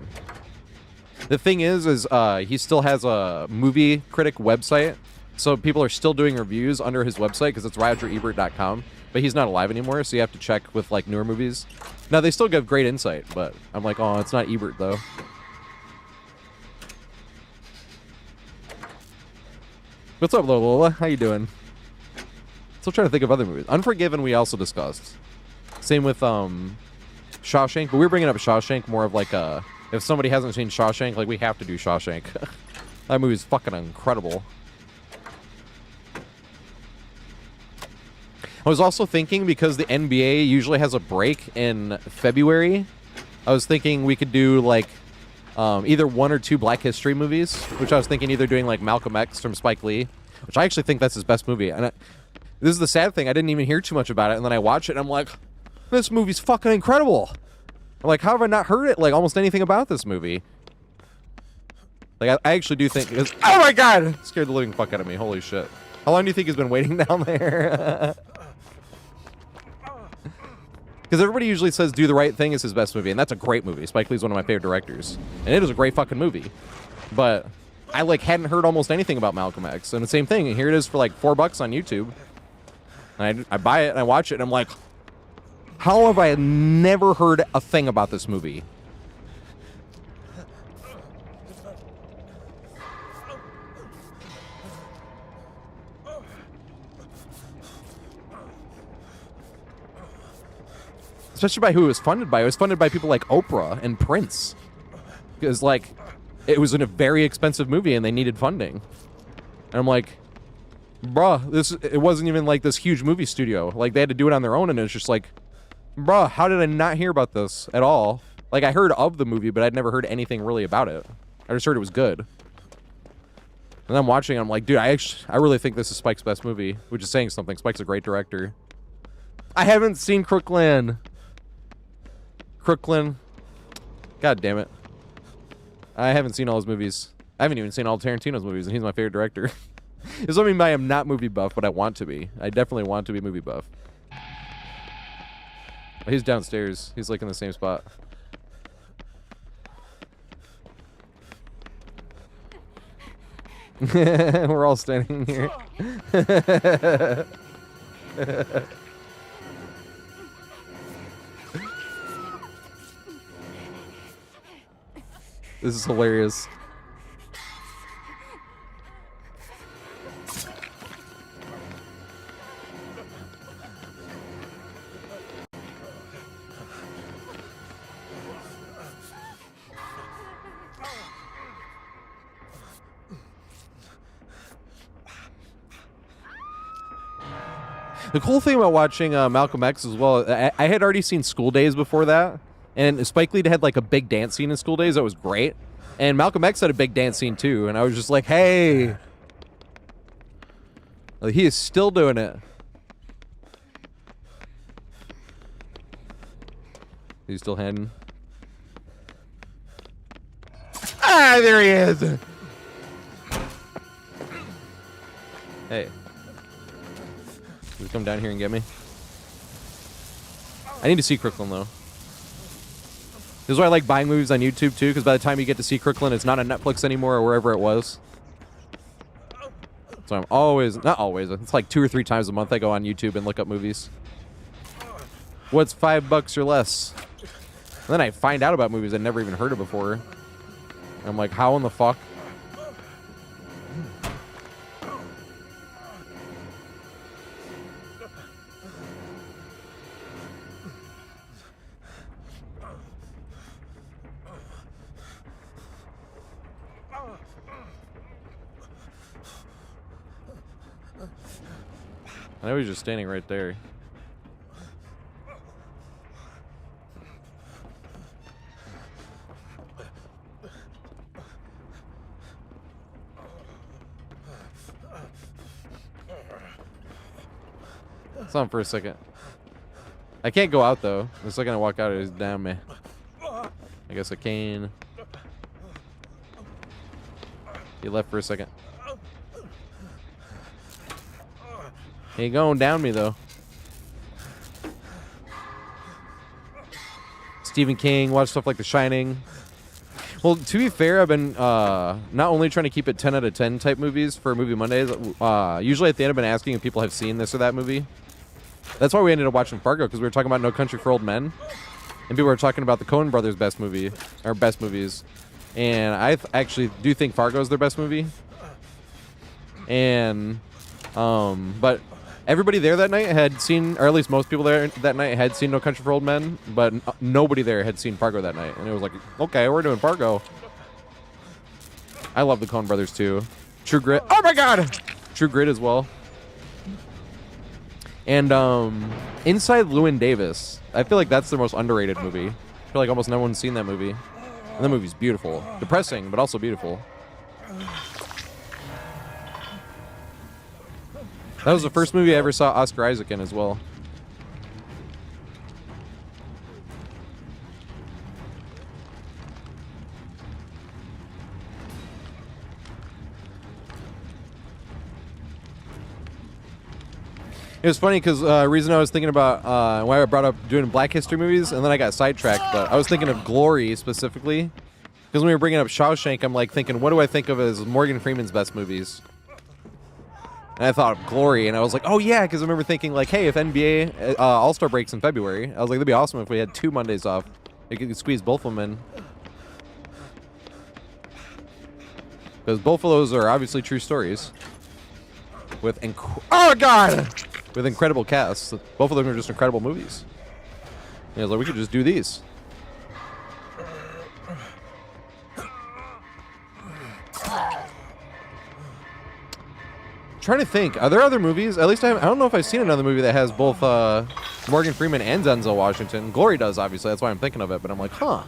The thing is he still has a movie critic website, so people are still doing reviews under his website because it's rogerebert.com, but he's not alive anymore, so you have to check with like newer movies. Now they still give great insight, but I'm like, oh, it's not Ebert though. What's up, Lola? How you doing? Still trying to think of other movies. Unforgiven we also discussed. Same with Shawshank, but we were bringing up Shawshank more of like if somebody hasn't seen Shawshank, like we have to do Shawshank. That movie's fucking incredible. I was also thinking, because the NBA usually has a break in February, I was thinking we could do like either 1 or 2 Black History movies, which I was thinking either doing like Malcolm X from Spike Lee, which I actually think that's his best movie. And this is the sad thing, I didn't even hear too much about it, and then I watch it and I'm like, this movie's fucking incredible. I'm like, how have I not heard it, like almost anything about this movie? Like I actually do think, oh my god, it scared the living fuck out of me, holy shit. How long do you think he's been waiting down there? Because everybody usually says Do the Right Thing is his best movie, and that's a great movie. Spike Lee's one of my favorite directors, and it is a great fucking movie. But I like hadn't heard almost anything about Malcolm X, and the same thing. And here it is for like $4 on YouTube. And I buy it and I watch it, and I'm like, how have I never heard a thing about this movie? Especially by who it was funded by. It was funded by people like Oprah and Prince. Because, like, it was in a very expensive movie and they needed funding. And I'm like, bruh, it wasn't even like this huge movie studio. Like they had to do it on their own, and it's just like, bruh, how did I not hear about this at all? Like I heard of the movie, but I'd never heard anything really about it. I just heard it was good. And I'm watching, I'm like, dude, I really think this is Spike's best movie, which is saying something. Spike's a great director. I haven't seen Crooklyn. God damn it. I haven't seen all his movies. I haven't even seen all Tarantino's movies, and he's my favorite director. This doesn't mean I am not movie buff, but I want to be. I definitely want to be movie buff. He's downstairs. He's like in the same spot. We're all standing here. This is hilarious. The cool thing about watching Malcolm X as well, I had already seen School Days before that, and Spike Lee had like a big dance scene in School Days that was great, and Malcolm X had a big dance scene too, and I was just like, hey, he is still doing it. He's still heading. Ah, there he is. Hey. Just come down here and get me. I need to see Crooklyn though. This is why I like buying movies on YouTube too, because by the time you get to see Crooklyn, it's not on Netflix anymore or wherever it was. So I'm always, not always, it's like 2 or 3 times a month I go on YouTube and look up movies. What's $5 or less? And then I find out about movies I'd never even heard of before. And I'm like, how in the fuck? I know he's just standing right there. It's on for a second. I can't go out though. The second I walk out, he's down me. I guess I can. He left for a second. He ain't going down me though. Stephen King, watch stuff like The Shining. Well, to be fair, I've been not only trying to keep it 10 out of 10 type movies for Movie Mondays. Usually at the end, I've been asking if people have seen this or that movie. That's why we ended up watching Fargo, because we were talking about No Country for Old Men, and people were talking about the Coen Brothers' best movie, or best movies, and I actually do think Fargo is their best movie. And but everybody there that night had seen, or at least most people there that night had seen No Country for Old Men, but nobody there had seen Fargo that night. And it was like, okay, we're doing Fargo. I love the Coen Brothers too. True Grit. Oh my God! True Grit as well. And Inside Llewyn Davis. I feel like that's the most underrated movie. I feel like almost no one's seen that movie. And the movie's beautiful. Depressing, but also beautiful. That was the first movie I ever saw Oscar Isaac in as well. It was funny because reason I was thinking about why I brought up doing Black History movies, and then I got sidetracked, but I was thinking of Glory specifically. Because when we were bringing up Shawshank, I'm like thinking, what do I think of as Morgan Freeman's best movies? And I thought of Glory, and I was like, oh yeah, because I remember thinking like, hey, if NBA All-Star breaks in February, I was like, that'd be awesome if we had 2 Mondays off. We could squeeze both of them in. Because both of those are obviously true stories. With oh God! With incredible casts. Both of them are just incredible movies. And I was like, we could just do these. trying to think. Are there other movies? At least I don't know if I've seen another movie that has both Morgan Freeman and Denzel Washington. Glory does, obviously. That's why I'm thinking of it. But I'm like, huh.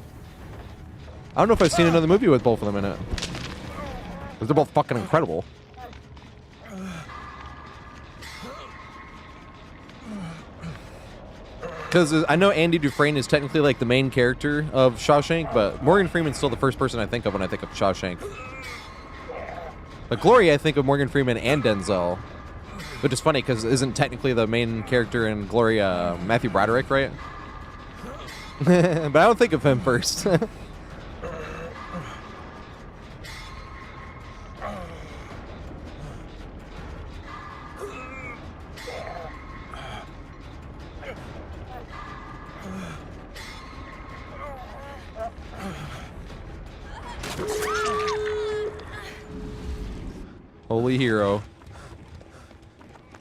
I don't know if I've seen another movie with both of them in it. Because they're both fucking incredible. Because I know Andy Dufresne is technically like the main character of Shawshank, but Morgan Freeman's still the first person I think of when I think of Shawshank. But Glory, I think of Morgan Freeman and Denzel. Which is funny, because isn't technically the main character in Glory Matthew Broderick, right? But I don't think of him first. Holy hero.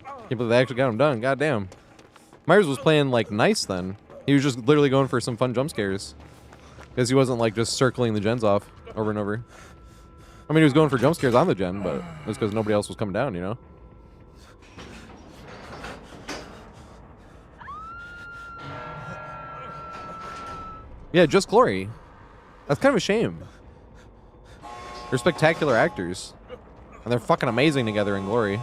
Can't believe they actually got him done. Goddamn. Myers was playing, like, nice then. He was just literally going for some fun jump scares. Because he wasn't, like, just circling the gens off over and over. I mean, he was going for jump scares on the gen, but it was because nobody else was coming down, you know? Yeah, just Glory. That's kind of a shame. They're spectacular actors. And they're fucking amazing together in Glory.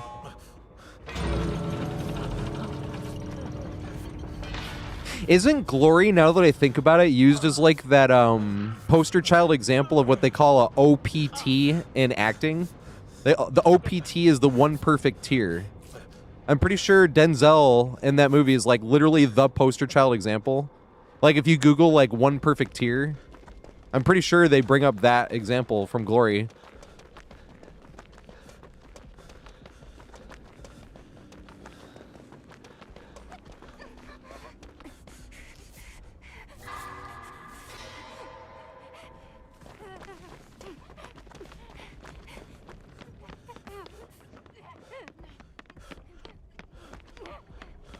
Isn't Glory, now that I think about it, used as like that poster child example of what they call a OPT in acting? The OPT is the one perfect tear. I'm pretty sure Denzel in that movie is like literally the poster child example. Like if you Google like one perfect tear, I'm pretty sure they bring up that example from Glory.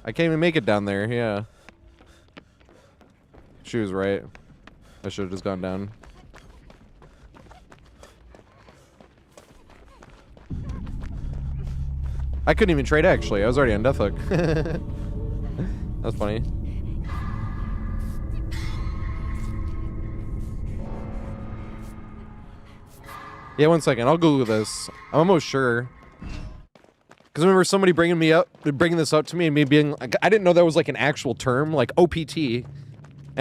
I can't even make it down there, yeah. She was right. I should have just gone down. I couldn't even trade, actually. I was already on death hook. That's funny. Yeah, 1 second. I'll Google this. I'm almost sure. Because I remember somebody bringing this up to me and me being like, I didn't know that was like an actual term, like OPT. I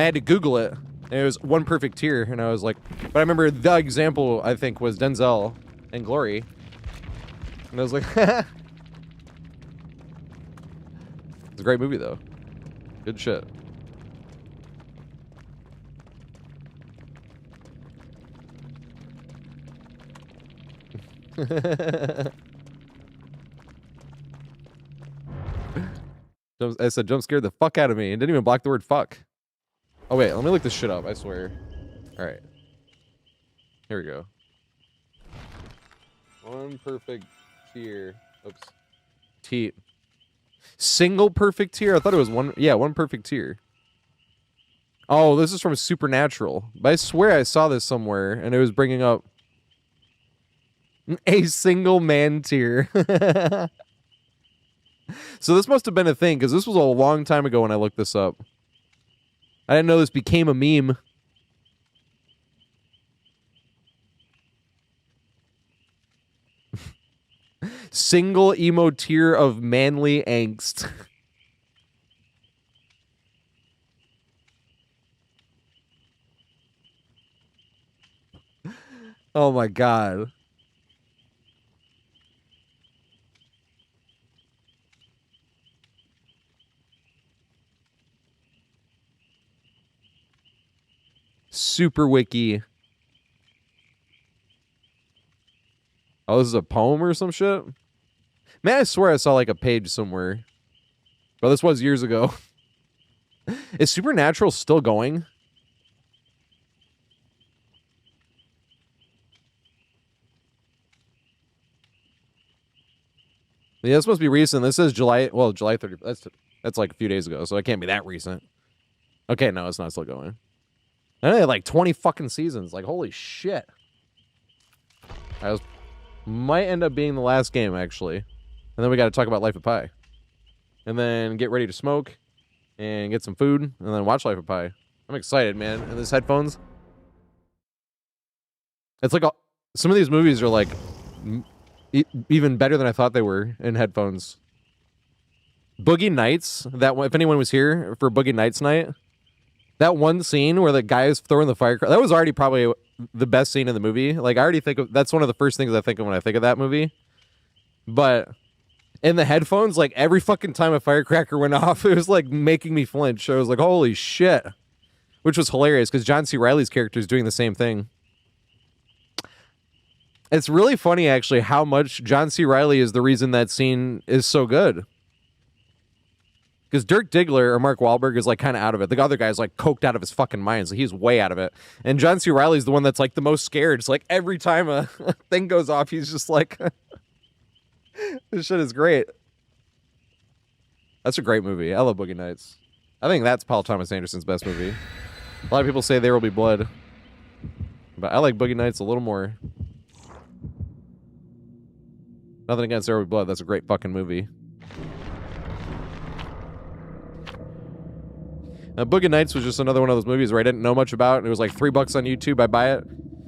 had to Google it. And it was one perfect tear. And I was like, but I remember the example, I think, was Denzel and Glory. And I was like, it's a great movie, though. Good shit. I said jump scared the fuck out of me and didn't even block the word fuck. Oh wait, let me look this shit up, I swear. Alright. Here we go. One perfect tear. Oops. Teat. Single perfect tear? I thought it was one. Yeah, one perfect tear. Oh, this is from Supernatural. But I swear I saw this somewhere and it was bringing up a single man tear. So this must have been a thing, because this was a long time ago when I looked this up. I didn't know this became a meme. Single emo tear of manly angst. Oh my god. Super wiki. Oh, this is a poem or some shit? Man, I swear I saw like a page somewhere. But this was years ago. Is Supernatural still going? Yeah, this must be recent. This says July 30th. That's like a few days ago, so it can't be that recent. Okay, no, it's not still going. I only had like 20 fucking seasons. Like, holy shit. Might end up being the last game, actually. And then we got to talk about Life of Pi. And then get ready to smoke and get some food and then watch Life of Pi. I'm excited, man. And these headphones. It's like some of these movies are like even better than I thought they were in headphones. Boogie Nights, that one, if anyone was here for Boogie Nights night, that one scene where the guy is throwing the firecracker, that was already probably the best scene in the movie. Like, I already think that's one of the first things I think of when I think of that movie. But in the headphones, like, every fucking time a firecracker went off, it was like making me flinch. I was like, holy shit. Which was hilarious because John C. Reilly's character is doing the same thing. It's really funny, actually, how much John C. Reilly is the reason that scene is so good. Because Dirk Diggler or Mark Wahlberg is like kind of out of it. The other guy's like coked out of his fucking mind, so he's way out of it. And John C. Reilly's the one that's like the most scared. It's like every time a thing goes off, he's just like, this shit is great. That's a great movie. I love Boogie Nights. I think that's Paul Thomas Anderson's best movie. A lot of people say There Will Be Blood, but I like Boogie Nights a little more. Nothing against There Will Be Blood. That's a great fucking movie. Boogie Nights was just another one of those movies where I didn't know much about. And it was like $3 on YouTube. I buy it.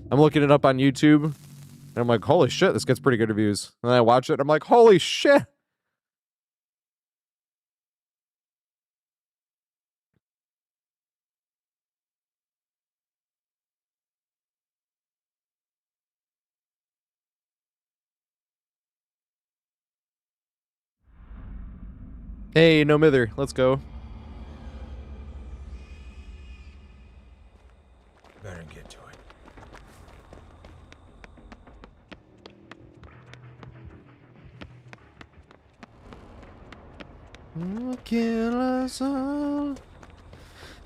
I'm looking it up on YouTube. And I'm like, holy shit, this gets pretty good reviews. And then I watch it. And I'm like, holy shit. Hey, No Mither. Let's go. Better get to it. We'll kill us all.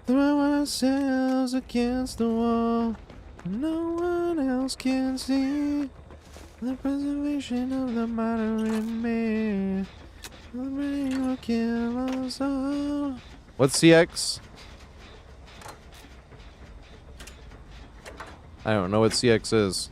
Throw ourselves against the wall. No one else can see the preservation of the moderate man. The rain will kill us all. What's CX? I don't know what CX is.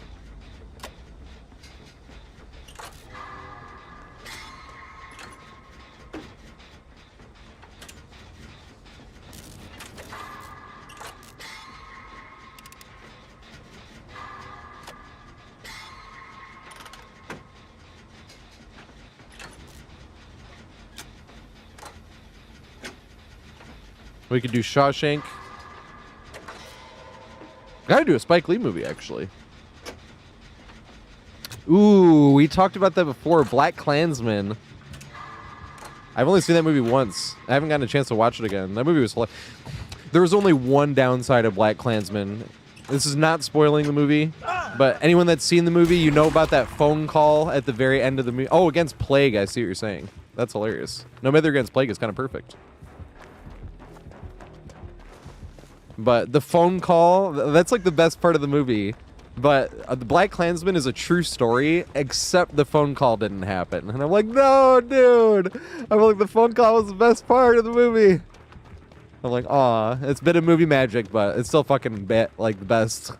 We could do Shawshank. Gotta do a Spike Lee movie, actually. Ooh, we talked about that before. Black Klansman. I've only seen that movie once. I haven't gotten a chance to watch it again. That movie was hilarious. There was only one downside of Black Klansman. This is not spoiling the movie, but anyone that's seen the movie, you know about that phone call at the very end of the movie. Oh, against Plague, I see what you're saying. That's hilarious. No Mither against Plague is kind of perfect. But the phone call, that's like the best part of the movie. But the Black Klansman is a true story, except the phone call didn't happen. And I'm like, no, dude. I'm like, the phone call was the best part of the movie. I'm like, aw, it's been a movie magic, but it's still fucking like the best.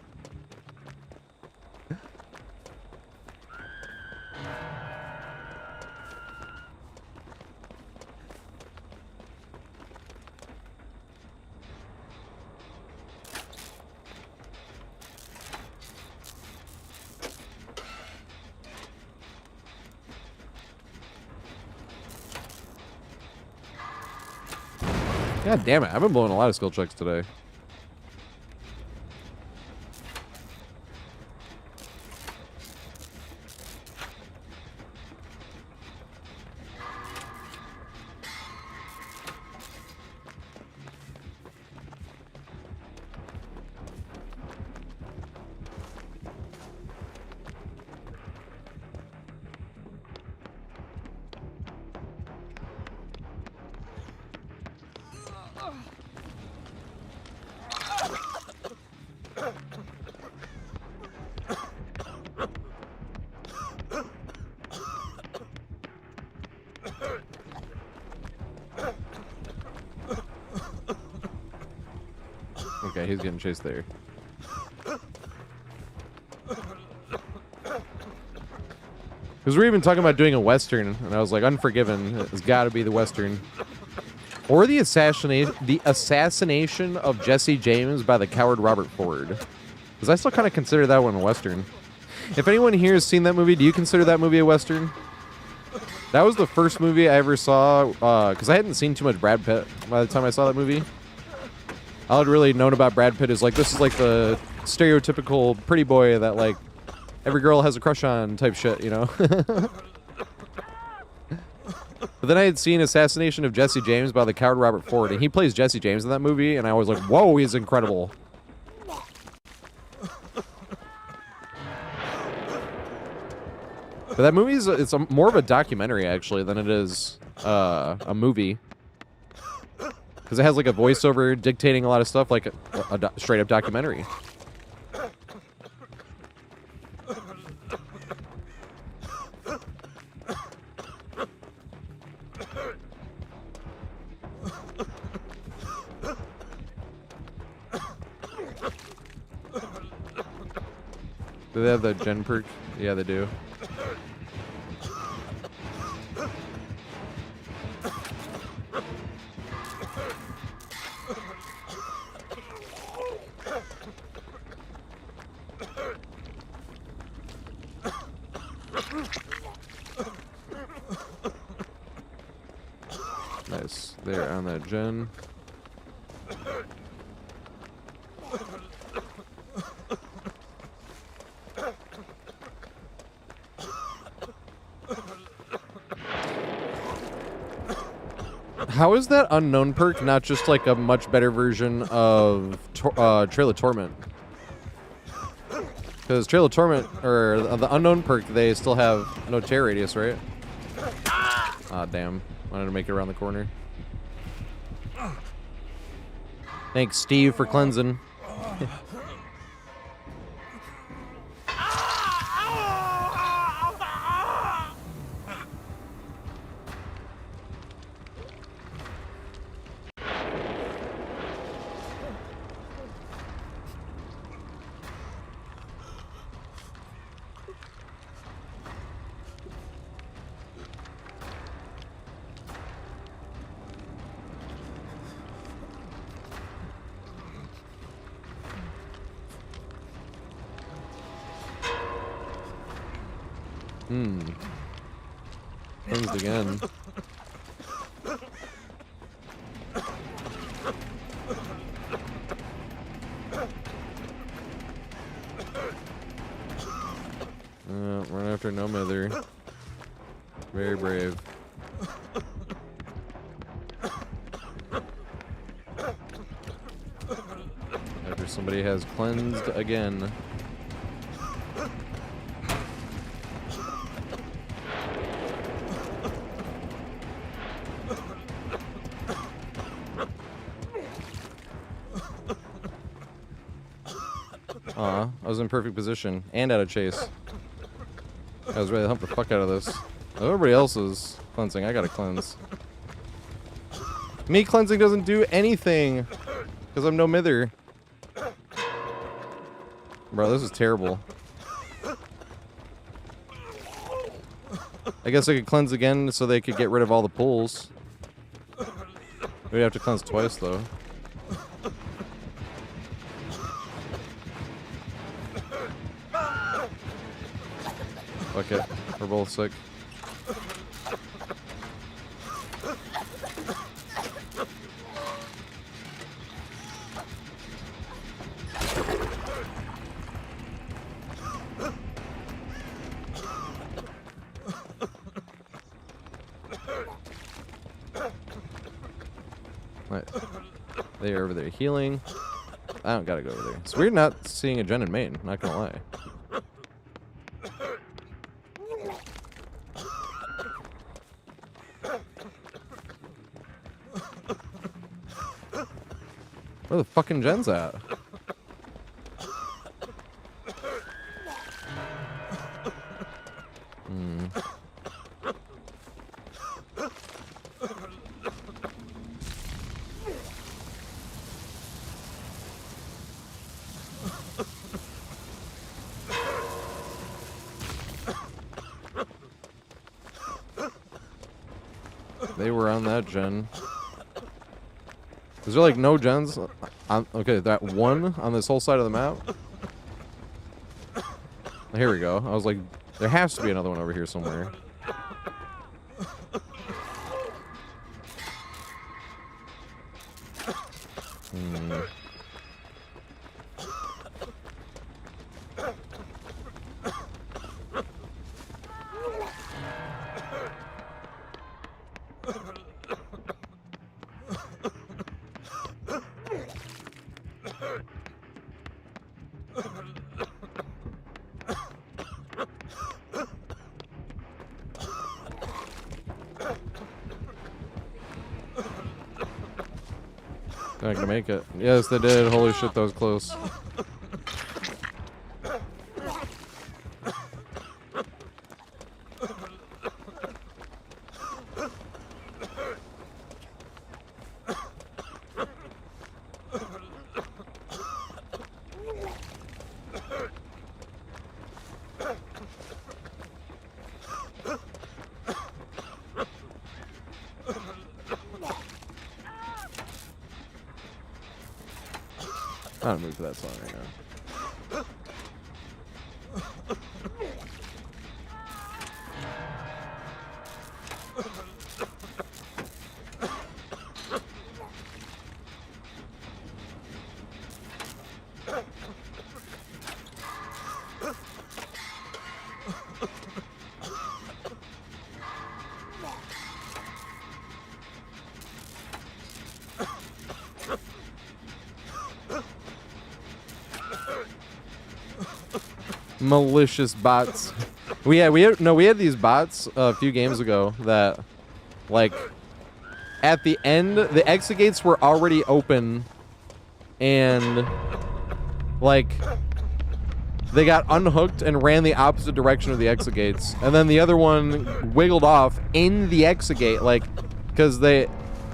God damn it, I've been blowing a lot of skill checks today. Okay, he's getting chased there. Because we're even talking about doing a Western, and I was like, Unforgiven has got to be the Western. Or the assassination of Jesse James by the coward Robert Ford. Because I still kind of consider that one a Western. If anyone here has seen that movie, do you consider that movie a Western? That was the first movie I ever saw, because I hadn't seen too much Brad Pitt by the time I saw that movie. All I'd really known about Brad Pitt is, like, this is, like, the stereotypical pretty boy that, like, every girl has a crush on type shit, you know? But then I had seen Assassination of Jesse James by the coward Robert Ford, and he plays Jesse James in that movie, and I was like, whoa, he's incredible. But that movie is it's more of a documentary, actually, than it is a movie. Because it has, like, a voiceover dictating a lot of stuff, like a straight-up documentary. Do they have the gen perk? Yeah, they do. Nice. There on that gen. How is that unknown perk not just like a much better version of Trail of Torment? Because Trail of Torment, or the unknown perk, they still have no tear radius, right? Ah, damn. Wanted to make it around the corner. Thanks, Steve, for cleansing. Cleansed again. Run after no mother. Very brave. After somebody has cleansed again. Aw, I was in perfect position and out of chase. I was ready to hump the fuck out of this. Everybody else is cleansing. I gotta cleanse. Me cleansing doesn't do anything because I'm no mither. Bro, this is terrible. I guess I could cleanse again so they could get rid of all the pulls. We'd have to cleanse twice though. Fuck it. We're both sick. Right. They're over there healing. I don't gotta go over there. It's weird not seeing a gen in main, not gonna lie. Where the fucking gen's at? They were on that gen. Is there like no gens? Okay, that one on this whole side of the map. Here we go. I was like, there has to be another one over here somewhere. They're not gonna make it. Yes, they did. Holy shit, that was close. I don't move to that song right now. Malicious bots. We had these bots a few games ago that, like, at the end, the exit gates were already open, and like they got unhooked and ran the opposite direction of the exit gates, and then the other one wiggled off in the exit gate, like, because they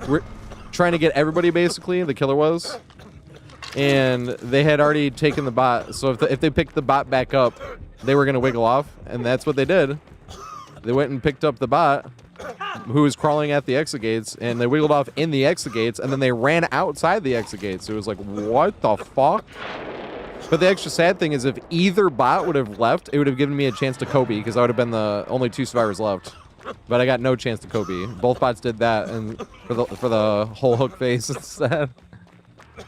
were trying to get everybody, basically, the killer was. And they had already taken the bot, so if they picked the bot back up, they were going to wiggle off, and that's what they did. They went and picked up the bot, who was crawling at the exit gates, and they wiggled off in the exit gates, and then they ran outside the exit gates. It was like, what the fuck? But the extra sad thing is if either bot would have left, it would have given me a chance to Kobe, because I would have been the only 2 survivors left. But I got no chance to Kobe. Both bots did that, and for the whole hook face instead.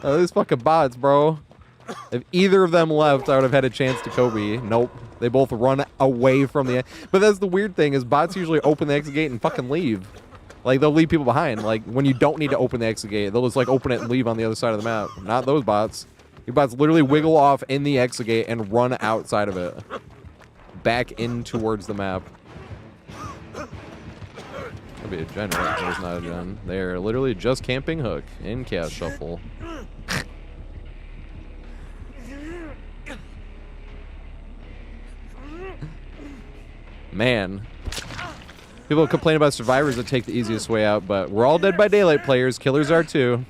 Oh, these fucking bots, bro. If either of them left, I would have had a chance to Kobe. Nope. They both run away from the... But that's the weird thing, is bots usually open the exit gate and fucking leave. Like, they'll leave people behind. Like, when you don't need to open the exit gate, they'll just, like, open it and leave on the other side of the map. Not those bots. Your bots literally wiggle off in the exit gate and run outside of it. Back in towards the map. That'd be a gen, right? There's not a gen. They're literally just camping hook in Chaos Shuffle. Man. People complain about survivors that take the easiest way out, but we're all Dead by Daylight players. Killers are too.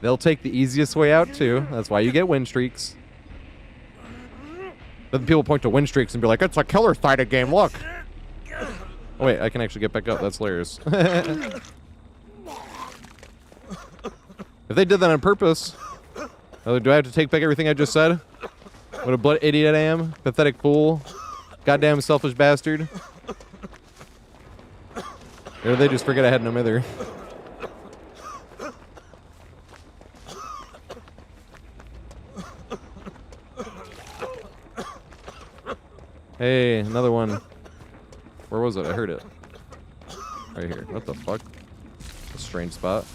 They'll take the easiest way out too. That's why you get win streaks. But then people point to win streaks and be like, it's a killer-sided game, look! Oh wait, I can actually get back up. That's hilarious. If they did that on purpose, do I have to take back everything I just said? What a blood idiot I am. Pathetic fool. Goddamn selfish bastard. Or did they just forget I had no mither? Hey, another one. Where was it? I heard it. Right here. What the fuck? A strange spot.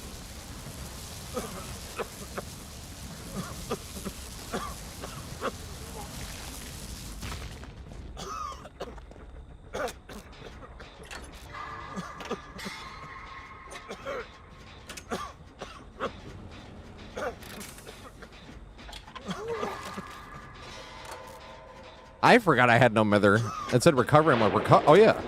I forgot I had no mither. It said recover. I'm like, oh yeah.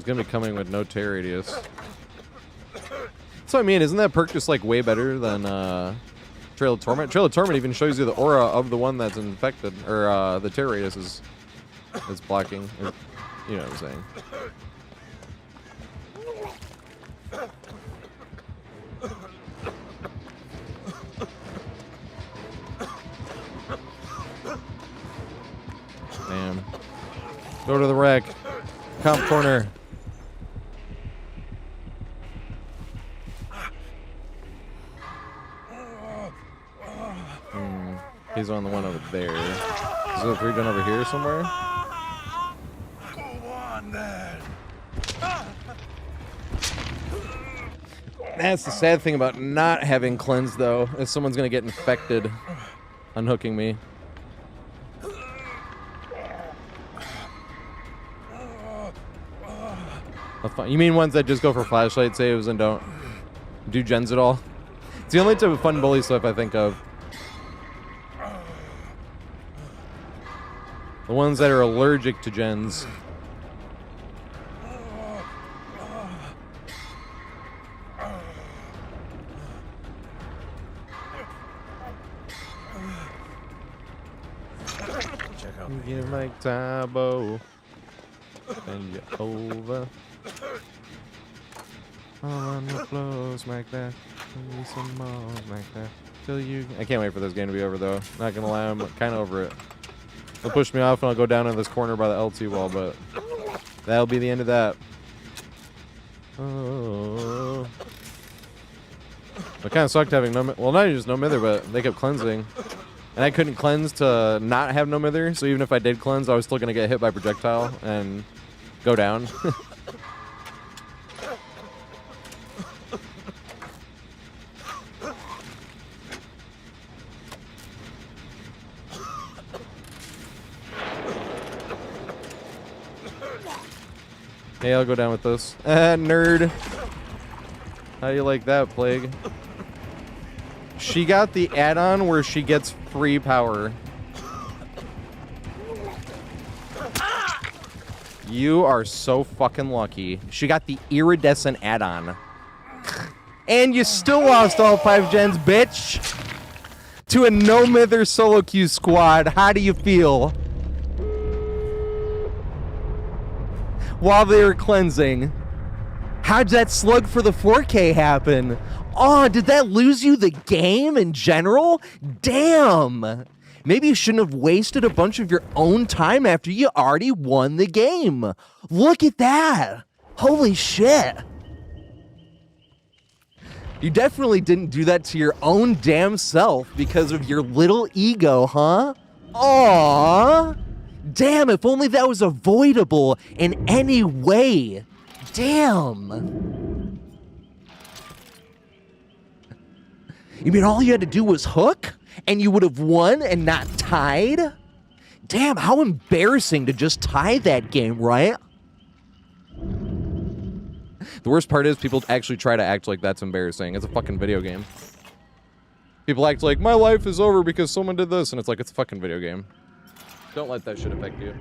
gonna be coming with no tear radius. That's what I mean. Isn't that perk just like way better than Trail of Torment? Trail of Torment even shows you the aura of the one that's infected, or the tear radius is blocking. Or, you know what I'm saying? Damn. Go to the wreck. Comp corner. He's on the one over there. Is it redone over here somewhere? Go on then. That's the sad thing about not having cleanse, though, is someone's gonna get infected unhooking me. You mean ones that just go for flashlight saves and don't do gens at all? It's the only type of fun bully stuff I think of. The ones that are allergic to gens. Check out You like Tybo and you're over. On the floor, smack that. Give me some more, smack that. Till you. I can't wait for this game to be over, though. Not gonna lie, I'm kind of over it. It'll push me off and I'll go down in this corner by the LT wall, but that'll be the end of that. Oh. It kind of sucked having no. Well, not just no mither, but they kept cleansing. And I couldn't cleanse to not have no mither, so even if I did cleanse, I was still gonna get hit by projectile and go down. Hey, I'll go down with this. Nerd. How do you like that, Plague? She got the add-on where she gets free power. You are so fucking lucky. She got the iridescent add-on. And you still lost all 5 gens, bitch! To a no-mither solo queue squad. How do you feel? While they were cleansing. How'd that slug for the 4K happen? Oh, did that lose you the game in general? Damn! Maybe you shouldn't have wasted a bunch of your own time after you already won the game. Look at that! Holy shit! You definitely didn't do that to your own damn self because of your little ego, huh? Aww! Damn, if only that was avoidable in any way. Damn. You mean all you had to do was hook? And you would have won and not tied? Damn, how embarrassing to just tie that game, right? The worst part is people actually try to act like that's embarrassing. It's a fucking video game. People act like, my life is over because someone did this, and it's like, it's a fucking video game. Don't let that shit affect you.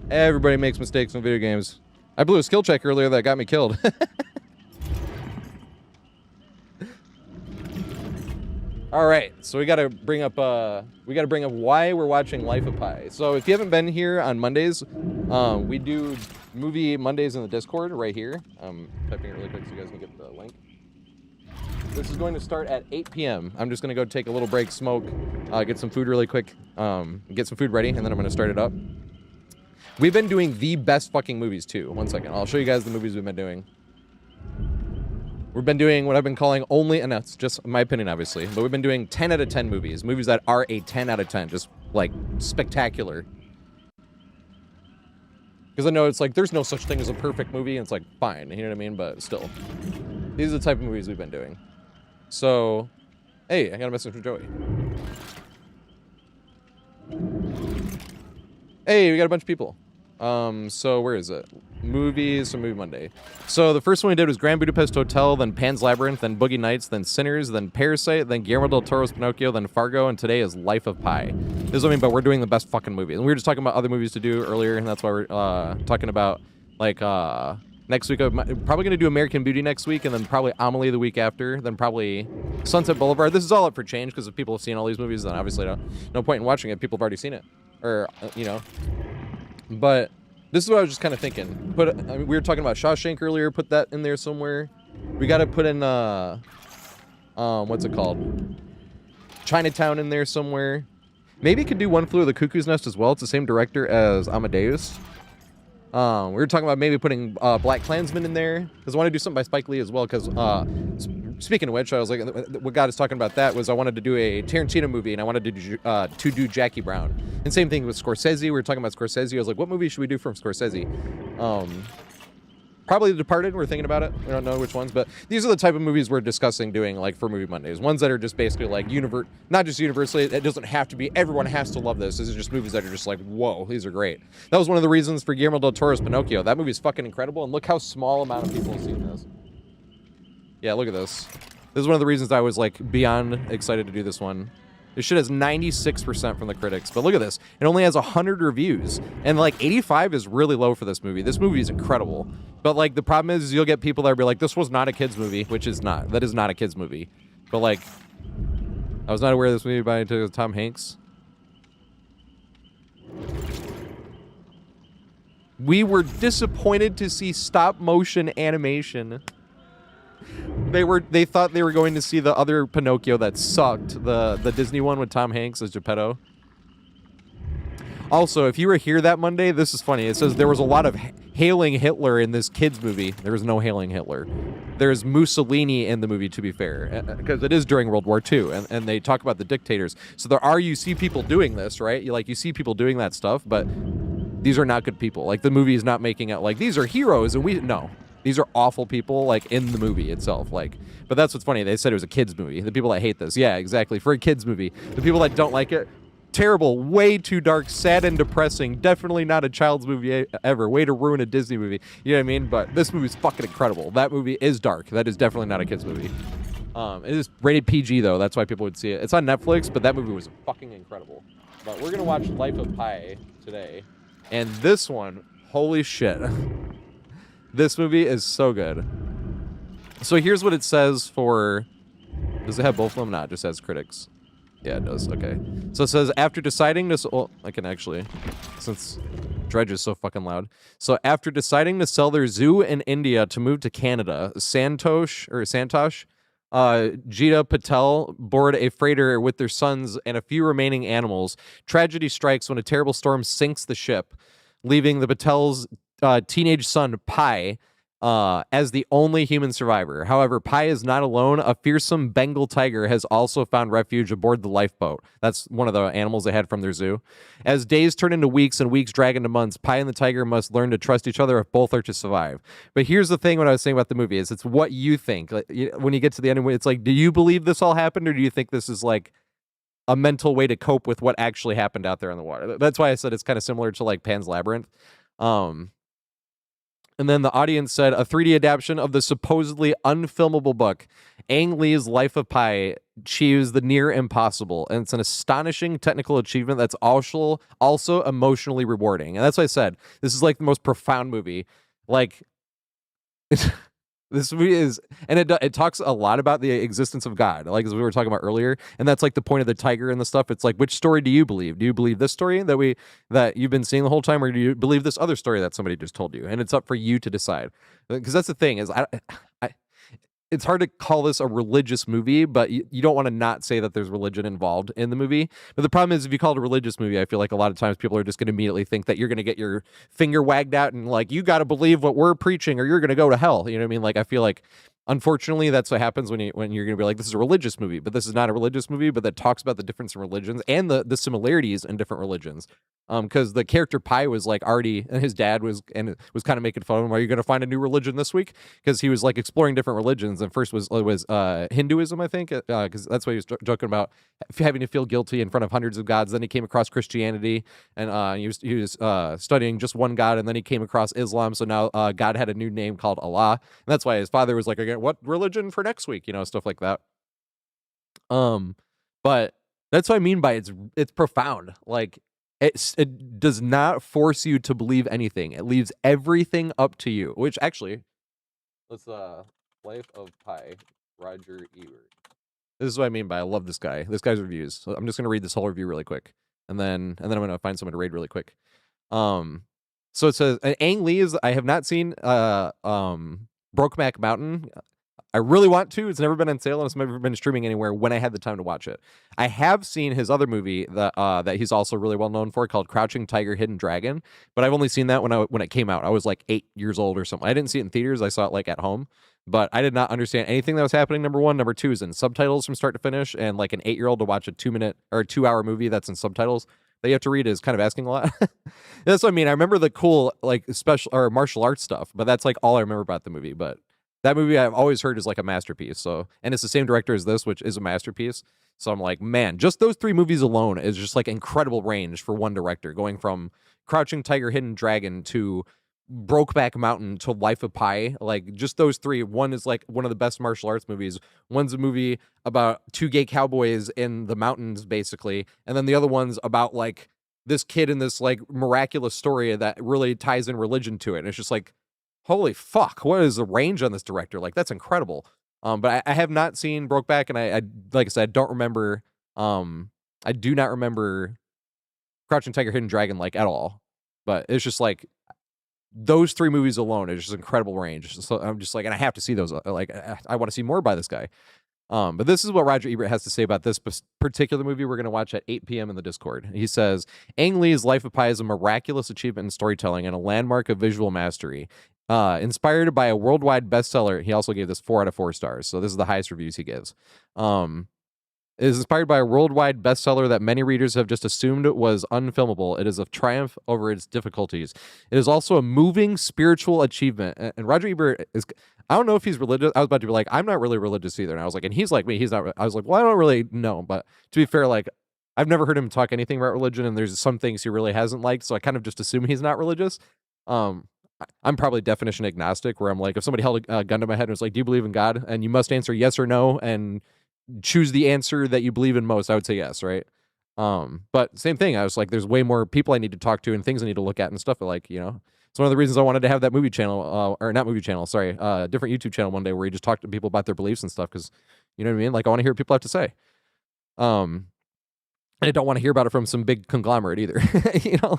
Everybody makes mistakes in video games. I blew a skill check earlier that got me killed. All right, so we gotta bring up why we're watching Life of Pi. So if you haven't been here on Mondays, we do movie Mondays in the Discord right here. I'm typing it really quick so you guys can get the link. This is going to start at 8 p.m. I'm just gonna go take a little break, smoke, get some food really quick, get some food ready, and then I'm gonna start it up. We've been doing the best fucking movies too. One second, I'll show you guys the movies we've been doing. We've been doing what I've been calling only, and that's just my opinion, obviously, but we've been doing 10 out of 10 movies. Movies that are a 10 out of 10, just, like, spectacular. Because I know it's like, there's no such thing as a perfect movie, and it's like, fine, you know what I mean? But still. These are the type of movies we've been doing. So, hey, I got a message from Joey. Hey, we got a bunch of people. So where is it? Movies, so Movie Monday. So the first one we did was Grand Budapest Hotel, then Pan's Labyrinth, then Boogie Nights, then Sinners, then Parasite, then Guillermo del Toro's Pinocchio, then Fargo, and today is Life of Pi. This is what I mean, but we're doing the best fucking movies. And we were just talking about other movies to do earlier, and that's why we're talking about like next week. Probably gonna do American Beauty next week, and then probably Amelie the week after, then probably Sunset Boulevard. This is all up for change because if people have seen all these movies, then obviously no point in watching it. People have already seen it, or you know. But this is what I was just kind of thinking. I mean, we were talking about Shawshank earlier. Put that in there somewhere. We got to put in what's it called? Chinatown in there somewhere. Maybe could do One Flew Over the Cuckoo's Nest as well. It's the same director as Amadeus. We were talking about maybe putting Black Klansman in there because I want to do something by Spike Lee as well. Because speaking of which, I was like, what God is talking about that was I wanted to do a Tarantino movie and I wanted to do Jackie Brown. And same thing with Scorsese. We were talking about Scorsese. I was like, what movie should we do from Scorsese? Probably The Departed. We're thinking about it. We don't know which ones, but these are the type of movies we're discussing doing like for Movie Mondays. Ones that are just basically like not just universally. It doesn't have to be everyone has to love this. These are just movies that are just like, whoa, these are great. That was one of the reasons for Guillermo del Toro's Pinocchio. That movie is fucking incredible, and look how small amount of people have seen this. Yeah, look at this. This is one of the reasons I was like beyond excited to do this one. This shit has 96% from the critics, but look at this. It only has 100 reviews, and like 85 is really low for this movie. This movie is incredible, but like the problem is you'll get people that will be like, this was not a kid's movie, which is not. That is not a kid's movie. But like, I was not aware of this movie by Tom Hanks. We were disappointed to see stop motion animation. They thought they were going to see the other Pinocchio that sucked, the Disney one with Tom Hanks as Geppetto. Also, if you were here that Monday, this is funny. It says there was a lot of hailing Hitler in this kids movie. There was no hailing Hitler. There's Mussolini in the movie, to be fair, because it is during World War II, and they talk about the dictators. So you see people doing this, right? You see people doing that stuff, but these are not good people. Like, the movie is not making it like, these are heroes, and no. These are awful people, like, in the movie itself. Like, but that's what's funny. They said it was a kid's movie. The people that hate this. Yeah, exactly. For a kid's movie. The people that don't like it, terrible, way too dark, sad and depressing. Definitely not a child's movie ever. Way to ruin a Disney movie. You know what I mean? But this movie's fucking incredible. That movie is dark. That is definitely not a kid's movie. It is rated PG, though. That's why people would see it. It's on Netflix, but that movie was fucking incredible. But we're going to watch Life of Pi today. And this one, holy shit. This movie is so good. So here's what it says for... Does it have both of them? Nah, it just says critics. Yeah, it does. Okay. So it says, after deciding to... Well, I can actually... Since Dredge is so fucking loud. So after deciding to sell their zoo in India to move to Canada, Santosh, Jita Patel board a freighter with their sons and a few remaining animals. Tragedy strikes when a terrible storm sinks the ship, leaving the Patel's teenage son, Pi, as the only human survivor. However, Pi is not alone. A fearsome Bengal tiger has also found refuge aboard the lifeboat. That's one of the animals they had from their zoo. As days turn into weeks and weeks drag into months, Pi and the tiger must learn to trust each other if both are to survive. But here's the thing, what I was saying about the movie is it's what you think. Like, when you get to the end, it's like, do you believe this all happened, or do you think this is like a mental way to cope with what actually happened out there in the water? That's why I said it's kind of similar to like Pan's Labyrinth. And then the audience said a 3D adaptation of the supposedly unfilmable book, Ang Lee's Life of Pi, achieves the near impossible. And it's an astonishing technical achievement that's also emotionally rewarding. And that's why I said this is like the most profound movie. Like, this movie is, and it talks a lot about the existence of God, like as we were talking about earlier, and that's like the point of the tiger and the stuff. It's like, which story do you believe? Do you believe this story that you've been seeing the whole time, or do you believe this other story that somebody just told you? And it's up for you to decide, because that's the thing is, it's hard to call this a religious movie, but you don't want to not say that there's religion involved in the movie. But the problem is, if you call it a religious movie, I feel like a lot of times people are just going to immediately think that you're going to get your finger wagged out and like, you got to believe what we're preaching or you're going to go to hell. You know what I mean? Like, I feel like Unfortunately, that's what happens when you're going to be like, this is a religious movie, but this is not a religious movie, but that talks about the difference in religions and the similarities in different religions. Because the character Pi was like already, and his dad was kind of making fun of him. Are you going to find a new religion this week? Because he was like exploring different religions, and first was Hinduism, I think, because that's what he was joking about, having to feel guilty in front of hundreds of gods. Then he came across Christianity, and he was studying just one god, and then he came across Islam. So now God had a new name called Allah, and that's why his father was like, "Again, what religion for next week?" Stuff like that. But that's what I mean by it's profound. Like it does not force you to believe anything. It leaves everything up to you. Which actually, let's Life of Pi, Roger Ebert. This is what I mean by I love this guy. This guy's reviews. So I'm just gonna read this whole review really quick, and then I'm gonna find someone to raid really quick. So it says Ang Lee is. I have not seen Brokeback Mountain. I really want to. It's never been on sale and it's never been streaming anywhere when I had the time to watch it. I have seen his other movie that he's also really well known for called Crouching Tiger, Hidden Dragon, but I've only seen that when it came out. I was like 8 years old or something. I didn't see it in theaters. I saw it like at home, but I did not understand anything that was happening. Number one. Number two is in subtitles from start to finish, and like an 8-year-old to watch a 2-minute or 2-hour movie that's in subtitles that you have to read is kind of asking a lot. That's what I mean. I remember the cool like special or martial arts stuff, but that's like all I remember about the movie. But that movie I've always heard is like a masterpiece. So, and it's the same director as this, which is a masterpiece. So I'm like, man, just those 3 movies alone is just like incredible range for one director, going from Crouching Tiger, Hidden Dragon to Brokeback Mountain to Life of Pi. Like just those 3. One is like one of the best martial arts movies. One's a movie about 2 gay cowboys in the mountains, basically, and then the other one's about like this kid in this like miraculous story that really ties in religion to it. And it's just like, holy fuck, what is the range on this director? Like, that's incredible. But I have not seen Brokeback, and I like I said, don't remember. I do not remember Crouching Tiger, Hidden Dragon like at all. But it's just like those 3 movies alone is just incredible range. So I'm just like, and I have to see those. Like, I want to see more by this guy. But this is what Roger Ebert has to say about this particular movie we're going to watch at 8 p.m. in the Discord. He says, Ang Lee's Life of Pi is a miraculous achievement in storytelling and a landmark of visual mastery. Inspired by a worldwide bestseller, he also gave this 4 out of 4 stars. So this is the highest reviews he gives. It is inspired by a worldwide bestseller that many readers have just assumed was unfilmable. It is a triumph over its difficulties. It is also a moving spiritual achievement. And Roger Ebert is, I don't know if he's religious. I was about to be like, I'm not really religious either. And I was like, and he's like me, he's not. I was like, well, I don't really know. But to be fair, like, I've never heard him talk anything about religion, and there's some things he really hasn't liked. So I kind of just assume he's not religious. I'm probably definition agnostic, where I'm like, if somebody held a gun to my head and was like, do you believe in God? And you must answer yes or no, and choose the answer that you believe in most, I would say yes, right? But same thing, I was like, there's way more people I need to talk to and things I need to look at and stuff. Like, it's one of the reasons I wanted to have that movie channel, or not movie channel, sorry, different YouTube channel one day where you just talk to people about their beliefs and stuff, because, you know what I mean? Like, I want to hear what people have to say. And I don't want to hear about it from some big conglomerate either.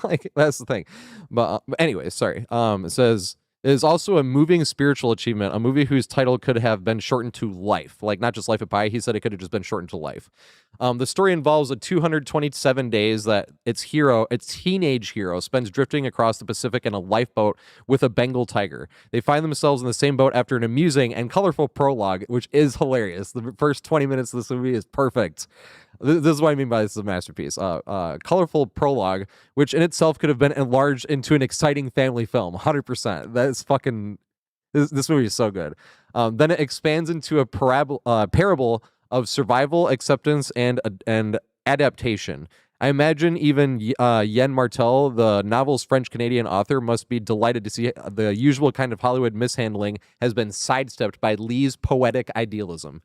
Like, that's the thing. But anyways, sorry. It says, it is also a moving spiritual achievement, a movie whose title could have been shortened to Life. Like, not just Life of Pi. He said it could have just been shortened to Life. The story involves the 227 days that its teenage hero, spends drifting across the Pacific in a lifeboat with a Bengal tiger. They find themselves in the same boat after an amusing and colorful prologue, which is hilarious. The first 20 minutes of this movie is perfect. This is what I mean by this is a masterpiece. Colorful prologue, which in itself could have been enlarged into an exciting family film. 100%. That is fucking. This movie is so good. Then it expands into a parable of survival, acceptance, and adaptation. I imagine even Yen Martel, the novel's French-Canadian author, must be delighted to see the usual kind of Hollywood mishandling has been sidestepped by Lee's poetic idealism.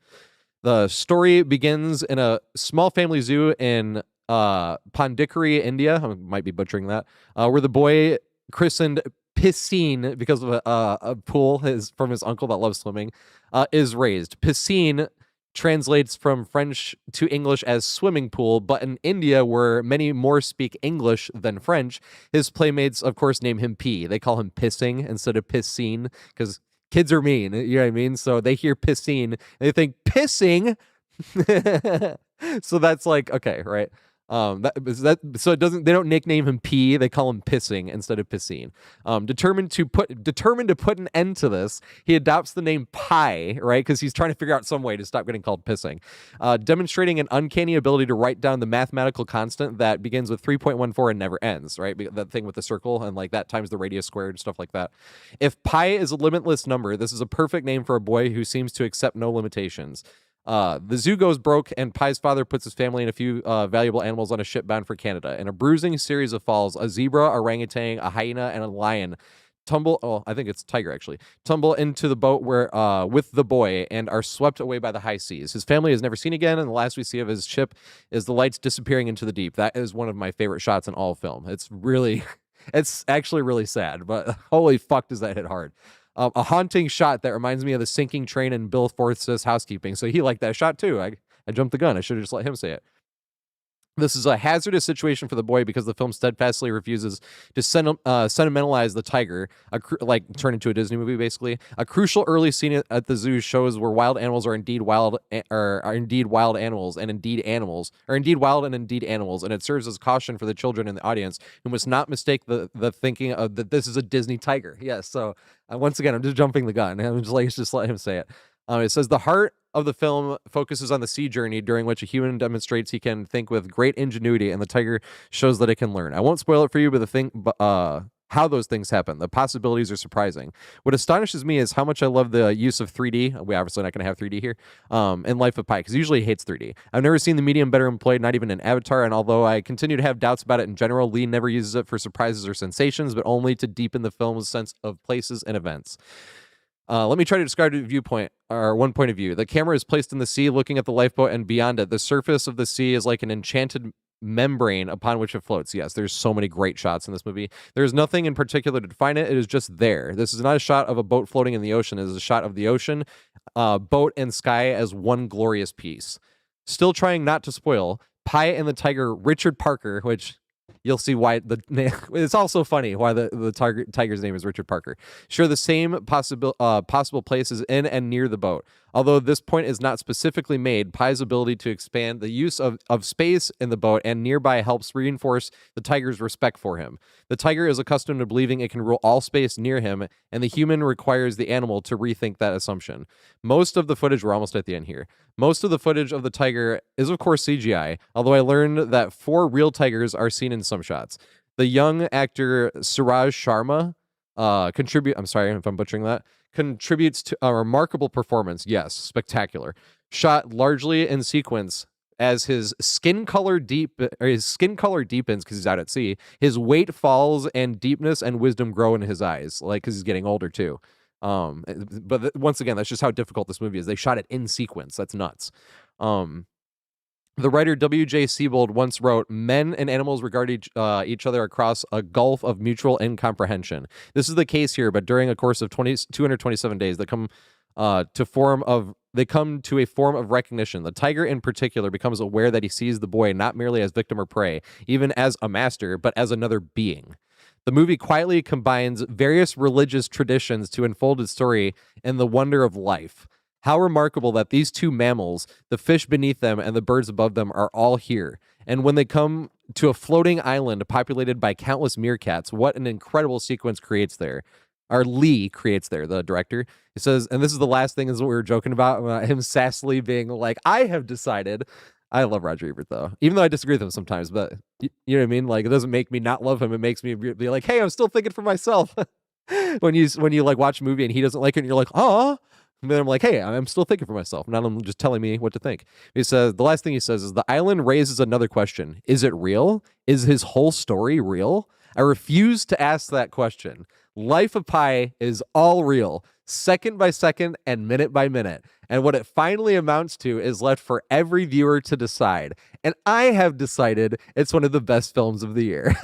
The story begins in a small family zoo in Pondicherry, India. I might be butchering that. Where the boy, christened Piscine because of a pool from his uncle that loves swimming, is raised. Piscine translates from French to English as swimming pool, but in India, where many more speak English than French, his playmates, of course, name him P. They call him Pissing instead of Piscine because kids are mean, you know what I mean? So they hear Piscine and they think pissing. So that's like, okay, right? So it doesn't. They don't nickname him P. They call him Pissing instead of Pissine. Determined to put an end to this, he adopts the name Pi, right? Because he's trying to figure out some way to stop getting called Pissing. Demonstrating an uncanny ability to write down the mathematical constant that begins with 3.14 and never ends, right? That thing with the circle and like that times the radius squared and stuff like that. If pi is a limitless number, this is a perfect name for a boy who seems to accept no limitations. The zoo goes broke, and Pi's father puts his family and a few valuable animals on a ship bound for Canada. In a bruising series of falls, a zebra, orangutan, a hyena, and a lion I think it's tiger actually, tumble into the boat where with the boy and are swept away by the high seas. His family is never seen again, and the last we see of his ship is the lights disappearing into the deep. That is one of my favorite shots in all film. It's really, it's actually really sad, but holy fuck does that hit hard. A haunting shot that reminds me of the sinking train in Bill Forth's Housekeeping. So he liked that shot too. I jumped the gun. I should have just let him say it. This is a hazardous situation for the boy because the film steadfastly refuses to sentimentalize the tiger, like turn into a Disney movie, basically. A crucial early scene at the zoo shows where wild animals are indeed wild, are indeed wild animals, and indeed animals, are indeed wild and indeed animals, and it serves as caution for the children in the audience who must not mistake the thinking of that this is a Disney tiger. Yes, so once again, I'm just jumping the gun. I'm just let him say it. It says the heart of the film focuses on the sea journey during which a human demonstrates he can think with great ingenuity, and the tiger shows that it can learn. I won't spoil it for you, but how those things happen, the possibilities are surprising. What astonishes me is how much I love the use of 3D. We obviously not going to have 3D here in Life of Pi, because usually he hates 3D. I've never seen the medium better employed, not even in Avatar, and although I continue to have doubts about it in general, Lee never uses it for surprises or sensations, but only to deepen the film's sense of places and events. Let me try to describe one point of view. The camera is placed in the sea, looking at the lifeboat and beyond it. The surface of the sea is like an enchanted membrane upon which it floats. Yes, there's so many great shots in this movie. There's nothing in particular to define it. It is just there. This is not a shot of a boat floating in the ocean. It is a shot of the ocean, boat, and sky as one glorious piece. Still trying not to spoil, Pi and the tiger, Richard Parker, which you'll see why it's also funny why the tiger's name is Richard Parker. Share the same possible places in and near the boat. Although this point is not specifically made, Pi's ability to expand the use of space in the boat and nearby helps reinforce the tiger's respect for him. The tiger is accustomed to believing it can rule all space near him, and the human requires the animal to rethink that assumption. Most of the footage, we're almost at the end here, most of the footage of the tiger is of course CGI, although I learned that 4 real tigers are seen in some shots. The young actor Suraj Sharma I'm sorry if I'm butchering that, contributes to a remarkable performance. Yes, spectacular. Shot largely in sequence as his skin color deepens because he's out at sea. His weight falls and deepness and wisdom grow in his eyes, like because he's getting older too. Once again, that's just how difficult this movie is. They shot it in sequence. That's nuts. The writer W.J. Siebold once wrote, "Men and animals regard each other across a gulf of mutual incomprehension. This is the case here, but during a course of 227 days, they come to a form of recognition. The tiger in particular becomes aware that he sees the boy not merely as victim or prey, even as a master, but as another being." The movie quietly combines various religious traditions to unfold its story in the wonder of life. How remarkable that these two mammals, the fish beneath them and the birds above them, are all here. And when they come to a floating island populated by countless meerkats, what an incredible sequence creates there. Or Lee creates there, the director. He says, and this is the last thing is what we were joking about him sassily being like, I have decided. I love Roger Ebert, though, even though I disagree with him sometimes, but you know what I mean? Like, it doesn't make me not love him. It makes me be like, hey, I'm still thinking for myself. when you like watch a movie and he doesn't like it and you're like, oh, and then I'm like, hey, I'm still thinking for myself. Not him just telling me what to think. He says, the last thing he says is, the island raises another question. Is it real? Is his whole story real? I refuse to ask that question. Life of Pi is all real, second by second and minute by minute. And what it finally amounts to is left for every viewer to decide. And I have decided it's one of the best films of the year.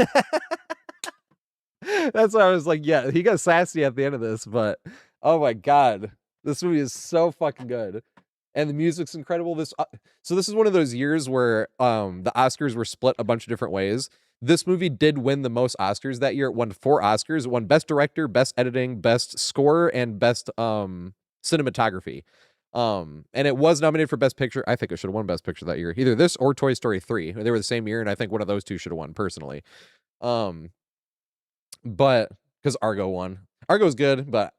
That's why I was like, yeah, he got sassy at the end of this, but oh my God. This movie is so fucking good, and the music's incredible. So this is one of those years where the Oscars were split a bunch of different ways. This movie did win the most Oscars that year. It won 4 Oscars. It won Best Director, Best Editing, Best Score, and Best Cinematography. And it was nominated for Best Picture. I think it should have won Best Picture that year. Either this or Toy Story 3. They were the same year, and I think one of those two should have won, personally. But because Argo won. Argo's good, but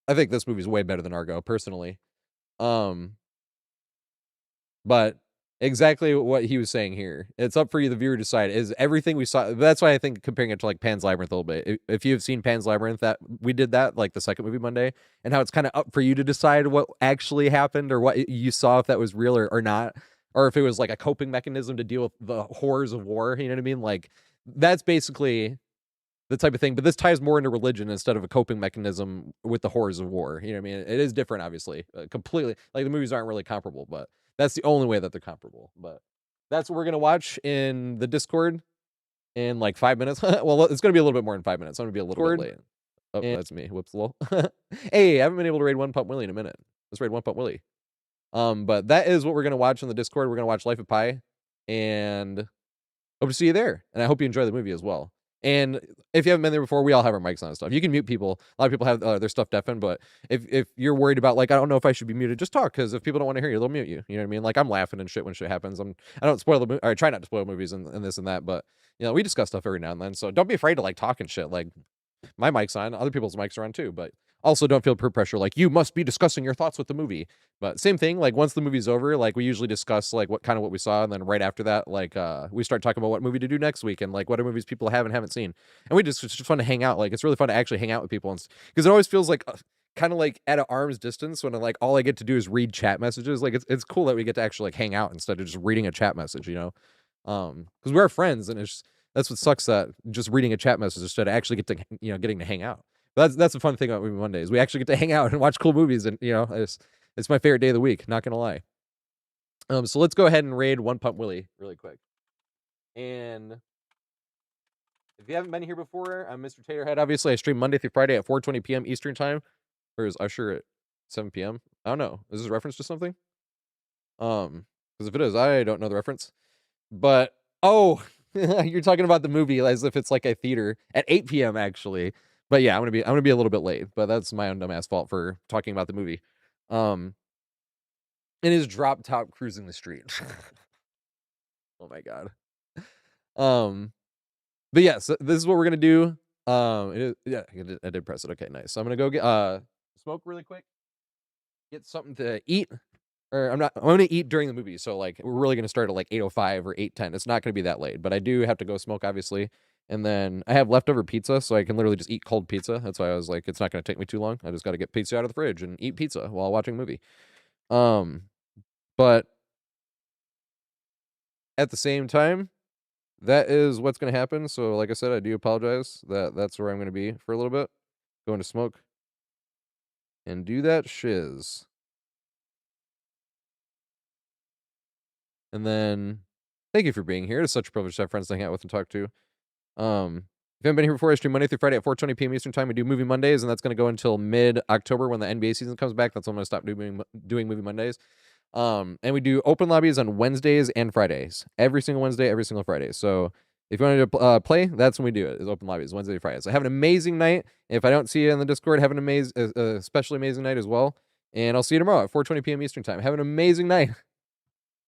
I think this movie's way better than Argo, personally. But exactly what he was saying here. It's up for you, the viewer, to decide. Is everything we saw? That's why I think comparing it to like Pan's Labyrinth a little bit. If you've seen Pan's Labyrinth, that we did that like the second movie Monday, and how it's kind of up for you to decide what actually happened or what you saw, if that was real or not, or if it was like a coping mechanism to deal with the horrors of war. You know what I mean? Like that's basically the type of thing, but this ties more into religion instead of a coping mechanism with the horrors of war. You know what I mean? It is different, obviously, completely. Like the movies aren't really comparable, but that's the only way that they're comparable. But that's what we're gonna watch in the Discord in like 5 minutes. Well, it's gonna be a little bit more than 5 minutes. I'm gonna be a little bit late. Oh, that's me. Whoops, lol. Hey, I haven't been able to raid One Pump Willie in a minute. Let's raid One Pump Willie. But that is what we're gonna watch in the Discord. We're gonna watch Life of Pi, and hope to see you there. And I hope you enjoy the movie as well. And if you haven't been there before, we all have our mics on and stuff. You can mute people. A lot of people have their stuff deafened, but if you're worried about like, I don't know if I should be muted, just talk, because if people don't want to hear you, they'll mute you. You know what I mean? Like I'm laughing and shit when shit happens. I don't spoil the movie, or I try not to spoil movies and this and that, but you know, we discuss stuff every now and then. So don't be afraid to like talk and shit. Like my mic's on, other people's mics are on too, but also don't feel peer pressure like you must be discussing your thoughts with the movie. But same thing, like once the movie's over, like we usually discuss like what we saw, and then right after that, like we start talking about what movie to do next week and like what are movies people haven't seen. And it's just fun to hang out. Like it's really fun to actually hang out with people, and because it always feels like kind of like at an arm's distance when like all I get to do is read chat messages. Like it's cool that we get to actually like hang out instead of just reading a chat message, you know. Because we're friends, and that's what sucks, that just reading a chat message instead of actually getting to hang out. But that's the fun thing about Movie Mondays. We actually get to hang out and watch cool movies, and you know, it's my favorite day of the week, not gonna lie. So let's go ahead and raid One Pump Willie really quick. And if you haven't been here before, I'm Mr. TatorHead. Obviously, I stream Monday through Friday at 4:20 p.m. Eastern time. Or is Usher at 7 p.m.? I don't know. Is this a reference to something? Because if it is, I don't know the reference. But oh, you're talking about the movie as if it's like a theater at 8 p.m. actually. But yeah, I'm gonna be a little bit late, but that's my own dumbass fault for talking about the movie. In his drop top cruising the street. Oh my god. But yeah, so this is what we're gonna do. Yeah, I did press it. Okay, nice. So I'm gonna go get smoke really quick, get something to eat. Or I'm gonna eat during the movie, so like we're really gonna start at like 8:05 or 8:10. It's not gonna be that late, but I do have to go smoke, obviously. And then I have leftover pizza, so I can literally just eat cold pizza. That's why I was like, it's not gonna take me too long. I just gotta get pizza out of the fridge and eat pizza while watching a movie. But at the same time, that is what's gonna happen. So like I said, I do apologize that that's where I'm gonna be for a little bit. Going to smoke and do that shiz. And then thank you for being here. It's such a privilege to have friends to hang out with and talk to. If you haven't been here before, I stream Monday through Friday at 4:20 p.m. Eastern time. We do Movie Mondays, and that's going to go until mid-October when the NBA season comes back. That's when I'm going to stop doing Movie Mondays. And we do open lobbies on Wednesdays and Fridays. Every single Wednesday, every single Friday. So if you want to play, that's when we do it, is open lobbies, Wednesday, Friday. So have an amazing night. If I don't see you in the Discord, have an especially amazing night as well. And I'll see you tomorrow at 4:20 p.m. Eastern time. Have an amazing night.